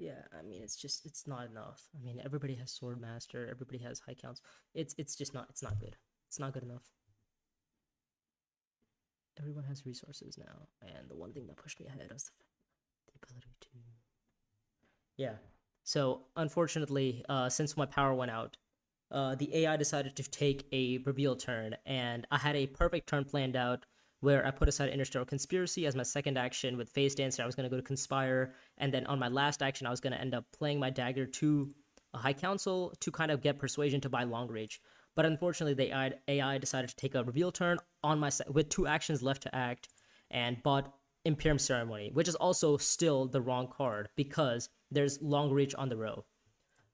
Yeah, I mean, it's not enough. I mean, everybody has sword master, everybody has high counts. It's just not, it's not good. It's not good enough. Everyone has resources now, and the one thing that pushed me ahead was the ability to. Yeah. So unfortunately, since my power went out, the AI decided to take a reveal turn, and I had a perfect turn planned out where I put aside Interstellar Conspiracy as my second action with Phase Dancer. I was going to go to Conspire, and then on my last action, I was going to end up playing my dagger to a High Council to kind of get Persuasion to buy Long Reach. But unfortunately, the AI decided to take a reveal turn on my with 2 actions left to act, and bought Imperium Ceremony, which is also still the wrong card because there's Long Reach on the row.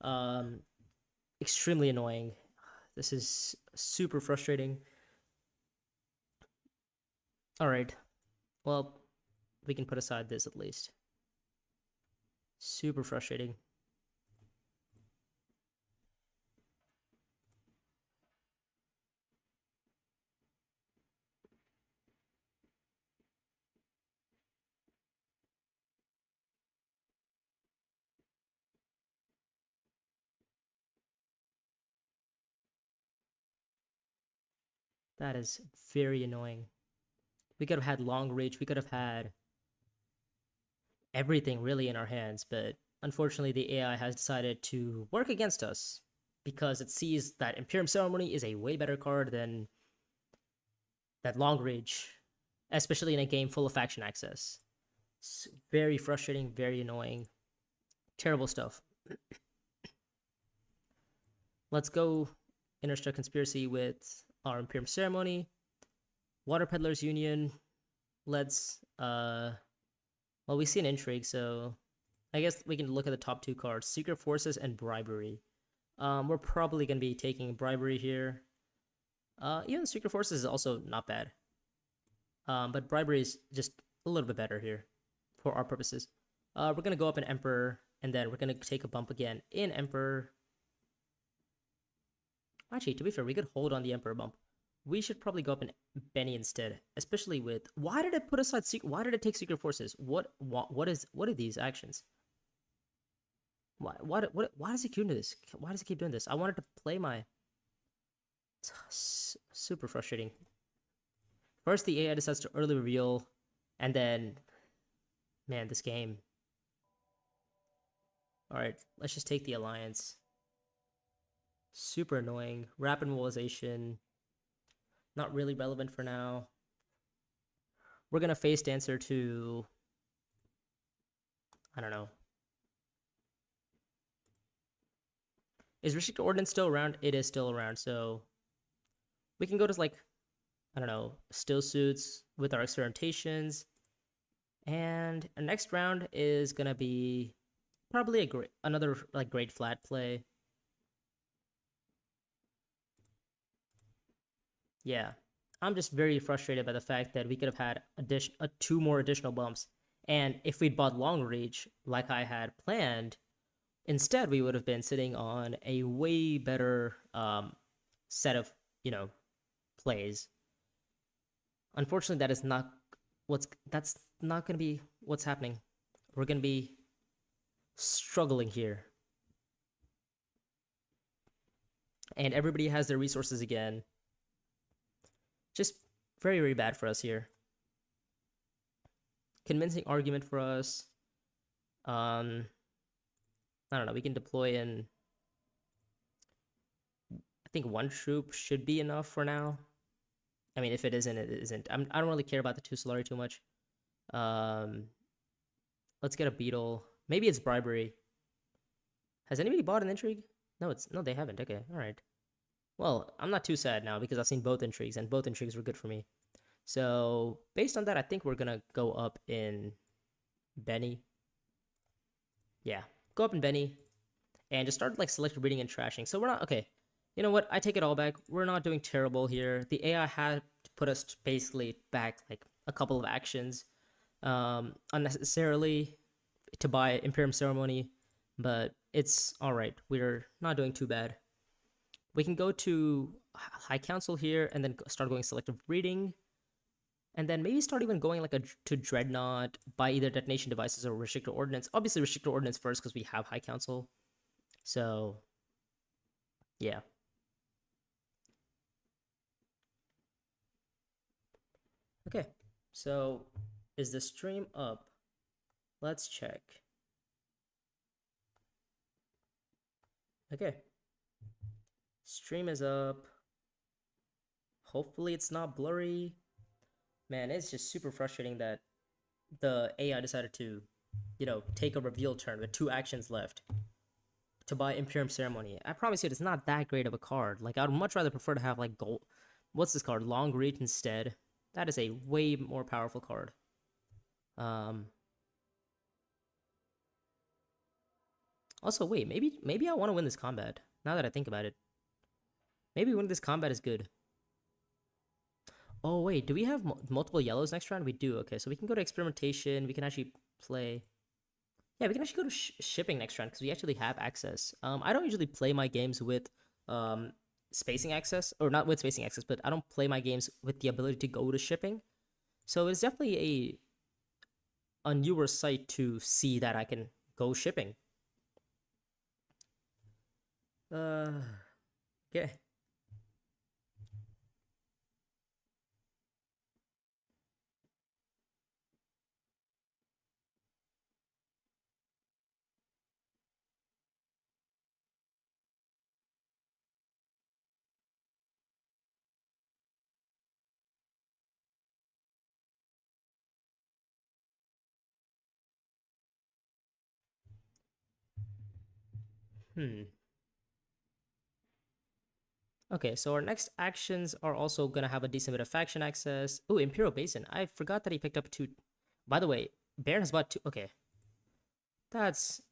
Um, Extremely annoying. This is super frustrating. All right. Well, we can put aside this at least. Super frustrating. That is very annoying. We could have had long reach. We could have had everything really in our hands, but unfortunately, the AI has decided to work against us because it sees that Imperium Ceremony is a way better card than that long reach, especially in a game full of faction access. It's very frustrating, very annoying, terrible stuff. Let's go Interstellar Conspiracy with our Imperium Ceremony. Water Peddlers Union. Let's well, we see an intrigue, so I guess we can look at the top 2 cards: Secret Forces and Bribery. We're probably gonna be taking Bribery here. Even Secret Forces is also not bad. But Bribery is just a little bit better here for our purposes. We're gonna go up in Emperor, and then we're gonna take a bump again in Emperor. Actually, to be fair, we could hold on the Emperor bump. We should probably go up in Benny instead, especially with. Why did it put aside secret? Why did it take Secret Forces? What are these actions? Why does it keep doing this? Why does it keep doing this? I wanted to play my. It's super frustrating. First, the AI decides to early reveal, and then, man, this game. All right, let's just take the Alliance. Super annoying. Rapid mobilization. Not really relevant for now. We're gonna Face Dancer to. I don't know. Is Restricted Ordnance still around? It is still around, so we can go to, like, I don't know, Still Suits with our experimentations. And our next round is gonna be probably another like great flat play. Yeah, I'm just very frustrated by the fact that we could have had 2 more additional bumps, and if we'd bought Long Reach like I had planned, instead we would have been sitting on a way better set of plays. Unfortunately, that's not gonna be what's happening. We're gonna be struggling here, and everybody has their resources again. Just very, very bad for us here. Convincing argument for us. I don't know. We can deploy in. I think 1 troop should be enough for now. I mean, if it isn't, it isn't. I don't really care about the 2 Solari too much. Let's get a Beetle. Maybe it's Bribery. Has anybody bought an Intrigue? No, they haven't. Okay, all right. Well, I'm not too sad now because I've seen both Intrigues, and both Intrigues were good for me. So, based on that, I think we're gonna go up in Benny. Yeah, go up in Benny, and just start like selective reading and trashing. So we're not okay. You know what? I take it all back. We're not doing terrible here. The AI had to put us basically back like a couple of actions, unnecessarily, to buy Imperium Ceremony, but it's all right. We're not doing too bad. We can go to High Council here and then start going selective reading. And then maybe start even going like to Dreadnought, buy either detonation devices or restricted ordnance. Obviously restricted ordnance first because we have High Council. So yeah. Okay. So is the stream up? Let's check. Okay. Stream is up. Hopefully it's not blurry. Man, it's just super frustrating that the AI decided to, take a reveal turn with 2 actions left to buy Imperium Ceremony. I promise you, it's not that great of a card. Like, I'd much rather prefer to have, like, gold. What's this card? Long Reach instead. That is a way more powerful card. Also, wait, maybe I want to win this combat. Now that I think about it. Maybe winning this combat is good. Oh, wait, do we have multiple yellows next round? We do, okay. So we can go to experimentation. We can actually play... Yeah, we can actually go to shipping next round because we actually have access. I don't usually play my games with spacing access, or not with spacing access, but I don't play my games with the ability to go to shipping. So it's definitely a newer site to see that I can go shipping. Okay. Okay, so our next actions are also gonna have a decent bit of faction access. Oh, Imperial Basin. I forgot that he picked up 2. By the way, Baron has bought 2. Okay. That's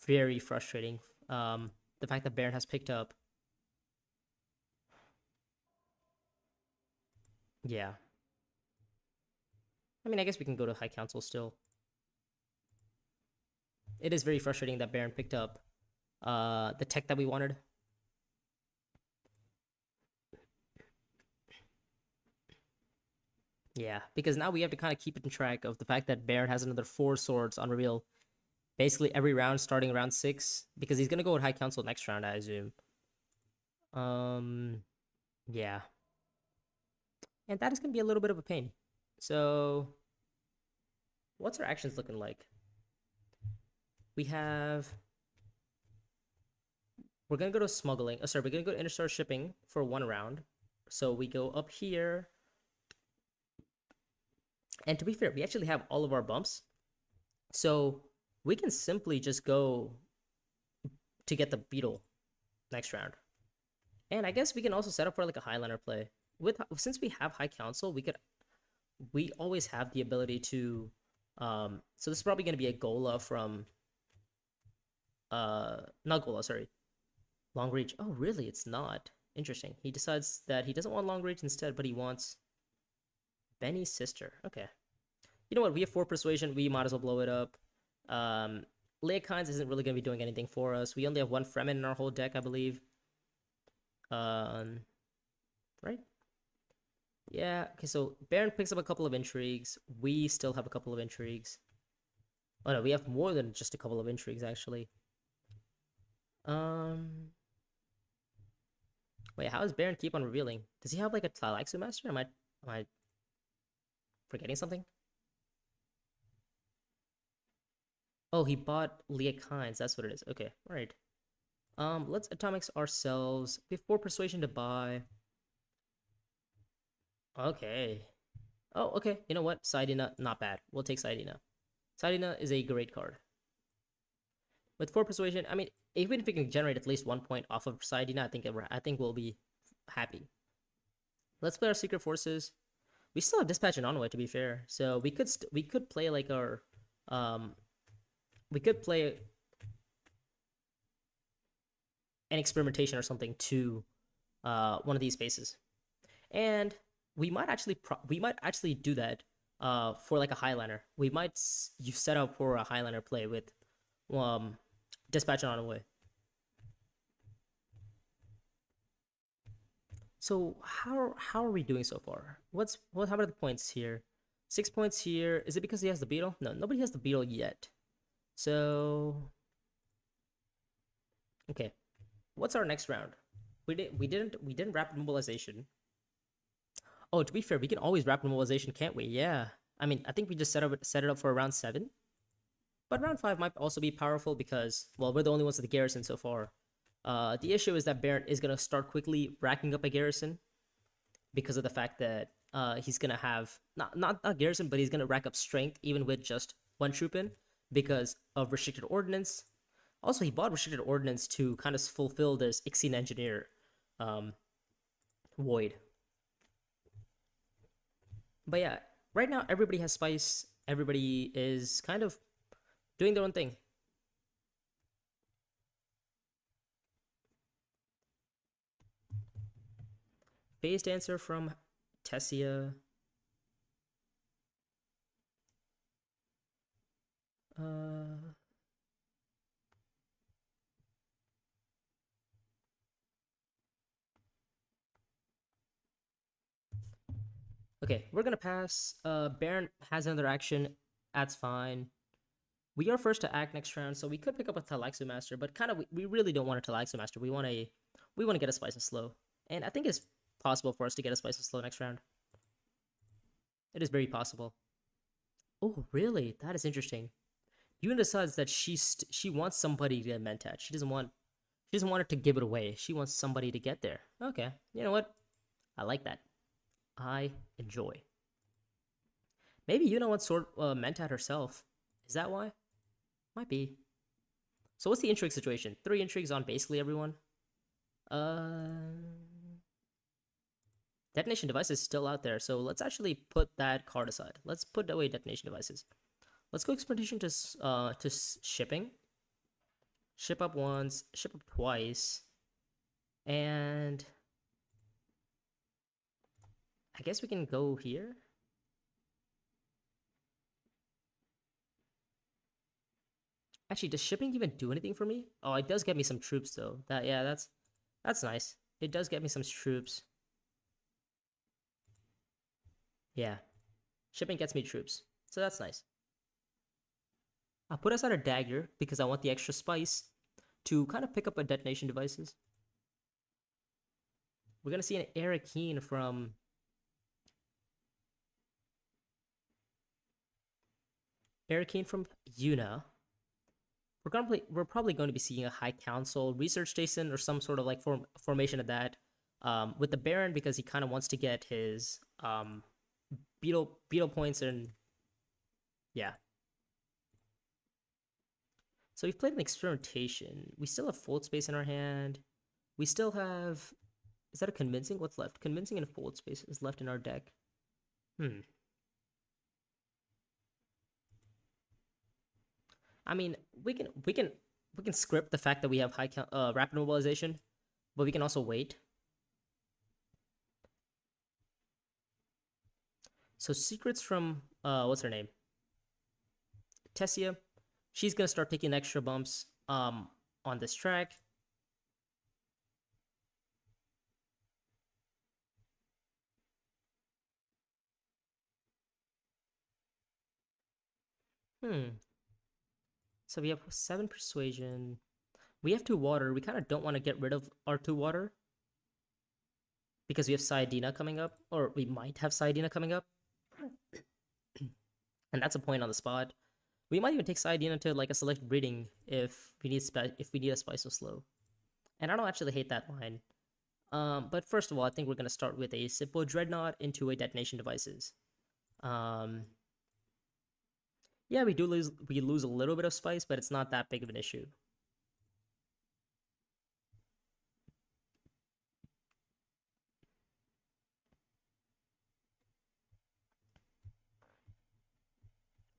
very frustrating. The fact that Baron has picked up. Yeah. I mean, I guess we can go to High Council still. It is very frustrating that Baron picked up the tech that we wanted. Yeah, because now we have to kind of keep it in track of the fact that Baron has another 4 swords on reveal basically every round starting round 6 because he's going to go with High Council next round, I assume. Yeah. And that is going to be a little bit of a pain. So, what's our actions looking like? We have... We're going to go to smuggling. Oh, sorry, we're going to go to interstar shipping for 1 round. So we go up here. And to be fair, we actually have all of our bumps. So we can simply just go to get the beetle next round. And I guess we can also set up for like a Highlander play. Since we have High Council, we always have the ability to so this is probably going to be a Gola from not Gola, sorry. Long Reach. Oh, really? It's not. Interesting. He decides that he doesn't want Long Reach instead, but he wants Benny's sister. Okay. You know what? We have 4 persuasion. We might as well blow it up. Leokines isn't really going to be doing anything for us. We only have 1 Fremen in our whole deck, I believe. Right? Yeah. Okay, so Baron picks up a couple of intrigues. We still have a couple of intrigues. Oh, no, we have more than just a couple of intrigues, actually. Wait, how does Baron keep on revealing? Does he have like a Tlilaxu Master? Am I forgetting something? Oh, he bought Leokines. That's what it is. Okay, all right. Let's atomics ourselves. We have 4 persuasion to buy. Okay. Oh, okay. You know what? Sidina, not bad. We'll take Sidina. Sidina is a great card. With 4 persuasion, I mean, even if we can generate at least 1 point off of Sidina, I think we'll be happy. Let's play our secret forces. We still have dispatch and Onway, to be fair. So we could play like our we could play an experimentation or something to one of these spaces, and we might actually do that for like a Highlander. We might you set up for a Highlander play with dispatch on away. So how are we doing so far? How about the points here? 6 points here. Is it because he has the beetle? No, nobody has the beetle yet. So okay, what's our next round? We didn't rapid mobilization. Oh, to be fair, we can always rapid mobilization, can't we? Yeah. I mean, I think we just set it up for round 7. But round 5 might also be powerful because, well, we're the only ones with the garrison so far. The issue is that Baron is going to start quickly racking up a garrison because of the fact that he's going to have, not a garrison, but he's going to rack up strength even with just 1 troop in because of restricted ordnance. Also, he bought restricted ordnance to kind of fulfill this Ixian engineer void. But yeah, right now everybody has spice. Everybody is kind of doing their own thing. Phase dancer from Tessia. Okay, we're gonna pass. Baron has another action. That's fine. We are first to act next round, so we could pick up a Talaxu Master, but kind of we really don't want a Talaxu Master. We want to get a Spice of Slow, and I think it's possible for us to get a Spice of Slow next round. It is very possible. Oh, really? That is interesting. Yuna decides that she wants somebody to get Mentat. She doesn't want her to give it away. She wants somebody to get there. Okay, you know what? I like that. I enjoy. Maybe Yuna wants sword Mentat herself. Is that why? Might be. So what's the intrigue situation? 3 intrigues on basically everyone. Detonation device is still out there, so let's actually put that card aside. Let's put away detonation devices. Let's go expedition to shipping. Ship up once, ship up twice, and I guess we can go here. Actually, does shipping even do anything for me? Oh, it does get me some troops though. That's nice. It does get me some troops. Yeah, shipping gets me troops, so that's nice. I'll put aside a dagger because I want the extra spice to kind of pick up a detonation devices. We're gonna see an Arakeen from Yuna. We're probably going to be seeing a High Council research station or some sort of like formation of that. With the Baron because he kind of wants to get his beetle points and yeah. So we've played an experimentation. We still have fold space in our hand. We still have. Is that a convincing? What's left? Convincing and fold space is left in our deck. I mean, we can script the fact that we have rapid mobilization, but we can also wait. So secrets from what's her name? Tessia. She's gonna start taking extra bumps on this track. So we have 7 persuasion. We have 2 water. We kind of don't want to get rid of our 2 water because we have Saidina coming up, or we might have Saidina coming up, and that's a point on the spot. We might even take Saidina to like a select breeding if we need a spice of slow. And I don't actually hate that line. But first of all, I think we're gonna start with a simple dreadnought into a detonation devices. Yeah, we lose a little bit of spice, but it's not that big of an issue.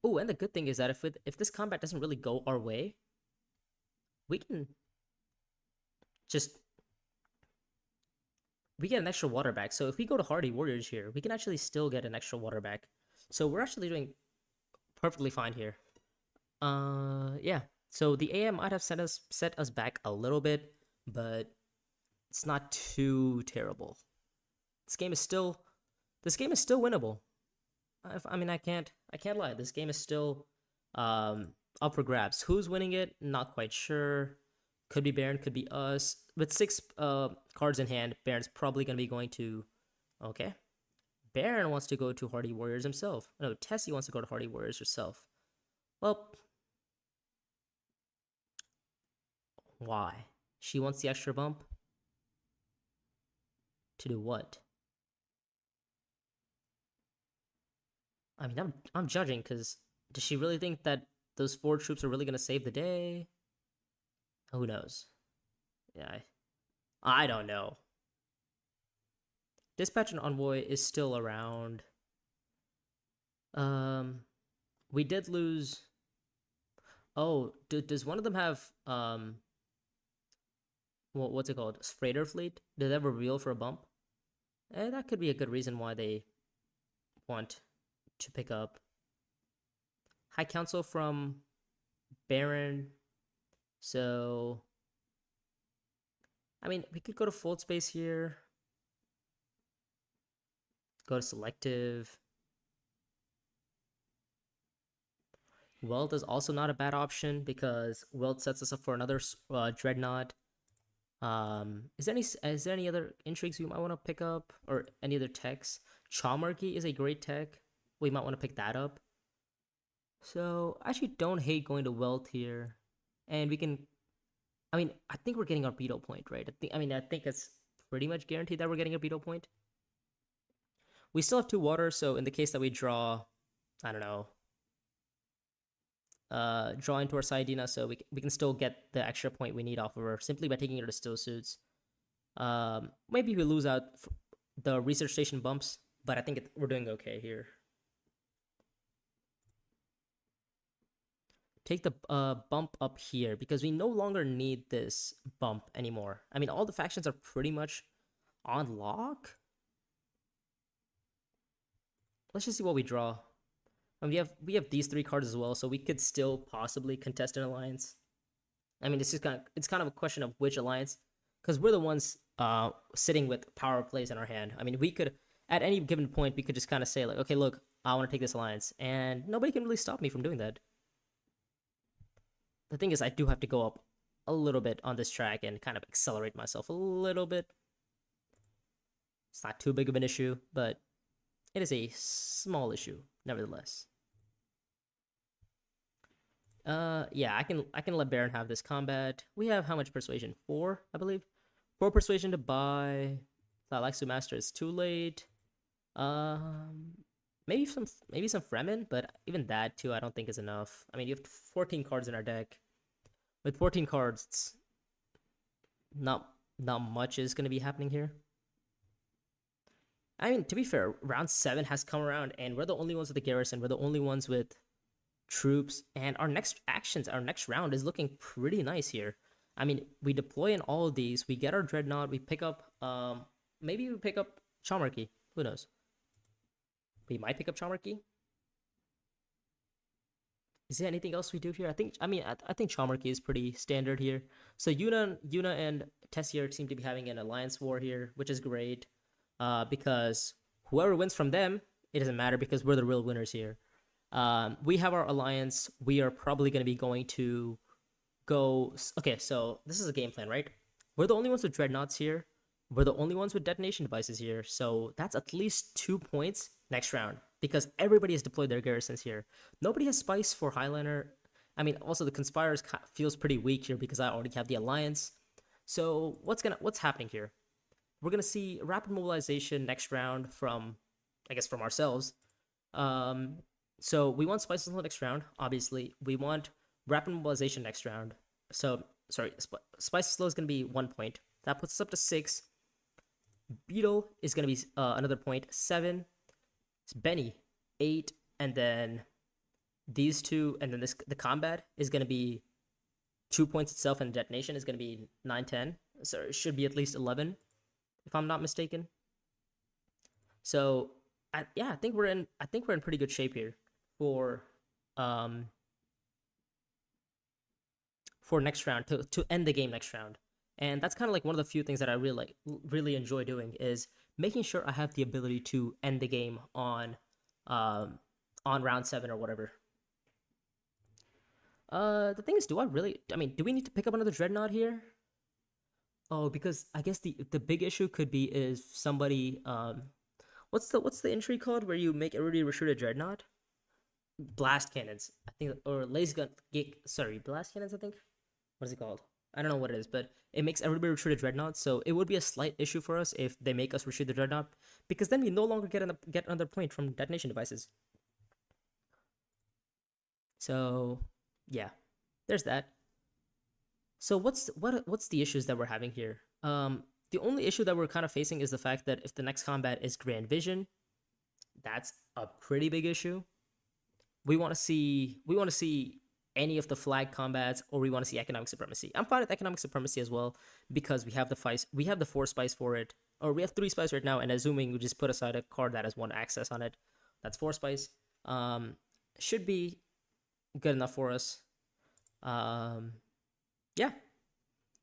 Oh, and the good thing is that if this combat doesn't really go our way, we can just we get an extra water back. So if we go to Hardy Warriors here, we can actually still get an extra water back. So we're actually doing perfectly fine here. Yeah. So the AM might have set us back a little bit, but it's not too terrible. This game is still winnable. I mean, I can't lie. This game is still up for grabs. Who's winning it? Not quite sure. Could be Baron, could be us. With 6 cards in hand, Baron's probably gonna be going to. Okay, Baron wants to go to Hardy Warriors himself. No, Tessie wants to go to Hardy Warriors herself. Well, why? She wants the extra bump. To do what? I mean, I'm judging because does she really think that those 4 troops are really gonna save the day? Who knows? Yeah, I don't know. Dispatch and Envoy is still around. We did lose. Oh, does one of them have what's it called? Freighter fleet? Did that reveal for a bump? That could be a good reason why they want to pick up High Council from Baron. So, I mean, we could go to Fold Space here. Go to Selective. Weld is also not a bad option because Weld sets us up for another Dreadnought. Is there any other intrigues we might want to pick up, or any other techs? Chaumarky is a great tech. We might want to pick that up. So I actually don't hate going to Weld here, and we can. I mean, I think we're getting our Beetle point, right? I think it's pretty much guaranteed that we're getting a Beetle point. We still have 2 water, so in the case that we draw, I don't know, draw into our Saiyadina, so we can still get the extra point we need off of her simply by taking her to Still Suits. Maybe we lose out the research station bumps, but I think we're doing okay here. Take the bump up here because we no longer need this bump anymore. I mean, all the factions are pretty much on lock. Let's just see what we draw. And we have these 3 cards as well, so we could still possibly contest an alliance. I mean, it's kind of a question of which alliance, because we're the ones sitting with power plays in our hand. I mean, we could at any given point we could just kind of say like, okay, look, I want to take this alliance, and nobody can really stop me from doing that. The thing is, I do have to go up a little bit on this track and kind of accelerate myself a little bit. It's not too big of an issue, but it is a small issue nevertheless. Yeah, I can let Baron have this combat. We have how much persuasion? 4, I believe. 4 persuasion to buy. Thylaxu Master is too late. Maybe some Fremen, but even that too I don't think is enough. I mean, you have 14 cards in our deck. With 14 cards, it's not much is going to be happening here. I mean, to be fair, round 7 has come around, and we're the only ones with the garrison. We're the only ones with troops, and our next round is looking pretty nice here. I mean, we deploy in all of these. We get our Dreadnought. We pick up, maybe we pick up Chaumarky. Who knows? We might pick up Chaumarky. Is there anything else we do here? I think Chaumarky is pretty standard here. So Yuna and Tessier seem to be having an alliance war here, which is great. Because whoever wins from them, it doesn't matter because we're the real winners here. We have our alliance. We are probably going to be going to go. Okay, so this is a game plan, right? We're the only ones with Dreadnoughts here. We're the only ones with detonation devices here. So that's at least 2 points next round because everybody has deployed their garrisons here. Nobody has Spice for Highliner. I mean, also the Conspirers feels pretty weak here because I already have the alliance. So what's happening here? We're gonna see rapid mobilization next round from ourselves. So we want Spice Slow next round. Obviously, we want rapid mobilization next round. So sorry, Spice Slow is gonna be 1 point. That puts us up to 6. Beetle is gonna be another point, 7. It's Benny, 8, and then these 2, and then the combat is gonna be 2 points itself, and detonation is gonna be 9, 10. So it should be at least 11. If I'm not mistaken. So I think we're in pretty good shape here for next round to end the game next round. And that's kind of like one of the few things that I really enjoy doing is making sure I have the ability to end the game on round 7 or whatever. The thing is, I mean, do we need to pick up another dreadnought here? Oh, because I guess the big issue could be is somebody what's the entry called where you make everybody reshoot a dreadnought? Blast cannons, I think, or laser gun. Sorry, blast cannons. I think. What is it called? I don't know what it is, but it makes everybody retreat a dreadnought. So it would be a slight issue for us if they make us retreat the dreadnought, because then we no longer get another point from detonation devices. So yeah, there's that. So what's the issues that we're having here? The only issue that we're kind of facing is the fact that if the next combat is Grand Vision, that's a pretty big issue. We want to see any of the flag combats, or we want to see economic supremacy. I'm fine with economic supremacy as well, because we have the 4 spice for it, or we have 3 spice right now, and assuming we just put aside a card that has 1 access on it, that's 4 spice. Should be good enough for us. Yeah,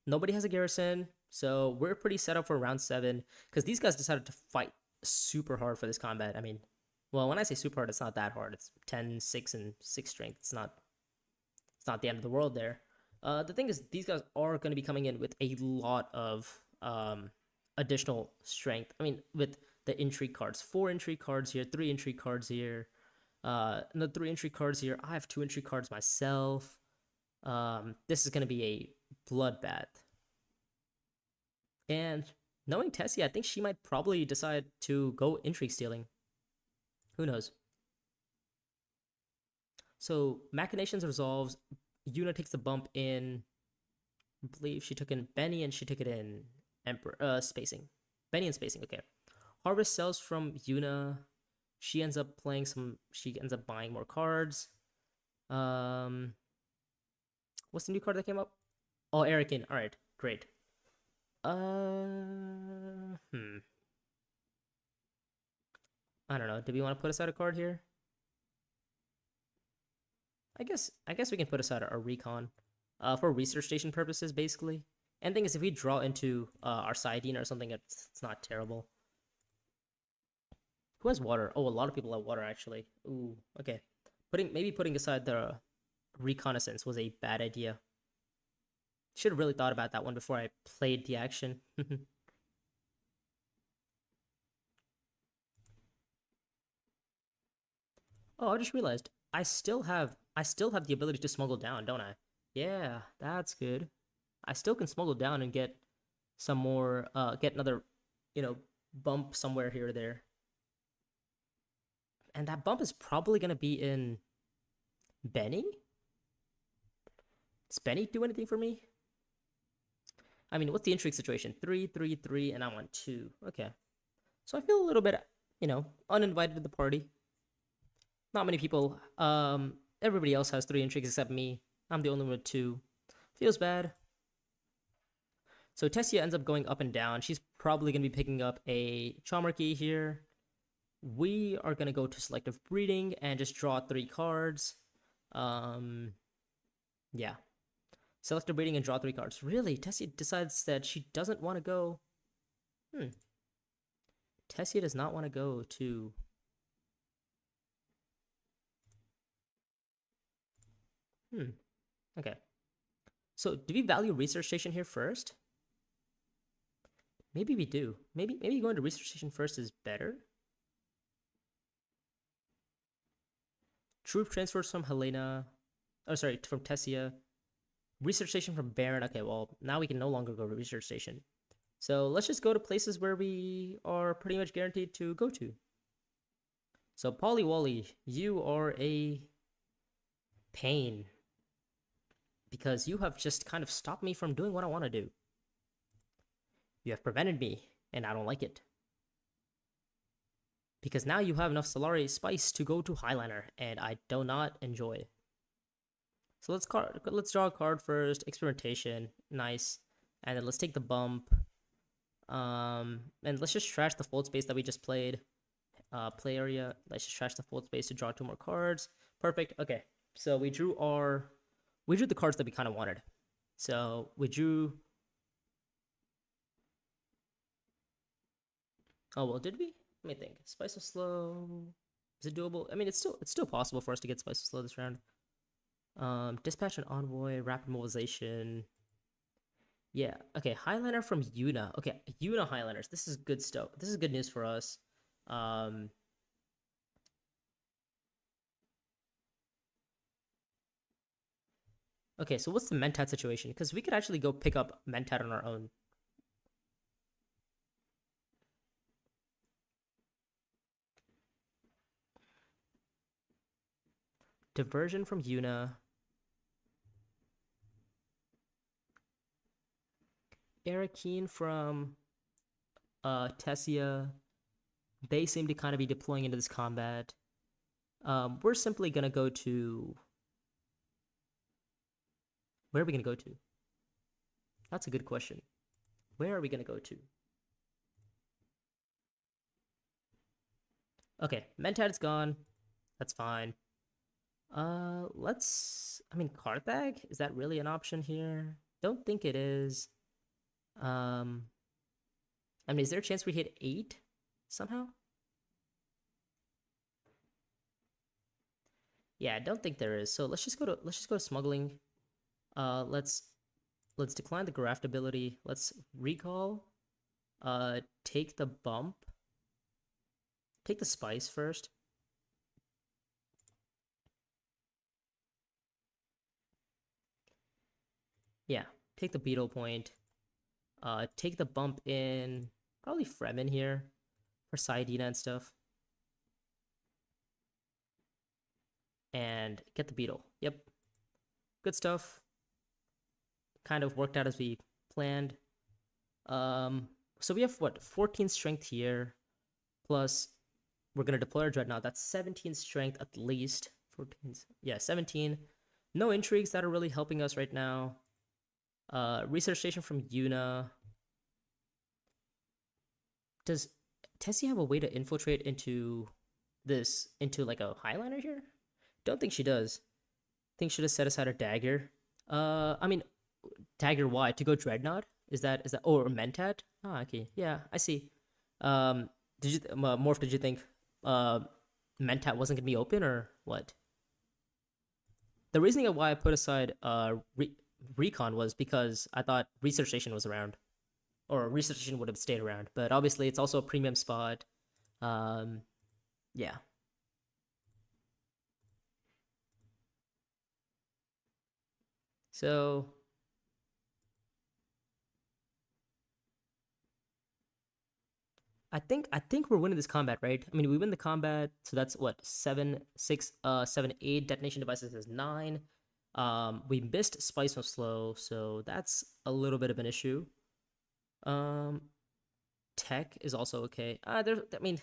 nobody has a garrison, so we're pretty set up for round 7, because these guys decided to fight super hard for this combat. I mean, well, when I say super hard, it's not that hard. It's 10, 6, and 6 strength. It's not the end of the world there. The thing is, these guys are going to be coming in with a lot of additional strength. I mean, with the intrigue cards, 4 intrigue cards here, 3 intrigue cards here, no 3 intrigue cards here. I have 2 intrigue cards myself. This is going to be a bloodbath. And knowing Tessie, I think she might probably decide to go intrigue stealing. Who knows? So Machinations resolves. Yuna takes the bump in. I believe she took in Benny, and she took it in spacing. Benny and spacing. Okay. Harvest sells from Yuna. She ends up playing some. She ends up buying more cards. What's the new card that came up? Oh, Erican. All right, great. I don't know. Do we want to put aside a card here? I guess we can put aside our recon for research station purposes, basically. And the thing is, if we draw into our Sidene or something, it's not terrible. Who has water? Oh, a lot of people have water, actually. Ooh, okay. Maybe putting aside the reconnaissance was a bad idea. Should have really thought about that one before I played the action. Oh, I just realized I still have the ability to smuggle down, don't I? Yeah, that's good. I still can smuggle down and get some more get another, bump somewhere here or there. And that bump is probably gonna be in Benny? Does Benny do anything for me? I mean, what's the intrigue situation? 3, 3, 3, and I'm on 2. Okay. So I feel a little bit, uninvited to the party. Not many people. Everybody else has 3 intrigues except me. I'm the only one with 2. Feels bad. So Tessia ends up going up and down. She's probably going to be picking up a Chomarchy here. We are going to go to selective breeding and just draw 3 cards. Yeah. Selective breeding and draw 3 cards. Really? Tessia decides that she doesn't want to go. Tessia does not want to go to... Okay. So, do we value research station here first? Maybe we do. Maybe going to research station first is better. Troop transfers from Helena. Oh, sorry, from Tessia. Research station from Baron. Okay, well, now we can no longer go to research station. So let's just go to places where we are pretty much guaranteed to go to. So Polly Wally, you are a pain, because you have just kind of stopped me from doing what I want to do. You have prevented me, and I don't like it. Because now you have enough Solari spice to go to Highliner, and I do not enjoy. So let's draw a card first. Experimentation, nice. And then let's take the bump. And let's just trash the fold space that we just played. Play area. Let's just trash the fold space to draw 2 more cards. Perfect. Okay. So we drew the cards that we kind of wanted. So we drew Oh well, did we? Let me think. Spice of Slow. Is it doable? I mean, it's still possible for us to get Spice of Slow this round. Dispatch an envoy, rapid mobilization. Yeah. Okay. Highliner from Yuna. Okay, Yuna Highliners. This is good stuff. This is good news for us. Um. Okay. So what's the Mentat situation? Because we could actually go pick up Mentat on our own. Diversion from Yuna. Arakeen from Tessia. They seem to kind of be deploying into this combat. We're simply gonna go to. Where are we gonna go to? That's a good question. Where are we gonna go to? Okay, Mentat is gone. That's fine. Let's. I mean, Karthag, is that really an option here? Don't think it is. Um, I mean, is there a chance we hit 8 somehow? Yeah, I don't think there is. So let's just go to smuggling. Let's decline the graft ability. Let's recall. Take the bump. Take the spice first. Yeah, take the beetle point. Take the bump in probably Fremen here for Saidina and stuff. And get the beetle. Yep. Good stuff. Kind of worked out as we planned. So we have what, 14 strength here, plus we're gonna deploy our dreadnought. That's 17 strength at least. 14, yeah, 17. No intrigues that are really helping us right now. Research station from Yuna. Does Tessie have a way to infiltrate into like a Highliner here? Don't think she does. Think should have set aside her dagger. I mean, dagger why? To go dreadnought? Is that or Mentat? Ah, okay. Yeah, I see. Did you Morph? Did you think Mentat wasn't gonna be open or what? The reasoning of why I put aside recon was because I thought research station was around, or research station would have stayed around. But obviously, it's also a premium spot. Um, yeah. So I think we're winning this combat, right? I mean, we win the combat, so that's what, 8 detonation devices is 9. We missed Spice from Slow, so that's a little bit of an issue. Um, Tech is also okay. I mean,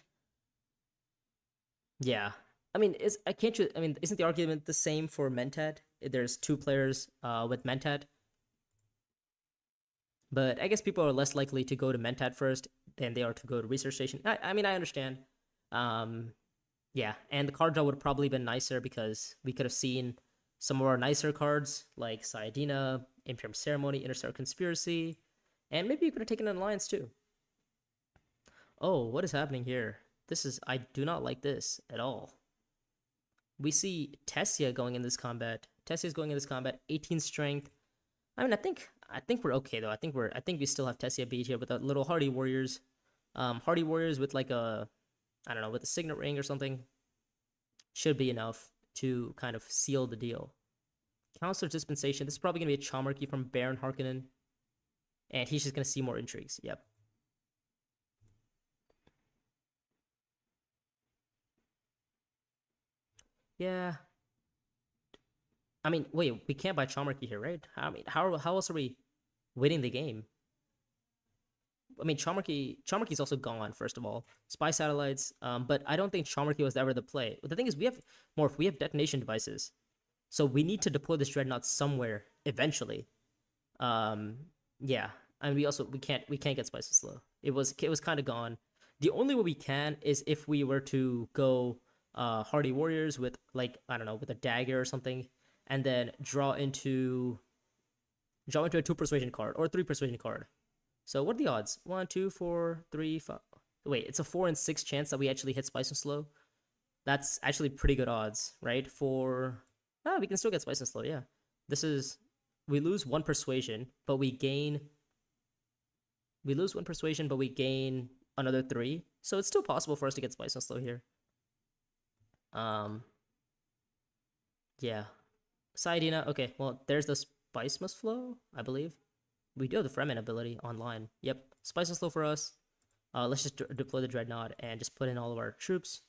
yeah. I mean, is I can't you? I mean, isn't the argument the same for Mentat? There's 2 players with Mentat, but I guess people are less likely to go to Mentat first than they are to go to Research Station. I mean, I understand. Um, yeah, and the card draw would have probably been nicer because we could have seen some of our nicer cards like Sayadina, Imperium Ceremony, Interstellar Conspiracy, and maybe you could have taken an alliance too. Oh, what is happening here? I do not like this at all. We see Tessia going in this combat. Tessia's going in this combat, 18 strength. I mean, I think we're okay though. I think we still have Tessia beat here with a little Hardy Warriors. Hardy Warriors with like a, I don't know, with a signet ring or something should be enough to kind of seal the deal. Counselor's Dispensation. This is probably gonna be a Chalmarchy from Baron Harkonnen, and he's just gonna see more intrigues. Yep. Yeah. I mean, wait, we can't buy Chalmarchy here, right? I mean, how else are we winning the game? I mean, Chalmarchy's also gone. First of all, spy satellites. But I don't think Chalmarchy was ever the play. But the thing is, we have detonation devices, so we need to deploy this dreadnought somewhere eventually. Um, yeah, and we can't get spices slow. It was kind of gone. The only way we can is if we were to go Hardy Warriors with, like, I don't know, with a dagger or something, and then draw into a 2 persuasion card or a 3 persuasion card. So what are the odds? 1, 2, 4, 3, 5. wait, it's a 4 in 6 chance that we actually hit Spice and Slow. That's actually pretty good odds, right? We can still get Spice and Slow, yeah. This is, we lose 1 persuasion, but we gain another 3. So it's still possible for us to get Spice and Slow here. Yeah. Saidina, okay, well, there's the Spice Must Flow, I believe. We do have the Fremen ability online. Yep, Spice and Slow for us. Let's just deploy the Dreadnought and just put in all of our troops.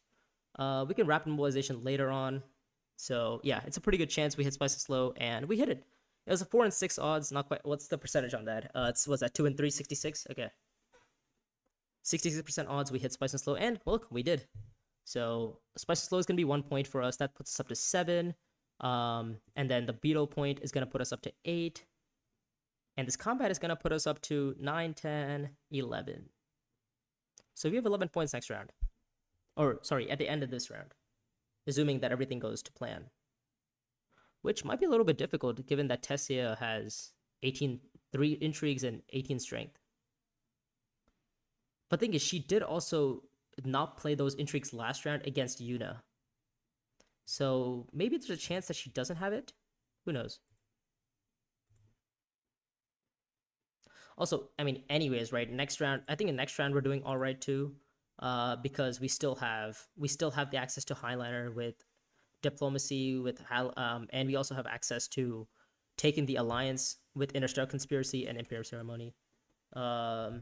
We can rapid mobilization later on. So yeah, it's a pretty good chance we hit Spice and Slow, and we hit it. It was a 4 in 6 odds, not quite. What's the percentage on that? What's that, 2 in 3, 66? Okay. 66% odds we hit Spice and Slow, and look, we did. So Spice and Slow is going to be 1 point for us. That puts us up to 7. And then the Beetle point is going to put us up to 8. And this combat is going to put us up to 9, 10, 11. So we have 11 points next round. Or, sorry, at the end of this round. Assuming that everything goes to plan. Which might be a little bit difficult given that Tessia has 3 intrigues and 18 strength. But the thing is, she did also not play those intrigues last round against Yuna. So maybe there's a chance that she doesn't have it. Who knows? Also, I mean, anyways, right? Next round, I think in next round we're doing all right too, because we still have the access to Highliner with diplomacy, and we also have access to taking the alliance with Interstellar Conspiracy and Imperium Ceremony. Yeah.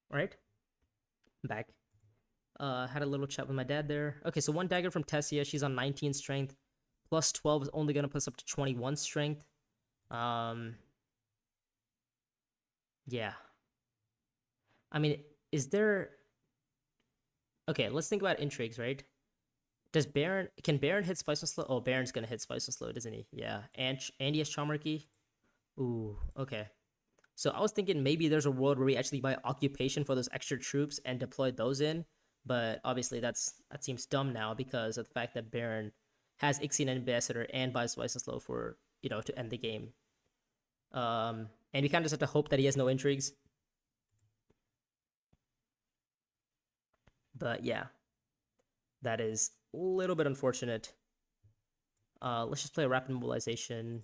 Right? I'm back. Had a little chat with my dad there. Okay, so 1 dagger from Tessia. She's on 19 strength. Plus 12 is only going to put us up to 21 strength. Yeah. I mean, is there... Okay, let's think about intrigues, right? Can Baron hit Spice and Slow? Oh, Baron's going to hit Spice and Slow, doesn't he? Yeah. And he has Charmarchy. Ooh, okay. So I was thinking maybe there's a world where we actually buy Occupation for those extra troops and deploy those in. But obviously that seems dumb now because of the fact that Baron has Ixian Ambassador and buys Spice and Slow for, to end the game. And we kind of just have to hope that he has no intrigues. But yeah, that is a little bit unfortunate. Let's just play a rapid mobilization.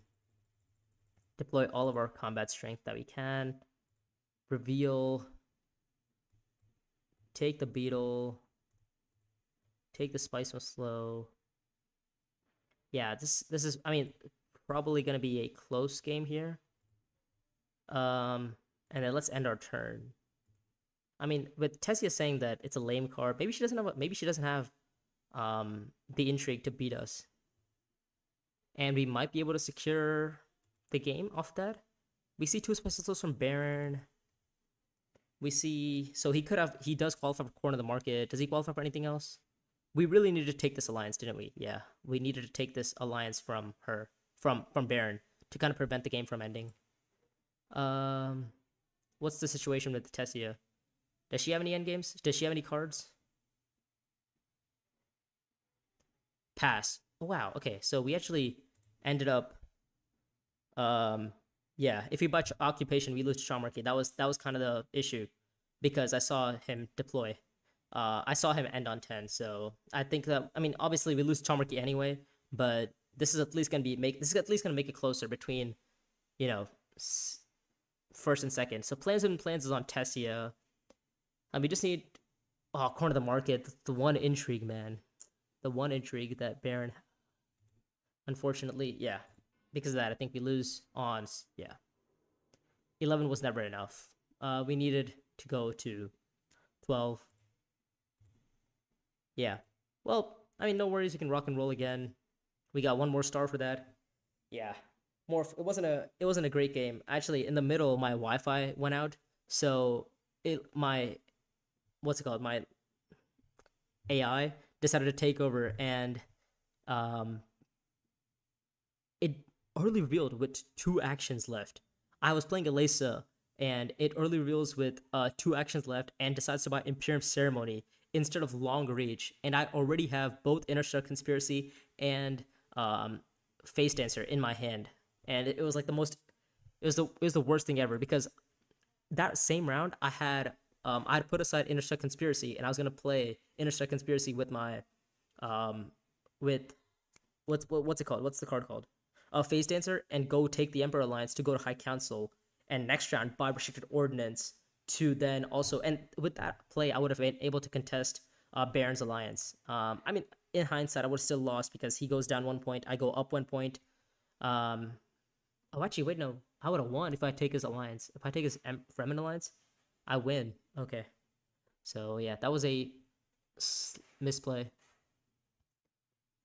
Deploy all of our combat strength that we can. Reveal. Take the Beetle. Take the Spice Must Slow. Yeah, this is, I mean, probably going to be a close game here. And then let's end our turn. I mean, with Tessia saying that it's a lame card, maybe she doesn't have the intrigue to beat us. And we might be able to secure the game off that. We see 2 specials from Baron. We see, so he does qualify for Corner of the Market. Does he qualify for anything else? We really needed to take this alliance, didn't we? Yeah, we needed to take this alliance from Baron to kind of prevent the game from ending. What's the situation with Tessia? Does she have any endgames? Does she have any cards? Pass. Oh, wow. Okay, so we actually ended up. Yeah. If we buy Occupation, we lose Charmarchy. That was kind of the issue, because I saw him deploy. I saw him end on 10. So I think that, I mean, obviously we lose Charmarchy anyway, but this is at least gonna make it closer between, first and second. So plans is on Tessia. We just need Corner of the Market, the one intrigue, man. The one intrigue that Baron, unfortunately, yeah. Because of that, I think we lose on, yeah. 11 was never enough. We needed to go to 12. Yeah. Well, I mean, no worries. We can rock and roll again. We got one more star for that. Yeah, more. It wasn't a great game. Actually, in the middle, my Wi-Fi went out, so it my what's it called? My AI decided to take over, and um, it early revealed with two actions left. I was playing Elisa, and it early reveals with two actions left and decides to buy Imperium Ceremony instead of Long Reach. And I already have both Interstellar Conspiracy and um, Face Dancer in my hand. And it was like the worst thing ever because that same round I had put aside Interstellar Conspiracy and I was gonna play Interstellar Conspiracy with my um with what's it called? What's the card called? Phase Dancer, and go take the Emperor Alliance to go to High Council, and next round buy Restricted Ordnance to then also, and with that play, I would have been able to contest Baron's Alliance. I mean, in hindsight, I would have still lost because he goes down 1 point, I go up 1 point. Um, oh, actually, wait, no, I would have won if I take his alliance. If I take his Fremen Alliance, I win. Okay, so yeah, that was a misplay.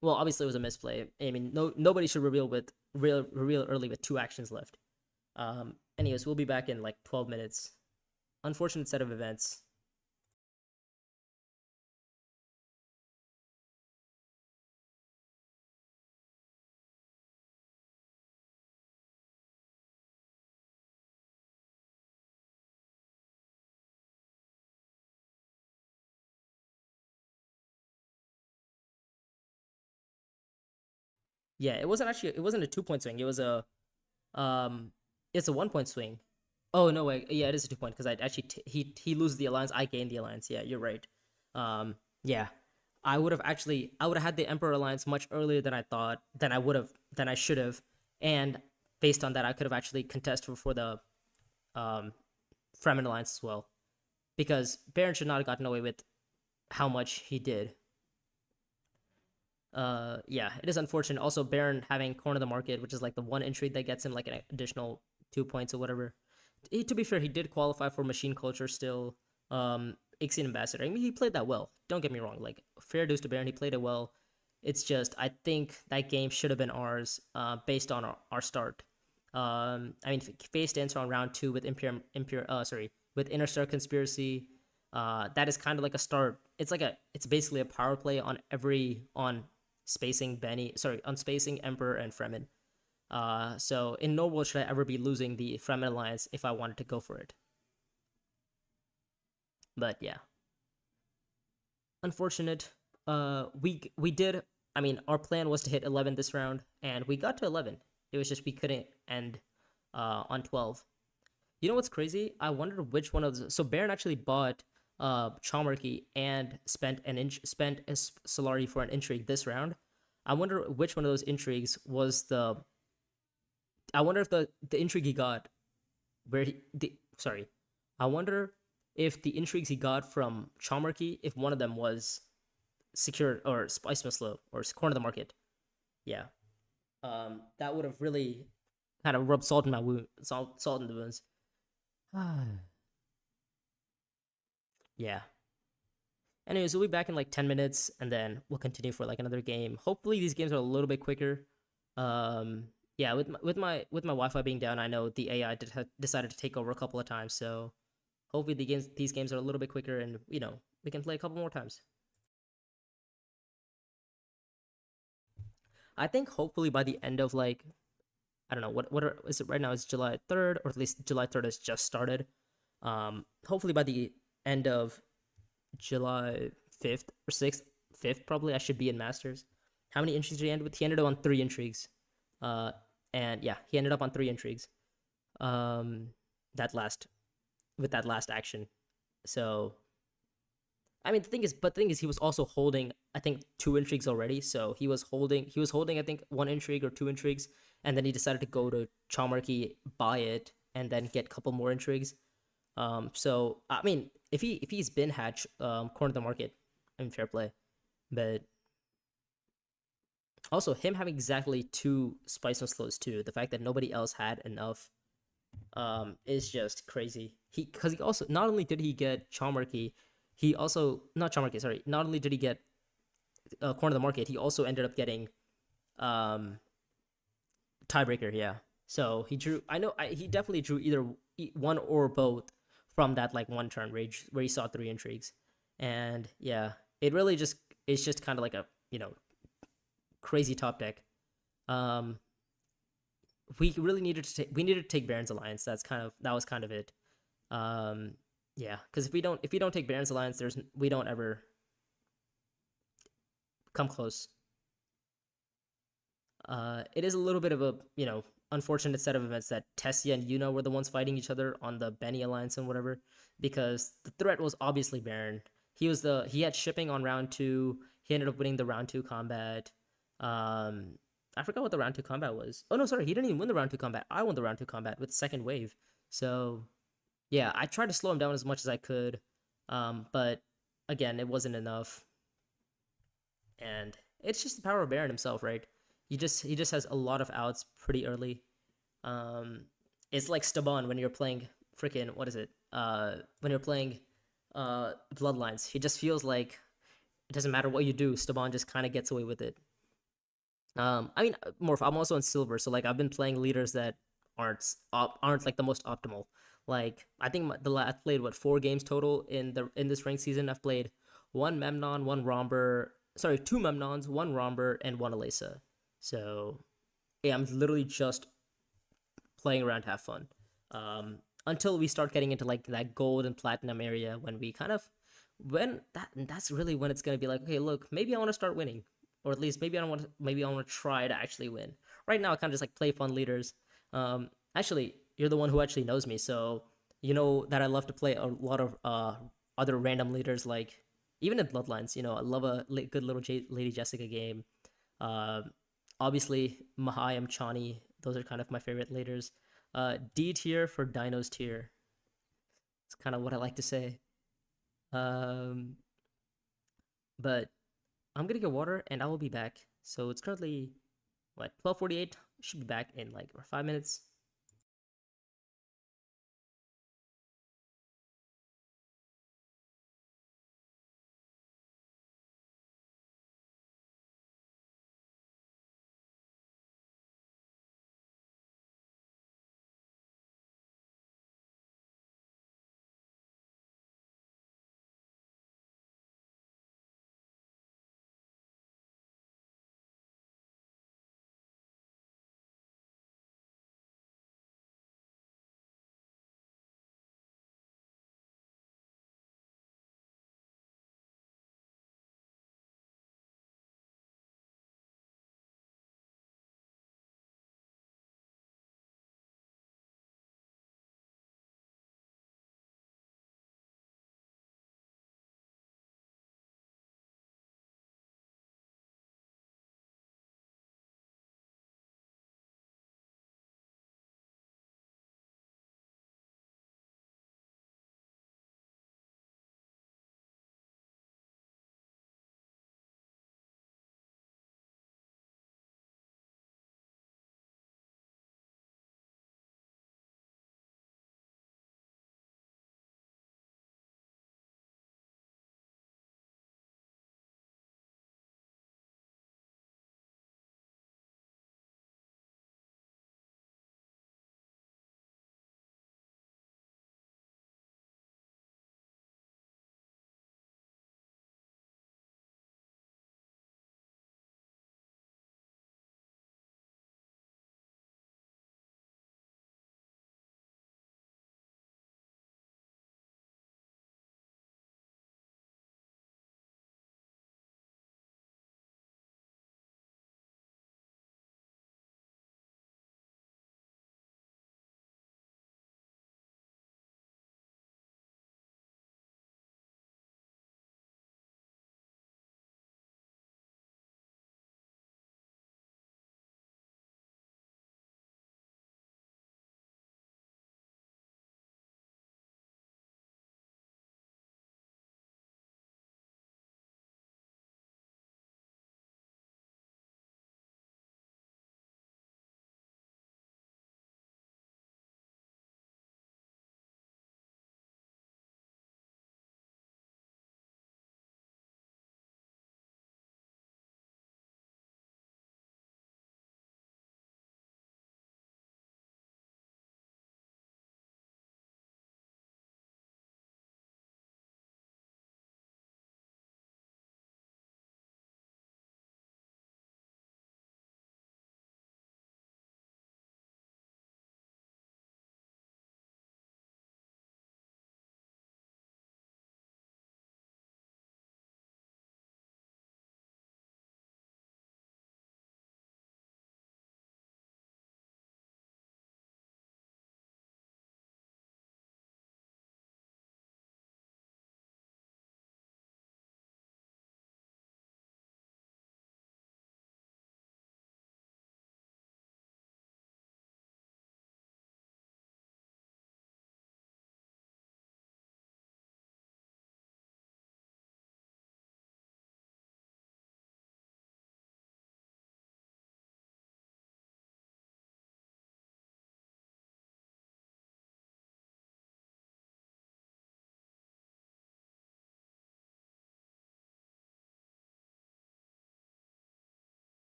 Well, obviously it was a misplay. I mean, nobody should reveal early with two actions left. Anyways, we'll be back in like 12 minutes. Unfortunate set of events. Yeah, it wasn't a 2 point swing. It was a um it's a 1 point swing. Oh no way. Yeah, it is a 2 point because I actually he loses the alliance, I gain the alliance. Yeah, you're right. Yeah. I would have had the Emperor Alliance much earlier than I thought, than I should have. And based on that I could have actually contested for the um Fremen Alliance as well. Because Baron should not have gotten away with how much he did. Yeah, it is unfortunate. Also, Baron having corner the market, which is like the one intrigue that gets him like an additional 2 points or whatever. To be fair, he did qualify for machine culture still. Ixion Ambassador. I mean, he played that well. Don't get me wrong. Like, fair dues to Baron, he played it well. It's just I think that game should have been ours, based on our start. I mean, Face Dancer on round two with with Interstellar Conspiracy. That is kind of like a start. It's basically a power play on spacing on spacing Emperor and Fremen. So in no world should I ever be losing the Fremen Alliance if I wanted to go for it. But yeah, unfortunate. We did. I mean, our plan was to hit 11 this round, and we got to 11. It was just we couldn't end on 12. You know what's crazy? I wondered which one of so Baron actually bought Chalmarchy and spent a Solari for an intrigue this round. I wonder which one of those intrigues was the. I wonder if the intrigue he got where he the sorry. I wonder if the intrigues he got from Chalmarchy, if one of them was secured or Spice Muslo or corner of the market. Yeah. That would have really kind of rubbed salt in my wound, salt in the wounds. Yeah. Anyways, we'll be back in like 10 minutes and then we'll continue for like another game. Hopefully these games are a little bit quicker. Yeah, with my Wi-Fi being down, I know the AI decided to take over a couple of times, so hopefully these games are a little bit quicker and we can play a couple more times. I think hopefully by the end of like I don't know is it right now? It's July 3rd, or at least July 3rd has just started. Hopefully by the end of July 5th or 6th, 5th probably, I should be in Masters. How many intrigues did he end with? He ended up on 3 intrigues. And yeah, he ended up on 3 intrigues. Um, that last with that last action. So I mean, the thing is, he was also holding, I think, 2 intrigues already. So he was holding, I think, 1 intrigue or 2 intrigues, and then he decided to go to Chalmarchy, buy it, and then get a couple more intrigues. So I mean, if he's been hatch corner of the market, I mean, fair play, but also him having exactly two Spice and slows too. The fact that nobody else had enough, is just crazy. Because he also not only did he get Chalmarchy, he also not Chalmarchy, sorry. Not only did he get corner of the market, he also ended up getting um, tiebreaker. Yeah. So he drew. I know he definitely drew either one or both from that like one turn where he saw three intrigues, and yeah, it really just it's just kind of like a crazy top deck. Um, we really needed to take Baron's Alliance. That was kind of it. Um, yeah, because if we don't take Baron's Alliance, we don't ever come close. It is a little bit of a unfortunate set of events that Tessia and Yuna were the ones fighting each other on the Benny Alliance and whatever, because the threat was obviously Baron. He had shipping on round two. He ended up winning the round two combat. Um, I forgot what the round two combat was. Oh no, sorry, he didn't even win the round two combat. I won the round two combat with second wave. So yeah, I tried to slow him down as much as I could, but again, it wasn't enough. And it's just the power of Baron himself, right? He just has a lot of outs pretty early. Um, it's like Staban when you're playing freaking what is it? When you're playing Bloodlines, he just feels like it doesn't matter what you do, Staban just kind of gets away with it. I mean, Morph, I'm also in silver, so like I've been playing leaders that aren't like the most optimal. Like I think I've played what 4 games total in this ranked season. I've played one Memnon, one Romber, sorry, 2 Memnons, one Romber, and one Elisa. So yeah, I'm literally just playing around to have fun. Until we start getting into like that gold and platinum area when we kind of when that's really when it's gonna be like, okay, look, maybe I want to start winning, or at least maybe I want to try to actually win. Right now, I kind of just like play fun leaders. Actually, you're the one who actually knows me, so you know that I love to play a lot of other random leaders, like even in Bloodlines. I love a good little Lady Jessica game. Um, Obviously, Mahayam, Chani, those are kind of my favorite leaders. D tier for Dino's tier. It's kind of what I like to say. Um, but I'm gonna get water and I will be back. So it's currently what 12:48. Should be back in like 5 minutes.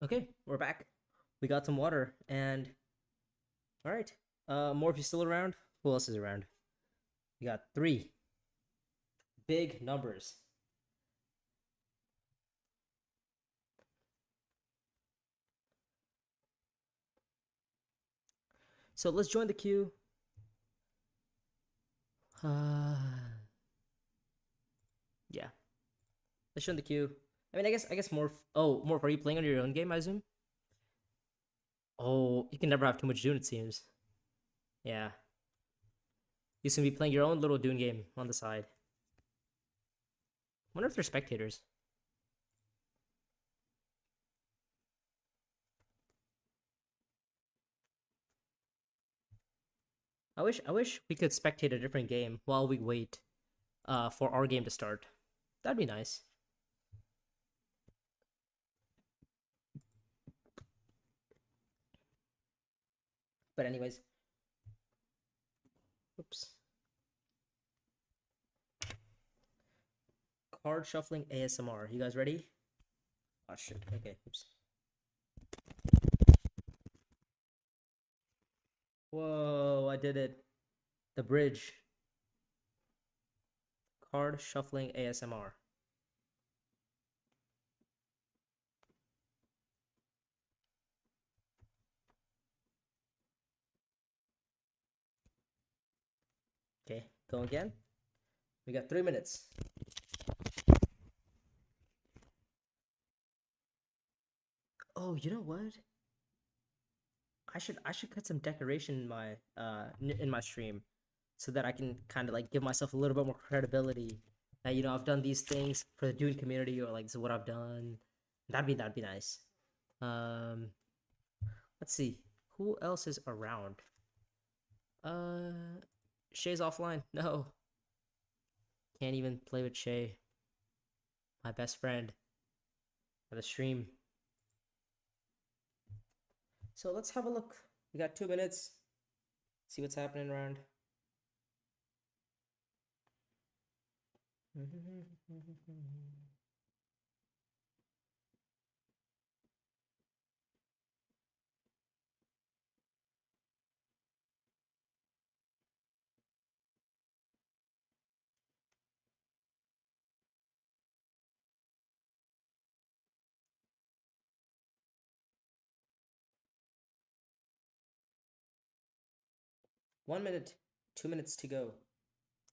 Okay, we're back. We got some water, and all right. Morphe's still around. Who else is around? We got three big numbers. So let's join the queue. Uh, yeah, let's join the queue. I mean, I guess Morph. Oh, Morph, are you playing on your own game? I assume. Oh, you can never have too much Dune. It seems. Yeah, you seem to be playing your own little Dune game on the side. Wonder if they're spectators. I wish we could spectate a different game while we wait for our game to start. That'd be nice. But anyways, oops. Card shuffling ASMR. You guys ready? Oh shit. Okay. Oops. Whoa! I did it. The bridge. Card shuffling ASMR. Okay. Go again. We got 3 minutes. Oh, you know what? I should cut some decoration in my stream, so that I can kind of like give myself a little bit more credibility. That I've done these things for the Dune community, or like this is what I've done. That'd be nice. Um, let's see who else is around. Uh, Shay's offline. No, can't even play with Shay, my best friend, at the stream. So let's have a look. We got 2 minutes. See what's happening around. 1 minute, 2 minutes to go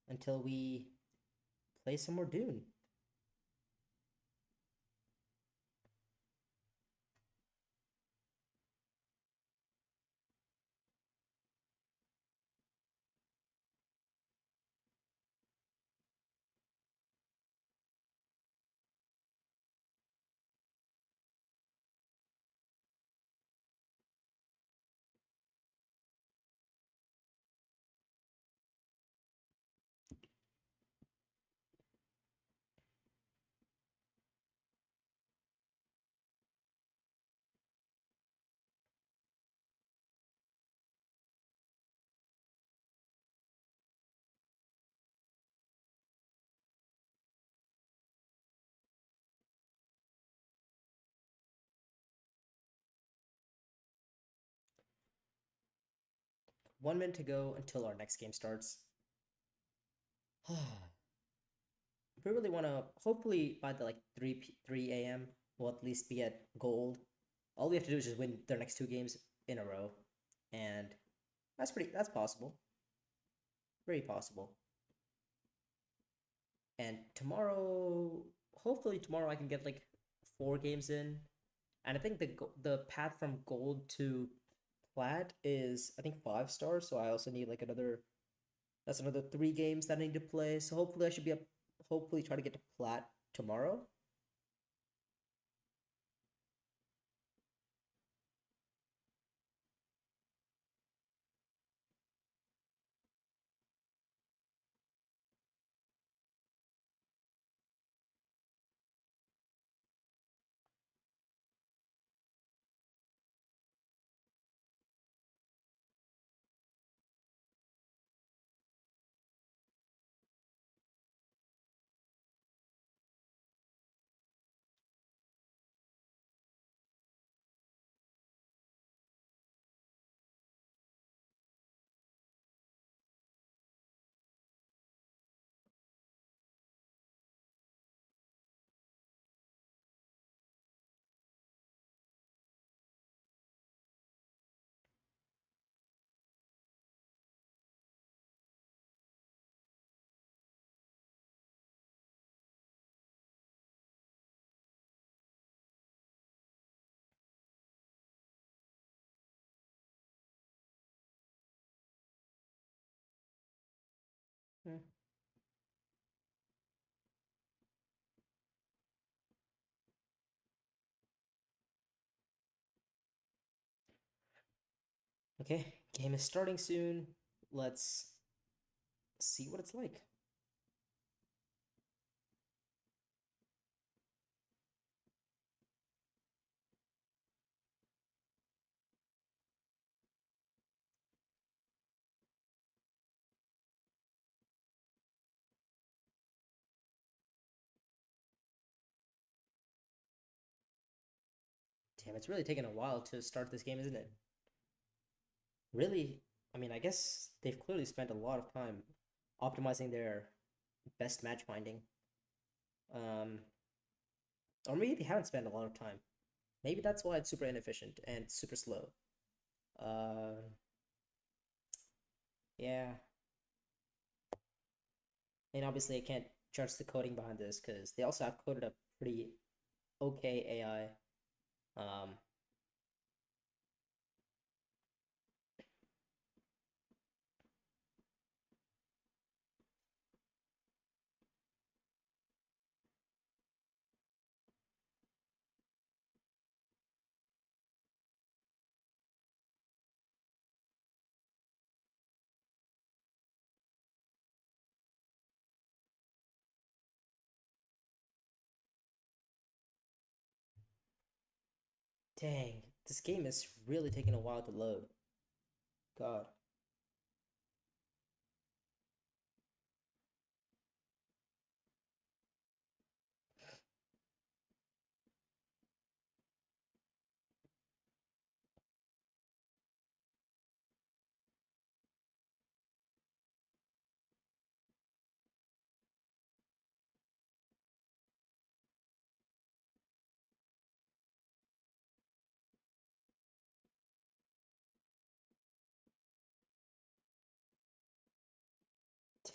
until we play some more Dune. One minute to go until our next game starts. We really want to. Hopefully, by the like 3 a.m., we'll at least be at gold. All we have to do is just win their next 2 games in a row, and That's possible. Very possible. And tomorrow, hopefully tomorrow I can get like 4 games in, and I think the path from gold to plat is, I think, 5 stars. So I also need like another. That's another 3 games that I need to play. So hopefully I should be up. Hopefully try to get to plat tomorrow. Hmm. Okay, game is starting soon. Let's see what it's like. Damn, it's really taken a while to start this game, isn't it? Really, I mean, I guess they've clearly spent a lot of time optimizing their best match finding. Um, or maybe they haven't spent a lot of time. Maybe that's why it's super inefficient and super slow. Uh, yeah. And obviously, I can't judge the coding behind this because they also have coded a pretty okay AI. Um, Dang, this game is really taking a while to load. God.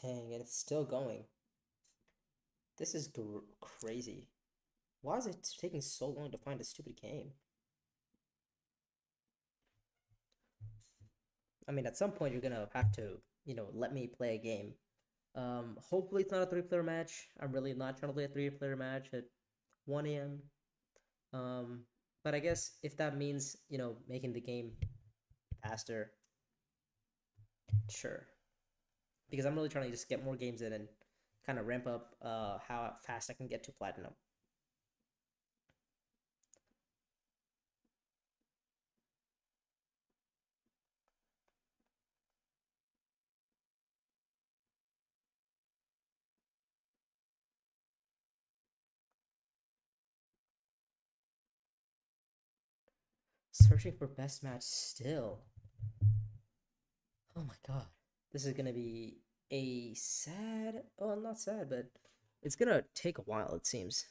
Dang, and it's still going. This is crazy. Why is it taking so long to find a stupid game? I mean, at some point you're gonna have to, let me play a game. Hopefully it's not a three-player match. I'm really not trying to play a three-player match at 1 a.m. But I guess if that means, making the game faster, sure. Because I'm really trying to just get more games in and kind of ramp up how fast I can get to platinum. Searching for best match still. Oh my god. This is gonna be a sad, well, not sad, but it's gonna take a while, it seems.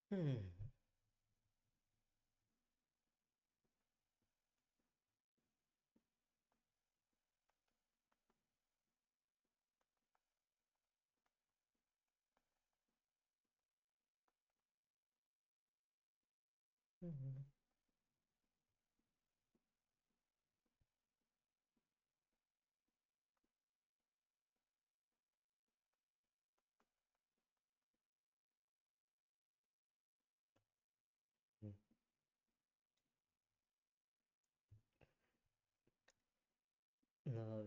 Hmm. No,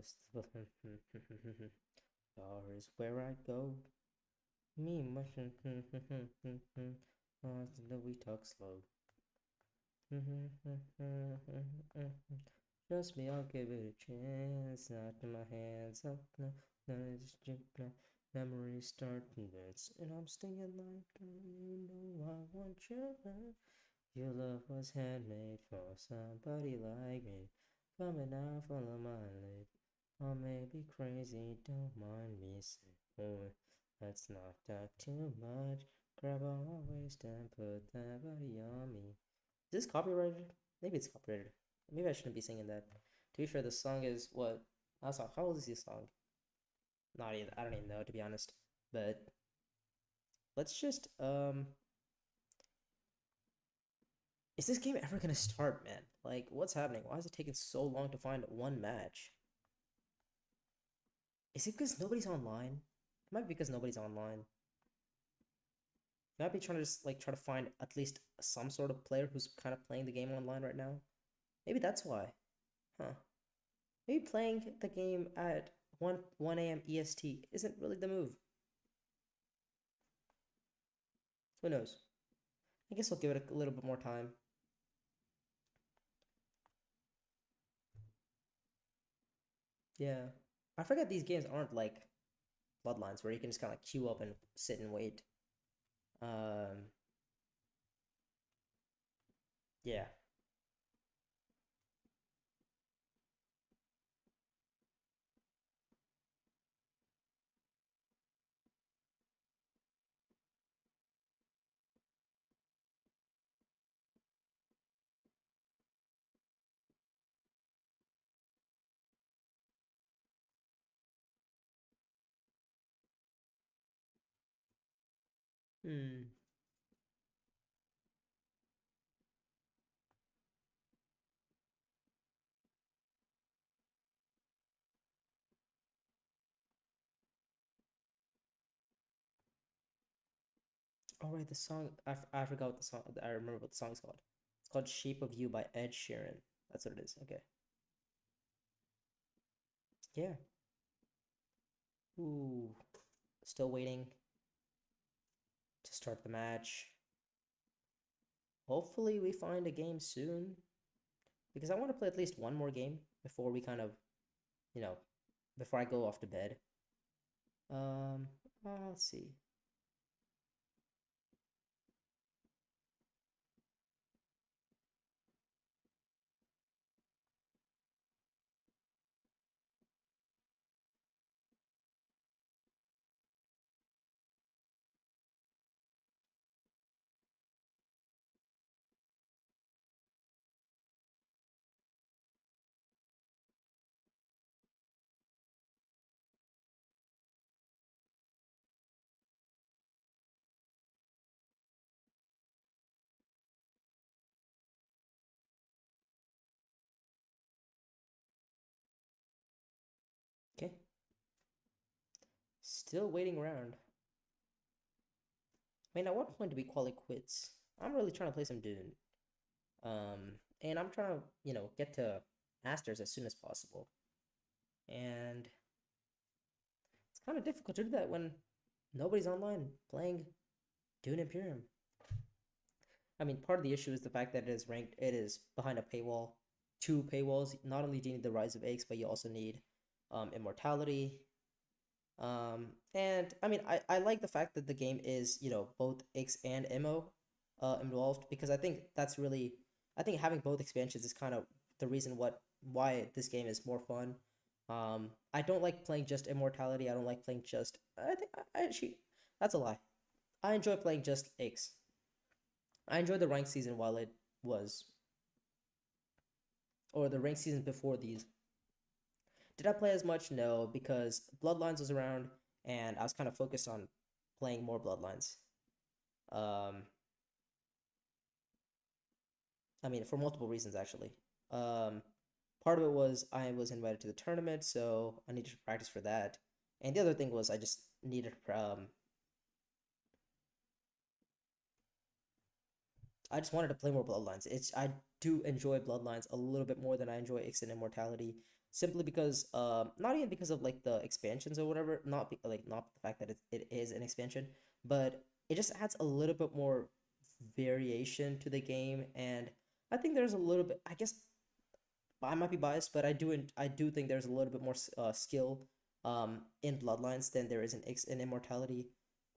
far is where I go. Me much that we talk slow. Trust me, I'll give it a chance. Not in my hands up, no, no, just memories start to dance, and I'm stinging like you know I want you. Your love was handmade for somebody like me. Coming out full of my lip. I may be crazy, don't mind me. Say, boy, let's not talk too much. Grab on my waist and put that body on me. Is this copyrighted? Maybe it's copyrighted. Maybe I shouldn't be singing that. To be fair, the song is what? How old is this song? Not even. I don't even know, to be honest. But let's just Is this game ever gonna start, man? Like, what's happening? Why is it taking so long to find one match? Is it because nobody's online? It might be because nobody's online. You might be trying to just like try to find at least some sort of player who's kind of playing the game online right now. Maybe that's why. Huh. Maybe playing the game at 1 a.m. EST isn't really the move. Who knows? I guess I'll give it a little bit more time. Yeah. I forget these games aren't like Bloodlines where you can just kind of queue up and sit and wait. Um, yeah. Hmm. Oh right, the song. I forgot what the song. I remember what the song's called. It's called "Shape of You" by Ed Sheeran. That's what it is. Okay. Yeah. Ooh. Still waiting to start the match. Hopefully we find a game soon because I want to play at least one more game before we kind of, you know, before I go off to bed. Um, let's see. Okay. Still waiting around. I mean, at what point do we call it quits? I'm really trying to play some Dune. And I'm trying to, get to Masters as soon as possible. And it's kind of difficult to do that when nobody's online playing Dune Imperium. I mean, part of the issue is the fact that it is behind a paywall, two paywalls. Not only do you need the Rise of Aches, but you also need Immortality. And I mean, I like the fact that the game is, both Aches and MO involved because I think having both expansions is kind of the reason why this game is more fun. I don't like playing just Immortality. I don't like playing just. I think I actually that's a lie. I enjoy playing just Aches. I enjoyed the rank season while it was, or the rank seasons before these. Did I play as much? No, because Bloodlines was around, and I was kind of focused on playing more Bloodlines. Um, I mean, for multiple reasons actually. Um, Part of it was I was invited to the tournament, so I needed to practice for that, and the other thing was I just needed I just wanted to play more Bloodlines. I do enjoy Bloodlines a little bit more than I enjoy Ixen Immortality, simply because not even because of like the expansions or whatever, not the fact that it is an expansion, but it just adds a little bit more variation to the game, and I think there's a little bit. I guess I might be biased, but I do think there's a little bit more skill in Bloodlines than there is in Immortality.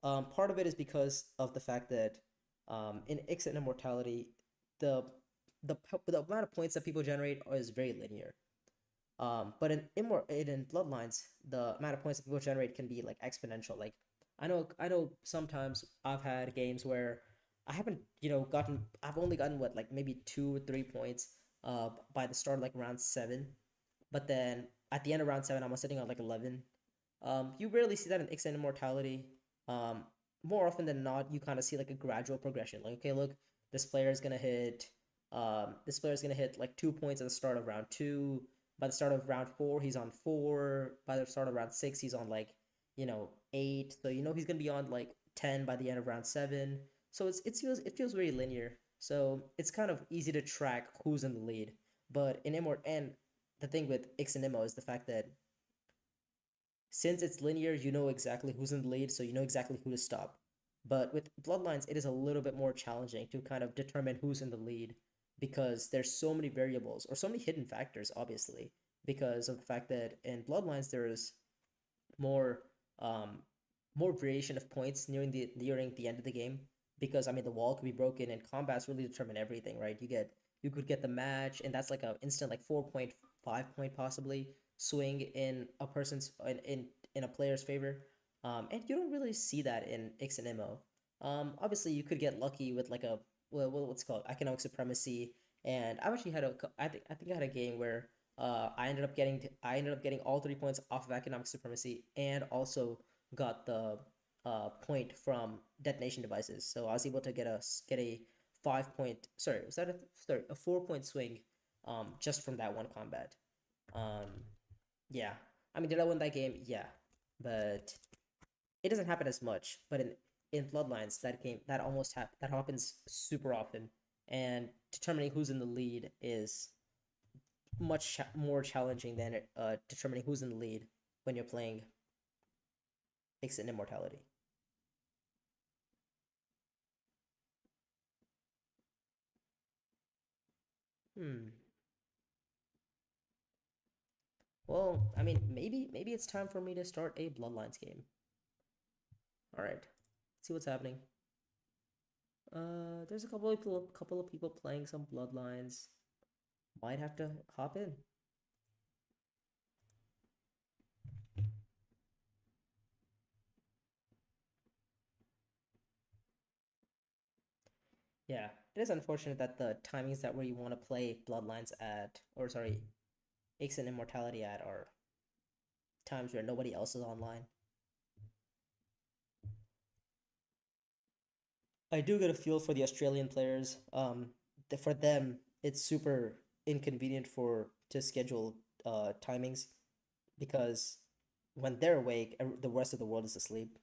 Part of it is because of the fact that in Ix and Immortality, the the amount of points that people generate is very linear. But in Bloodlines, the amount of points that people generate can be like exponential. Like I know sometimes I've had games where I haven't I've only gotten what like maybe 2 or 3 points by the start of like round 7, but then at the end of round 7 I'm sitting on like 11. You rarely see that in Extend Immortality. More often than not, you kind of see like a gradual progression. Like, okay, look, this player is gonna hit. This player is gonna hit like 2 points at the start of round two. By the start of round four, he's on four. By the start of round six, he's on like, eight. So he's gonna be on like 10 by the end of round seven. So it feels very linear. So it's kind of easy to track who's in the lead. But in Immort and the thing with Ix and Immo is the fact that since it's linear, you know exactly who's in the lead, so you know exactly who to stop. But with Bloodlines, it is a little bit more challenging to kind of determine who's in the lead because there's so many variables or so many hidden factors, obviously, because of the fact that in Bloodlines there's more um more variation of points nearing the end of the game because I mean the wall could be broken and combats really determine everything, right? You could get the match and that's like a instant like 4.5 point possibly swing in a person's in a player's favor. And you don't really see that in X and MO. Obviously you could get lucky with like a what's it called economic supremacy and I've actually had I think I had a game where I ended up getting all 3 points off of economic supremacy and also got the point from detonation devices. So I was able to get a 5 point. Sorry, was that a 4 point swing, just from that one combat. Um, yeah. I mean, did I win that game? Yeah, but it doesn't happen as much. But in Bloodlines, that happens super often, and determining who's in the lead is much more challenging than determining who's in the lead when you're playing Exit Immortality. Hmm. Well, I mean, maybe it's time for me to start a Bloodlines game. All right. See what's happening. There's a couple of people playing some Bloodlines. Might have to hop in. Yeah, it is unfortunate that the timings that where you want to play Bloodlines at, or sorry, Exit Immortality at, are times where nobody else is online. I do get a feel for the Australian players. For them, it's super inconvenient for to schedule timings because when they're awake, the rest of the world is asleep.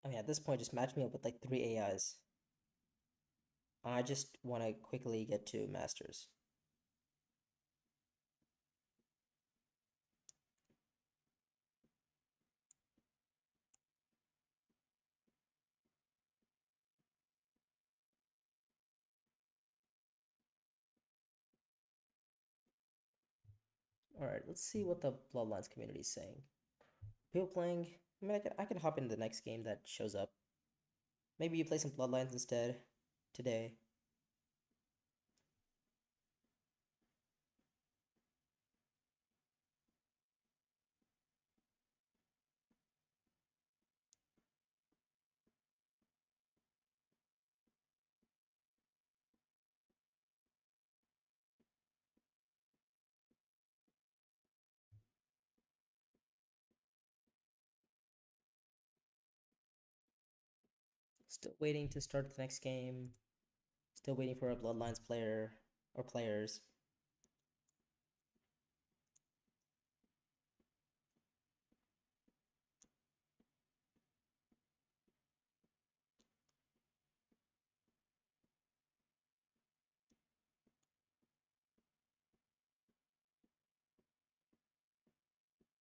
I mean, at this point, just match me up with like three AIs. I just want to quickly get to masters. All right, let's see what the Bloodlines community is saying. People playing. I mean, I could hop into the next game that shows up. Maybe you play some Bloodlines instead today. Still waiting to start the next game. Still waiting for a Bloodlines player or players.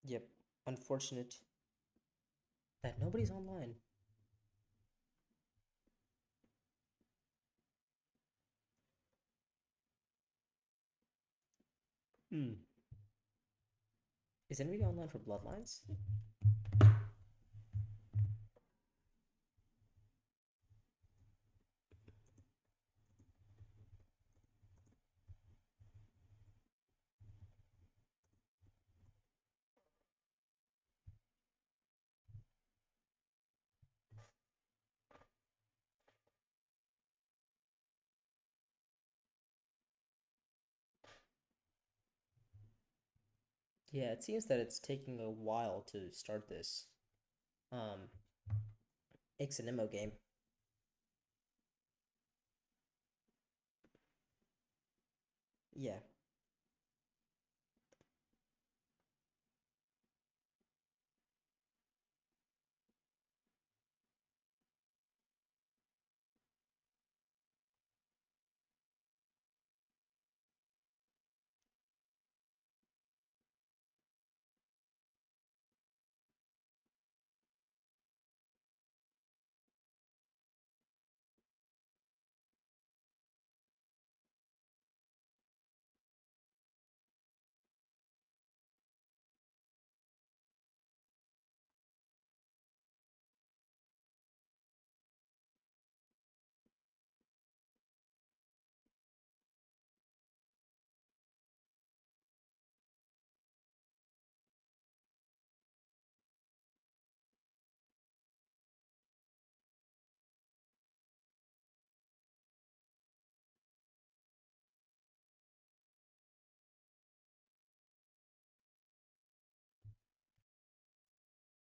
Yep, unfortunate that nobody's online. Hmm. Is anybody online for Bloodlines? Yeah, it seems that it's taking a while to start this um X and Immo game. Yeah.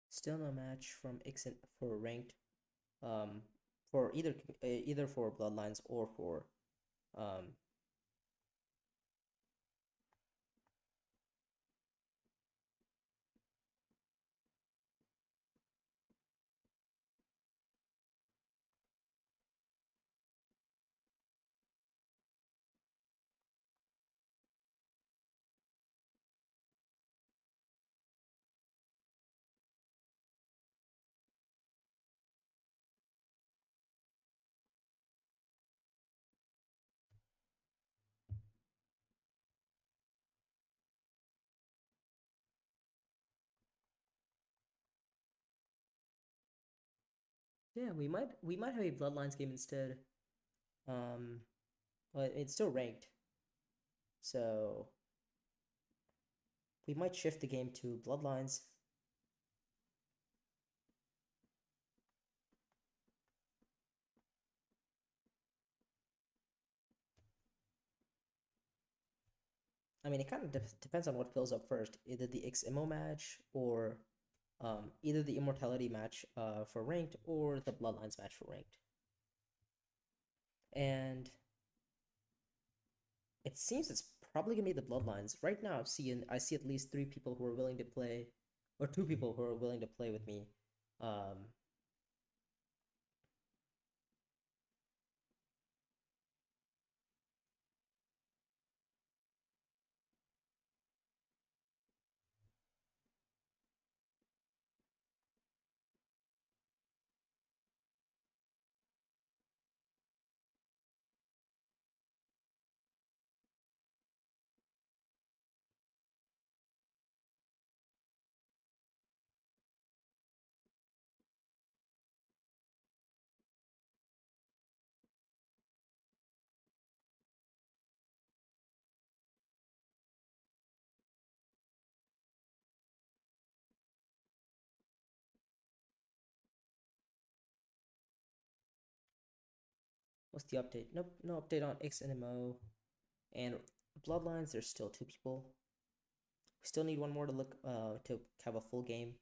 Still no match from X and for ranked um for either for Bloodlines or for um yeah, we might have a Bloodlines game instead. Um but it's still ranked. So we might shift the game to Bloodlines. I mean, it kind of depends on what fills up first, either the XMO match or either the Immortality match for ranked or the Bloodlines match for ranked. And it seems it's probably gonna be the Bloodlines. Right now, I see at least 3 people who are willing to play, or 2 people who are willing to play with me. Um, what's the update? Nope, no update on X and MO. And Bloodlines, there's still 2 people. We still need one more to look to have a full game.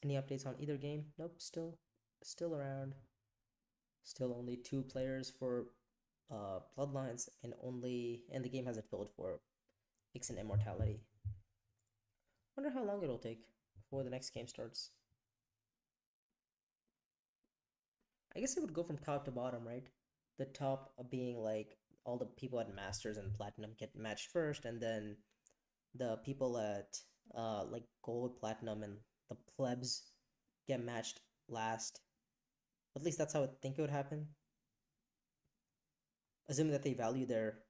Any updates on either game? Nope, still around. Still only 2 players for Bloodlines, and the game hasn't filled for Ixen Immortality. Wonder how long it'll take before the next game starts. I guess it would go from top to bottom, right? The top being like all the people at Masters and Platinum get matched first, and then the people at like Gold, Platinum, and the plebs get matched last. At least that's how I think it would happen. Assuming that they value their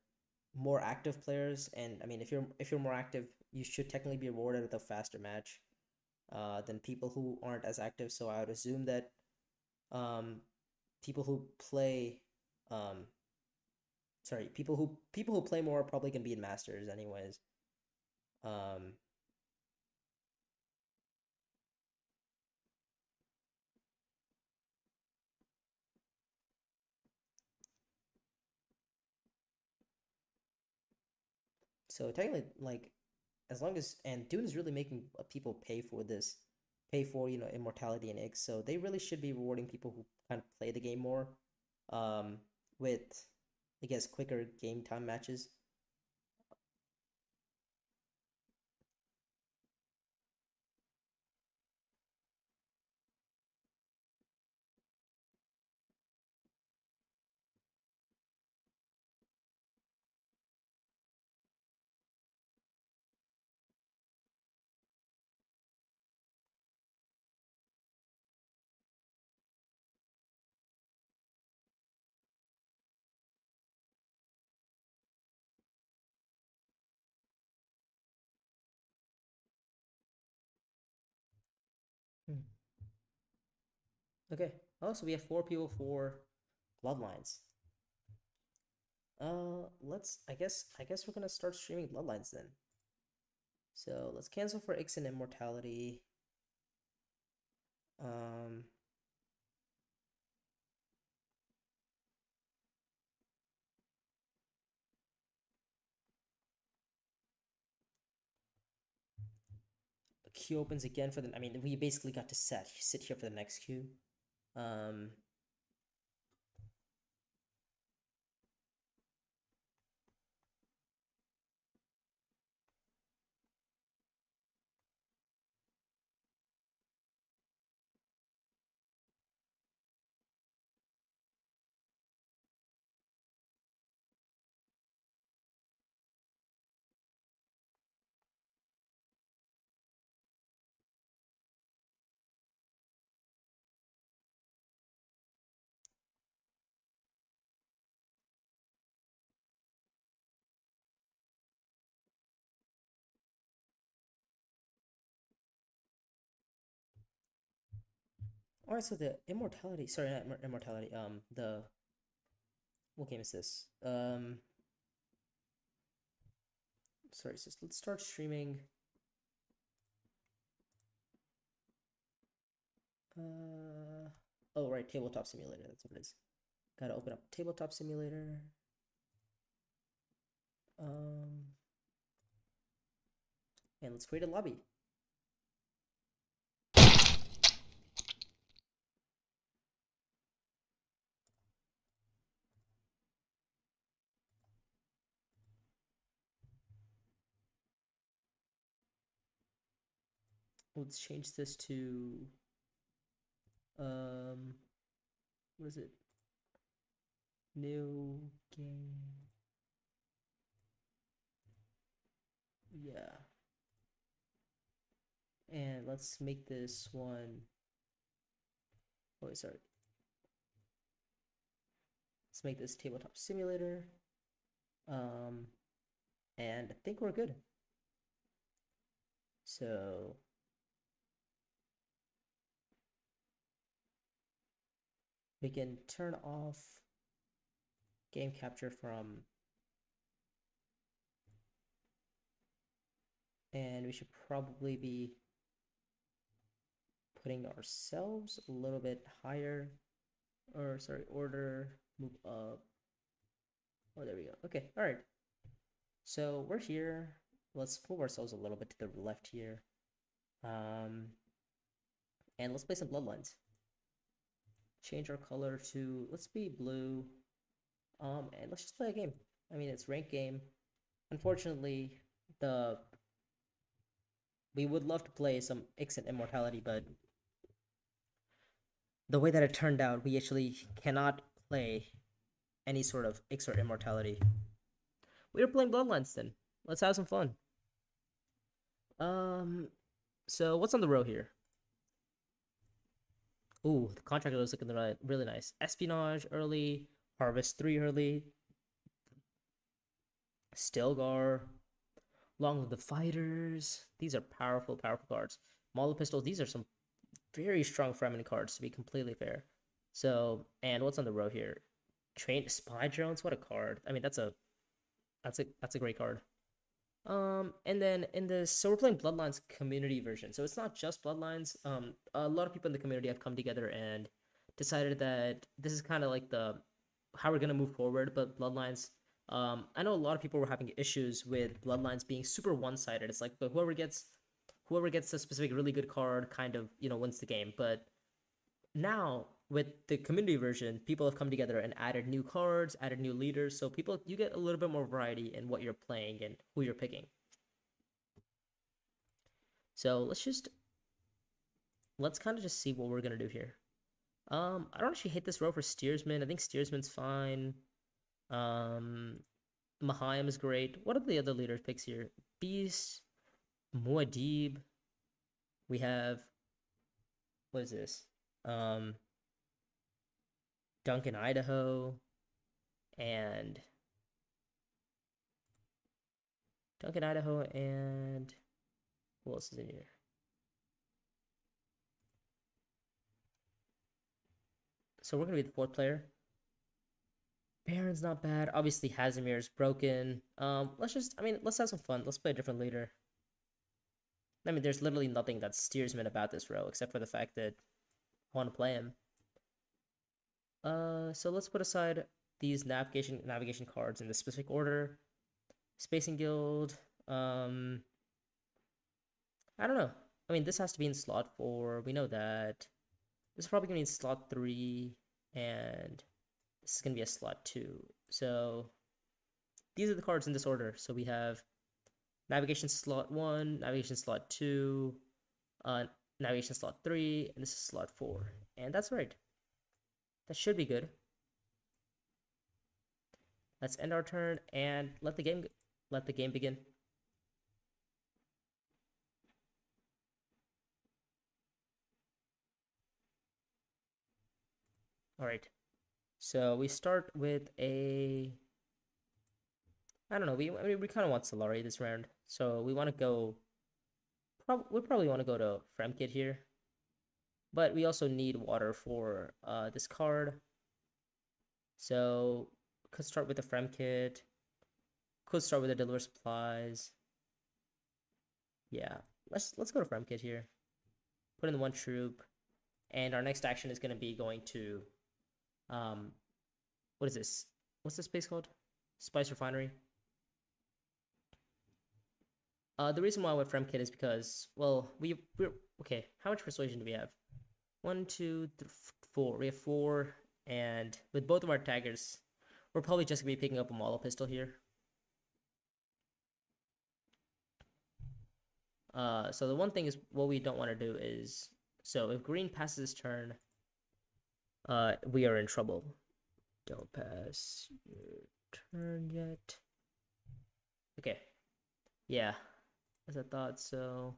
more active players, and I mean, if you're more active, you should technically be rewarded with a faster match than people who aren't as active. So I would assume that um, people who play people who play more are probably gonna be in Masters anyways. Um, so technically, like, as long as and Dune is really making people pay for this, pay for Immortality and Ix, so they really should be rewarding people who kind of play the game more, um, with I guess quicker game time matches. Hmm. Okay. Oh, so we have 4 people for Bloodlines. Let's. I guess we're gonna start streaming Bloodlines then. So let's cancel for Ix and Immortality. Um, queue opens again for the. I mean, we basically got to sit here for the next queue. Um, all right. So the Immortality. Sorry, not Immortality. The what game is this? Sorry, sis. Let's start streaming. Oh right, Tabletop Simulator. That's what it is. Gotta open up Tabletop Simulator. Um, and let's create a lobby. Let's change this to what is it? New game. Yeah. And let's make this one. Oh, sorry. Let's make this Tabletop Simulator. And I think we're good. So we can turn off game capture from, and we should probably be putting ourselves a little bit higher, or sorry, order, move up. Oh, there we go. Okay, all right. So we're here. Let's move ourselves a little bit to the left here. Um, And let's play some Bloodlines. Change our color to, let's be blue. And let's just play a game. I mean, it's ranked game. Unfortunately, we would love to play some Ixen Immortality, but the way that it turned out, we actually cannot play any sort of Ixen Immortality. We were playing Bloodlines then. Let's have some fun. So what's on the row here? Ooh, the contractor looks looking really nice. Espionage early, Harvest 3 early, Stilgar, Long Live the Fighters. These are powerful, powerful cards. Maul Pistol, these are some very strong Fremen cards, to be completely fair. So, and what's on the row here? Train Spy Drones, what a card. I mean, that's a great card. And then in this, so we're playing Bloodlines community version. So it's not just Bloodlines. A lot of people in the community have come together and decided that this is kind of like the how we're gonna move forward. But Bloodlines, I know a lot of people were having issues with Bloodlines being super one-sided. It's like whoever gets a specific really good card kind of wins the game. But now with the community version, people have come together and added new cards, added new leaders, so you get a little bit more variety in what you're playing and who you're picking. So let's kind of just see what we're gonna do here. I don't actually hate this row for Steersman. I think Steersman's fine. Mahayam is great. What are the other leader picks here? Beast, Muad'Dib. We have, what is this? Duncan, Idaho, and who else is in here? So we're gonna be the fourth player. Baron's not bad. Obviously, Hazimir's broken. Let's have some fun. Let's play a different leader. I mean, there's literally nothing that steersman about this row except for the fact that I want to play him. So let's put aside these navigation cards in the specific order. Spacing Guild. I don't know. I mean, this has to be in slot 4. We know that. This is probably gonna be in slot 3, and this is gonna be a slot 2. So these are the cards in this order. So we have navigation slot 1, navigation slot 2, navigation slot 3, and this is slot 4. And that's right. That should be good. Let's end our turn and let the game begin. All right. So we start with a, I don't know. We kind of want Solari this round, so we want to go. We probably want to go to Fremkit here, but we also need water for this card. So could start with the Fremkit. Could start with the Deliver Supplies. Yeah, let's go to Fremkit here. Put in the 1 troop, and our next action is going to be going to, what is this? What's this place called? Spice Refinery. The reason why I went Fremkit is because, well, we're okay. How much persuasion do we have? 1, 2, 3, 4. We have 4, and with both of our taggers, we're probably just gonna be picking up a Molo pistol here. So the one thing is, what we don't want to do is, so if green passes his turn, we are in trouble. Don't pass your turn yet. Okay. Yeah, as I thought so.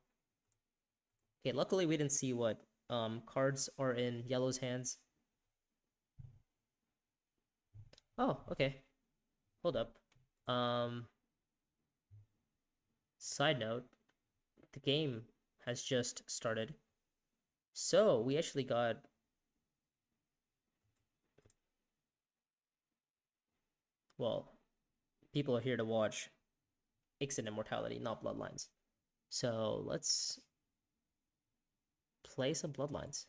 Okay, luckily we didn't see what cards are in yellow's hands. Oh, okay. Hold up. Side note, the game has just started. So we actually got, well, people are here to watch Ixen Immortality, not Bloodlines. So let's play some Bloodlines.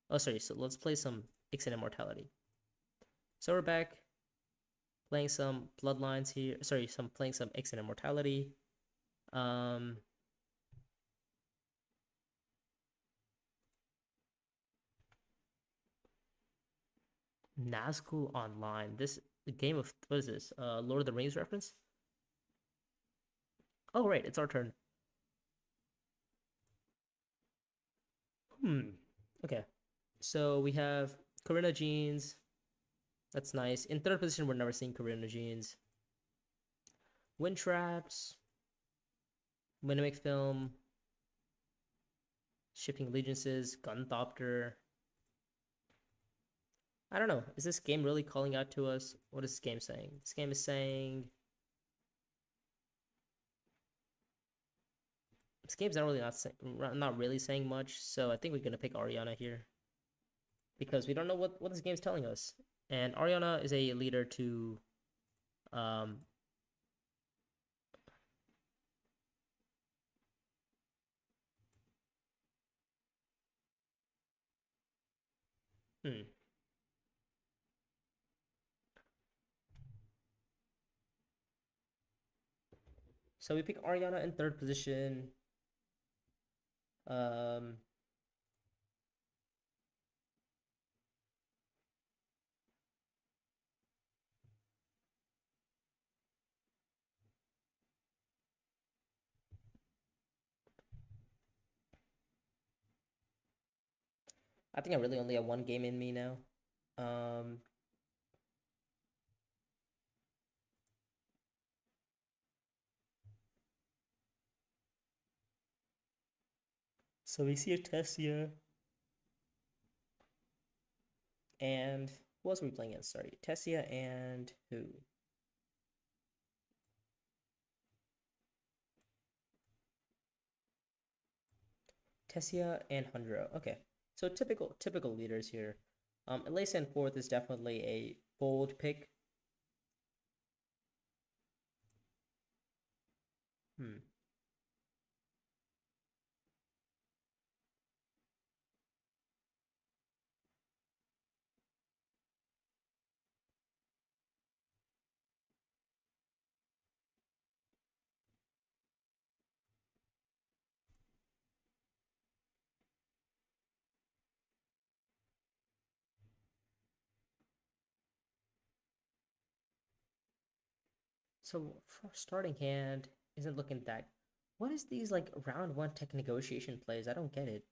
Oh, sorry. So let's play some Ixen Immortality. So we're back playing some Bloodlines here. Sorry, playing some Ixen Immortality. Nazgul Online. This game of what is this? Lord of the Rings reference? Oh right, it's our turn. Okay. So we have Corinna Jeans. That's nice. In third position, we're never seeing Corinna Jeans. Wind Traps. Mimic Film. Shifting Allegiances. Gunthopter. I don't know. Is this game really calling out to us? What is this game saying? This game is saying... This game's not really saying much, so I think we're gonna pick Ariana here because we don't know what this game's telling us. And Ariana is a leader to, um, hmm. So we pick Ariana in third position. Um, I think I really only have one game in me now. Um, so we see a Tessia and who else are we playing against? Sorry, Tessia and who? Tessia and Hundra. Okay, so typical leaders here. Elisa in fourth is definitely a bold pick. Hmm. So for starting hand isn't looking that. What is these like round one tech negotiation plays? I don't get it.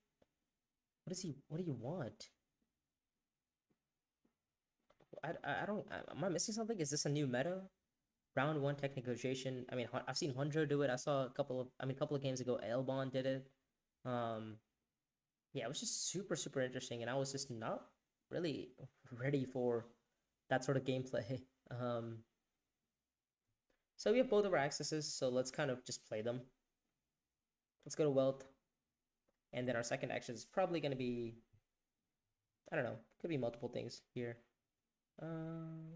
What is he? What do you want? I don't. Am I missing something? Is this a new meta? Round one tech negotiation. I mean, I've seen Hundra do it. I saw a couple of. I mean, a couple of games ago, Elbon did it. Um, yeah, it was just super interesting, and I was just not really ready for that sort of gameplay. Um, so we have both of our accesses, so let's kind of just play them. Let's go to wealth. And then our second action is probably going to be, I don't know, could be multiple things here. Um,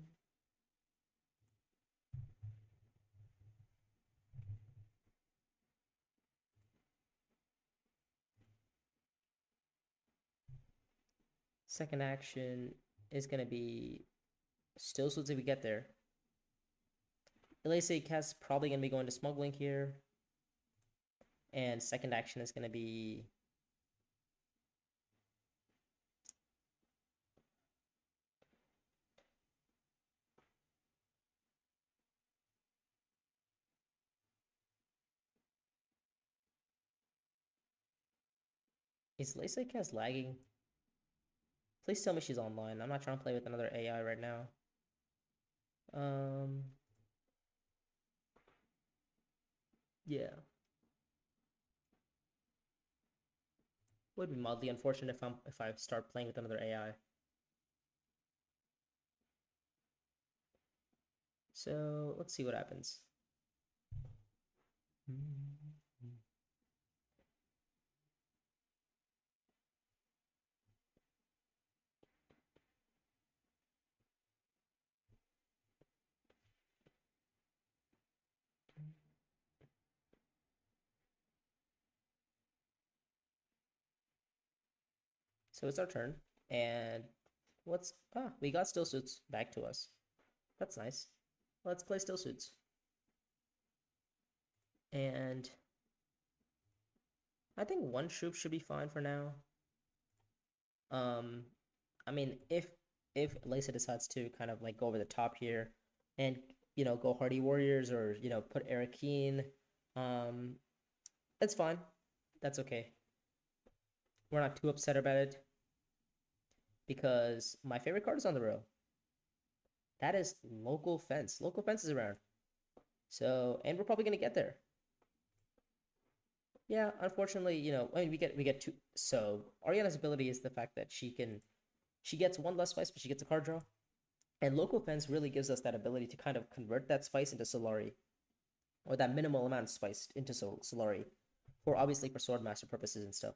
Second action is going to be still suits if we get there. Elise Cast probably going to be going to smuggling here. And second action is going to be... Is Elise Cast lagging? Please tell me she's online. I'm not trying to play with another AI right now. Um, yeah. Would be mildly unfortunate if I start playing with another AI. So let's see what happens. So it's our turn, and we got still suits back to us. That's nice. Let's play still suits. And I think one troop should be fine for now. Um, I mean, if if Lysa decides to kind of like go over the top here and go Hardy Warriors or put Eric Keen, um, that's fine. That's okay. We're not too upset about it because my favorite card is on the row. That is Local Fence. Local Fence is around. So, and we're probably gonna get there. Yeah, unfortunately, I mean, we get two. So Ariana's ability is the fact that she gets one less spice, but she gets a card draw, and Local Fence really gives us that ability to kind of convert that spice into Solari, or that minimal amount of spice into Solari, for obviously for Swordmaster purposes and stuff.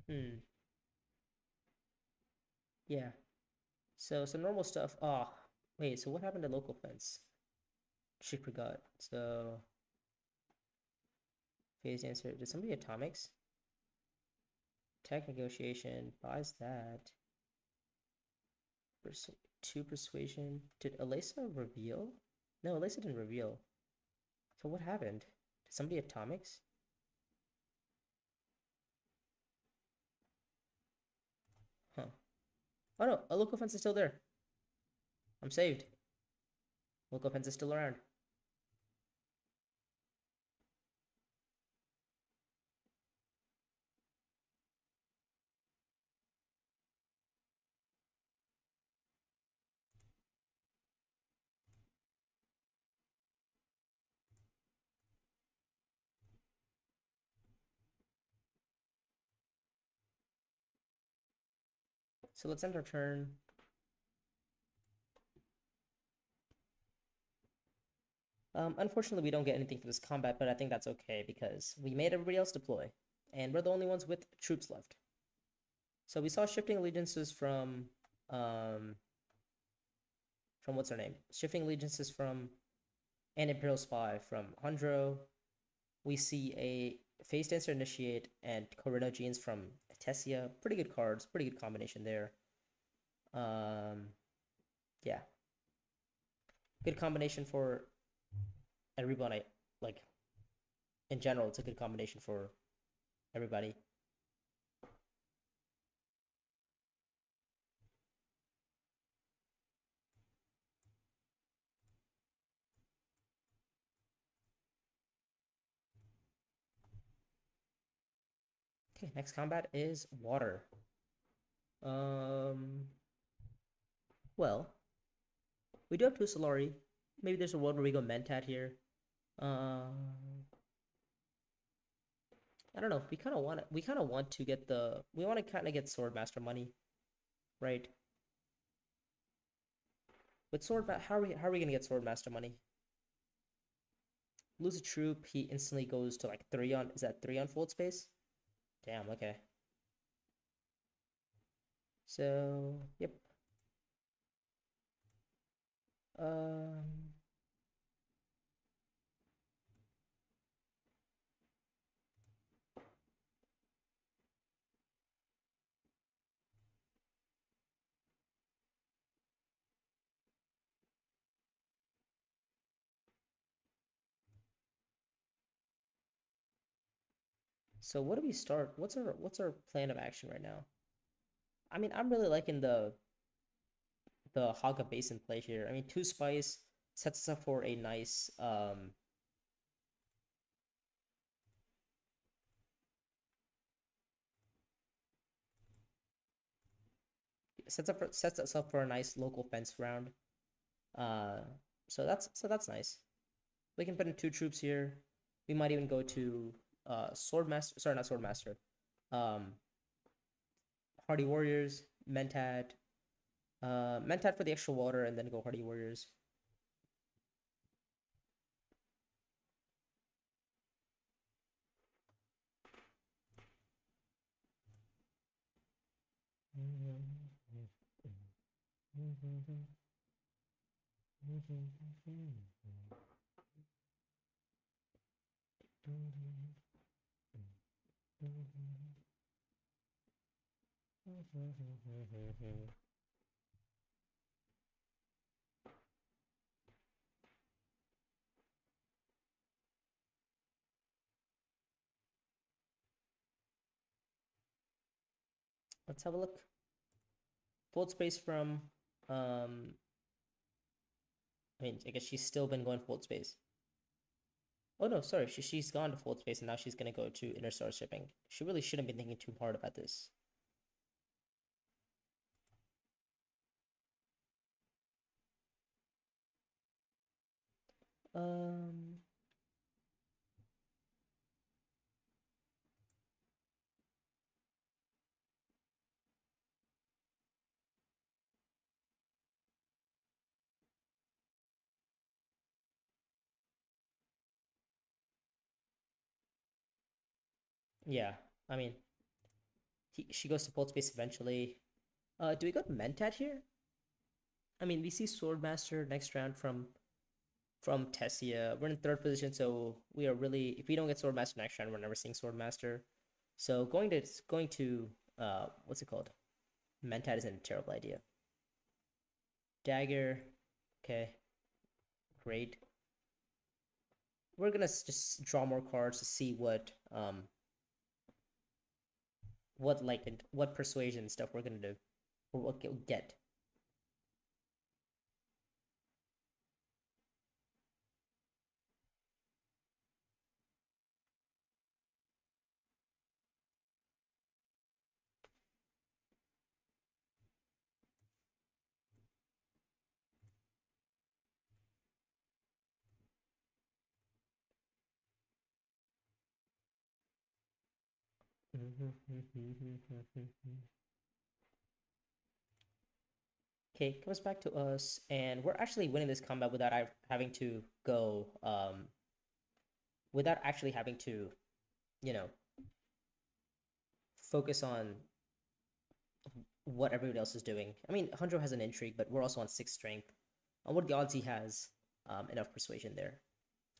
Hmm. Yeah. So some normal stuff. Oh, wait. So what happened to Local Fence? She forgot. So phase answer. Did somebody atomics? Tech negotiation buys that. Two persuasion. Did Elisa reveal? No, Elisa didn't reveal. So what happened? Did somebody atomics? Huh. Oh no, a local fence is still there. I'm saved. Local fence is still around. So let's end our turn. Unfortunately, we don't get anything for this combat, but I think that's okay because we made everybody else deploy, and we're the only ones with troops left. So we saw shifting allegiances from what's her name? Shifting allegiances from an Imperial Spy from Hundro. We see a Face Dancer Initiate and Corino Genes from Tessia. Pretty good cards, pretty good combination there. Yeah. Good combination for everybody. Like, in general, it's a good combination for everybody. Okay, next combat is water. Well, we do have two Solari. Maybe there's a world where we go Mentat here. I don't know. We kind of want to get we want to kind of get Swordmaster money, right? With how are we gonna get Swordmaster money? Lose a troop, he instantly goes to like 3 on, is that 3 on fold space? Damn, okay. So, yep. Um, so what do we start? What's our plan of action right now? I mean, I'm really liking the Haga Basin play here. I mean, 2 spice sets us up for a nice sets us up for a nice local fence round. Uh, so that's nice. We can put in 2 troops here. We might even go to Swordmaster. Sorry, not Swordmaster. Um, Hardy Warriors, Mentat, Mentat for the extra water, and then go Hardy Warriors. Let's have a look. Fold space from, um, I mean, I guess she's still been going fold space. Oh no, sorry, she's gone to fold space and now she's gonna go to inner star shipping. She really shouldn't be thinking too hard about this. Um, yeah, I mean, she goes to fold space eventually. Do we go to Mentat here? I mean, we see Swordmaster next round from Tessia. We're in third position, so we are really, if we don't get Swordmaster next round, we're never seeing Swordmaster. So going to what's it called? Mentat isn't a terrible idea. Dagger, okay, great. We're gonna just draw more cards to see what persuasion stuff we're gonna do, or what we'll get. Okay, comes back to us, and we're actually winning this combat without having to go, without actually having to, you know, focus on what everybody else is doing. I mean, Hunjo has an intrigue, but we're also on 6 strength. On what odds he has enough persuasion there.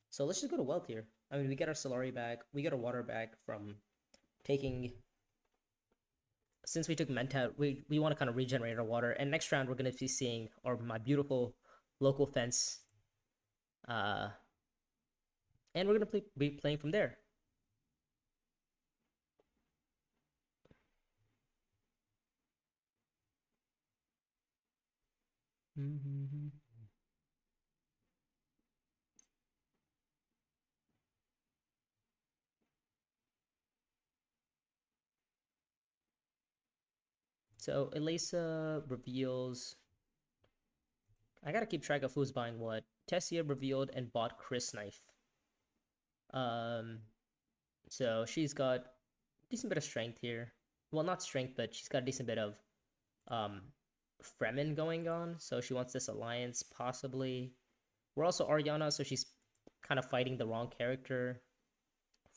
So let's just go to wealth here. I mean, we get our Solari back, we get our water back from taking. Since we took Mentat, we want to kind of regenerate our water. And next round, we're going to be seeing my beautiful local fence. And we're going to be playing from there. So Elisa reveals. I gotta keep track of who's buying what. Tessia revealed and bought Chris Knife. Um, so she's got decent bit of strength here. Well, not strength, but she's got a decent bit of um Fremen going on. So she wants this alliance, possibly. We're also Ariana, so she's kind of fighting the wrong character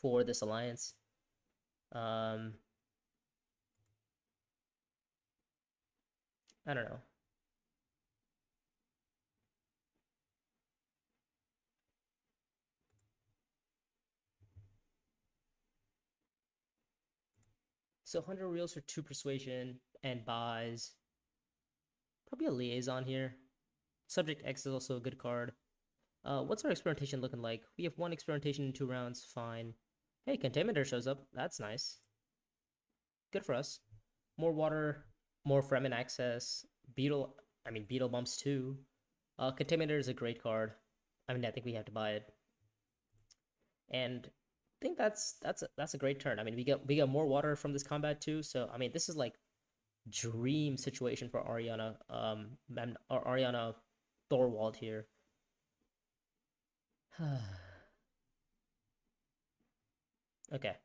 for this alliance. Um, I don't know. So 100 reels for 2 persuasion and buys. Probably a liaison here. Subject X is also a good card. What's our experimentation looking like? We have 1 experimentation in 2 rounds. Fine. Hey, Contaminator shows up. That's nice. Good for us. More water, more Fremen access. Beetle bumps too. Contaminator is a great card. I mean, I think we have to buy it. And I think that's a great turn. I mean, we get more water from this combat too. So I mean, this is like dream situation for Ariana. Or Ariana Thorwald here. Okay,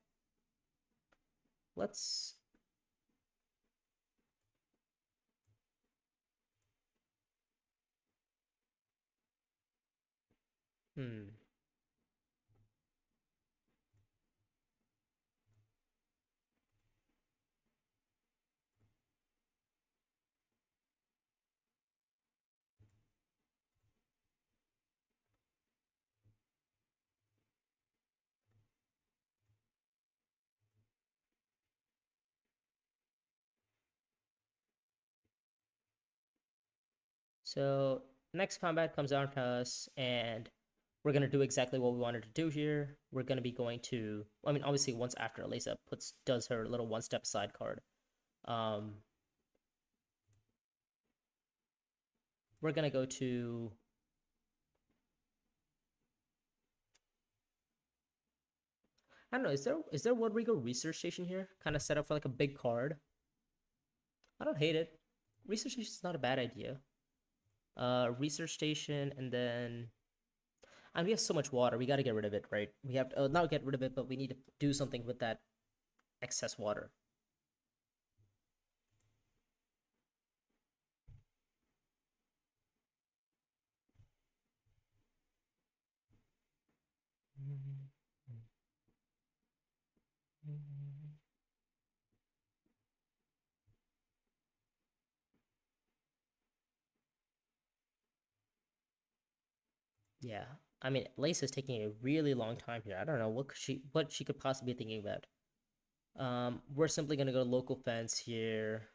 let's. Hmm. So next combat comes down to us, and we're gonna do exactly what we wanted to do here. We're gonna be going to, I mean, obviously once after Elisa does her little one step side card, um, we're gonna go to. I don't know. Is there Rodrigo research station here? Kind of set up for like a big card. I don't hate it. Research station is not a bad idea. Research station, and then and we have so much water. We got to get rid of it, right? We have to not get rid of it, but we need to do something with that excess water. Yeah, I mean, Lace is taking a really long time here. I don't know what she could possibly be thinking about. We're simply gonna go local fence here.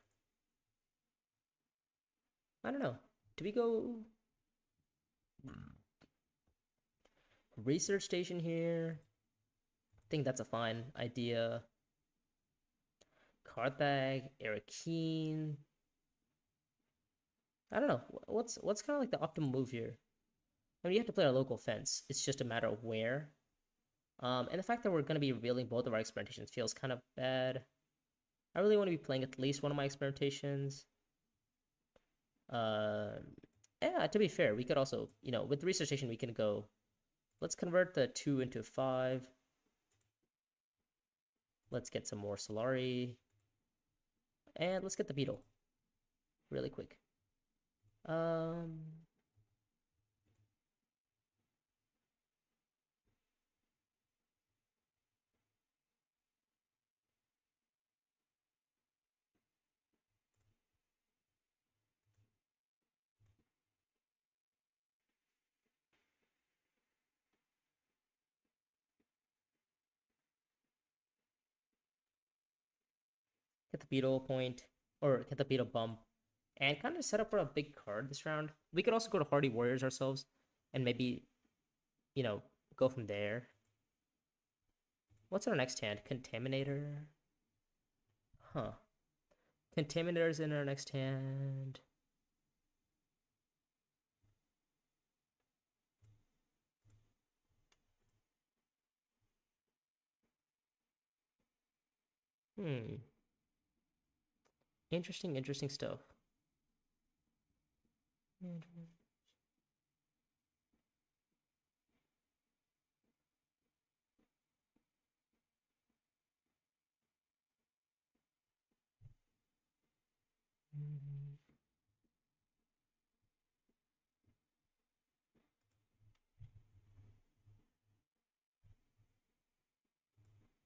I don't know. Do we go research station here? I think that's a fine idea. Carthag, Arakeen. I don't know. What's kind of like the optimal move here? I mean, you have to play our local fence. It's just a matter of where. And the fact that we're going to be revealing both of our experimentations feels kind of bad. I really want to be playing at least one of my experimentations. Uh, yeah, to be fair, we could also, with the research station, we can go. Let's convert the 2 into 5. Let's get some more Solari. And let's get the beetle. Really quick. Um, get the beetle point, or get the beetle bump, and kind of set up for a big card this round. We could also go to Hardy Warriors ourselves, and maybe, you know, go from there. What's our next hand? Contaminator? Huh. Contaminator's in our next hand. Hmm. Interesting stuff.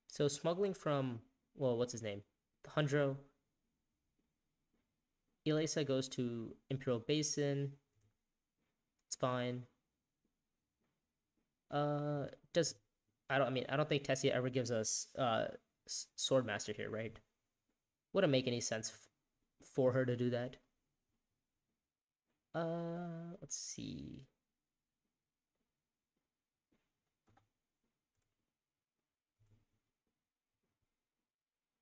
So smuggling from, well, what's his name? Hundro. Elisa goes to Imperial Basin. It's fine. Does I don't think Tessia ever gives us Swordmaster here, right? Wouldn't make any sense for her to do that. Let's see.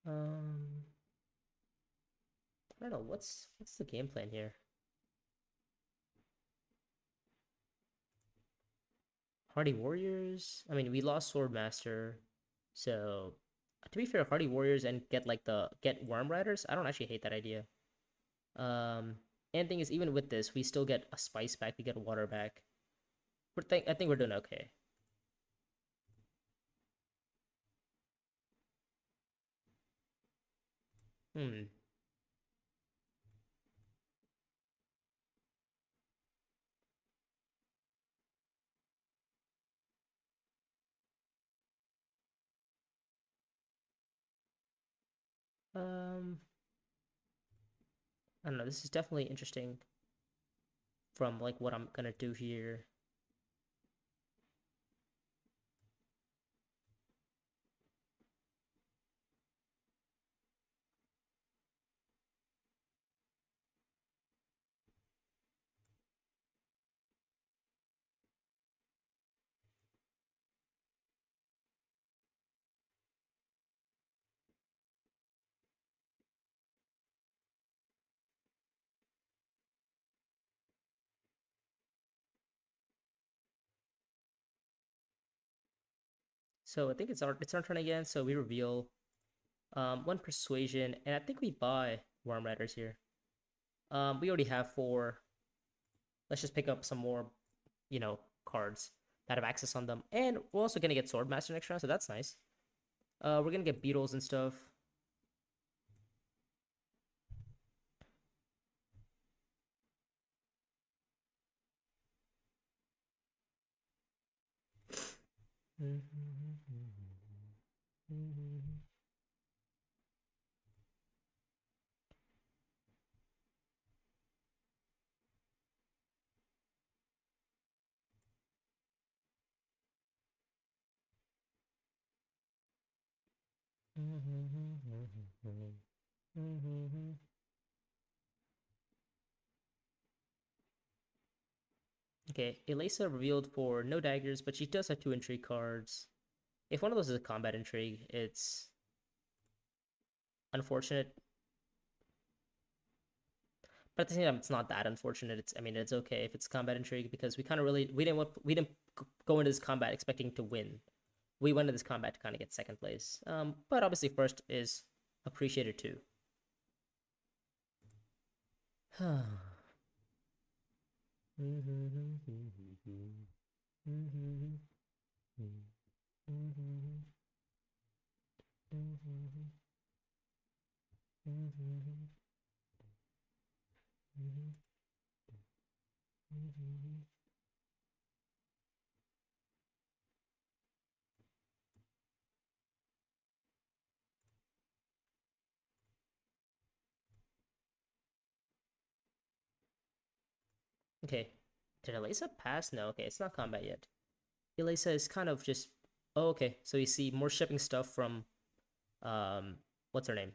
Um, I don't know. What's the game plan here? Hardy Warriors. I mean, we lost Swordmaster, so to be fair, Hardy Warriors and get Worm Riders. I don't actually hate that idea. And thing is, even with this, we still get a spice back. We get a water back. I think we're doing okay. Hmm. Um. I don't know. This is definitely interesting from like what I'm gonna do here. So I think it's our turn again. So we reveal one persuasion, and I think we buy Worm Riders here. We already have 4. Let's just pick up some more, cards that have access on them, and we're also gonna get Swordmaster next round, so that's nice. We're gonna get beetles and stuff. Okay, Elisa revealed for no daggers, but she does have 2 intrigue cards. If one of those is a combat intrigue, it's unfortunate. But at the same time, it's not that unfortunate. It's okay if it's combat intrigue because we kind of really we didn't go into this combat expecting to win. We went into this combat to kind of get second place. But obviously first is appreciated too. Okay, did Elisa pass? No, okay, it's not combat yet. Elisa is kind of just. Oh, okay. So you see more shipping stuff from, what's her name?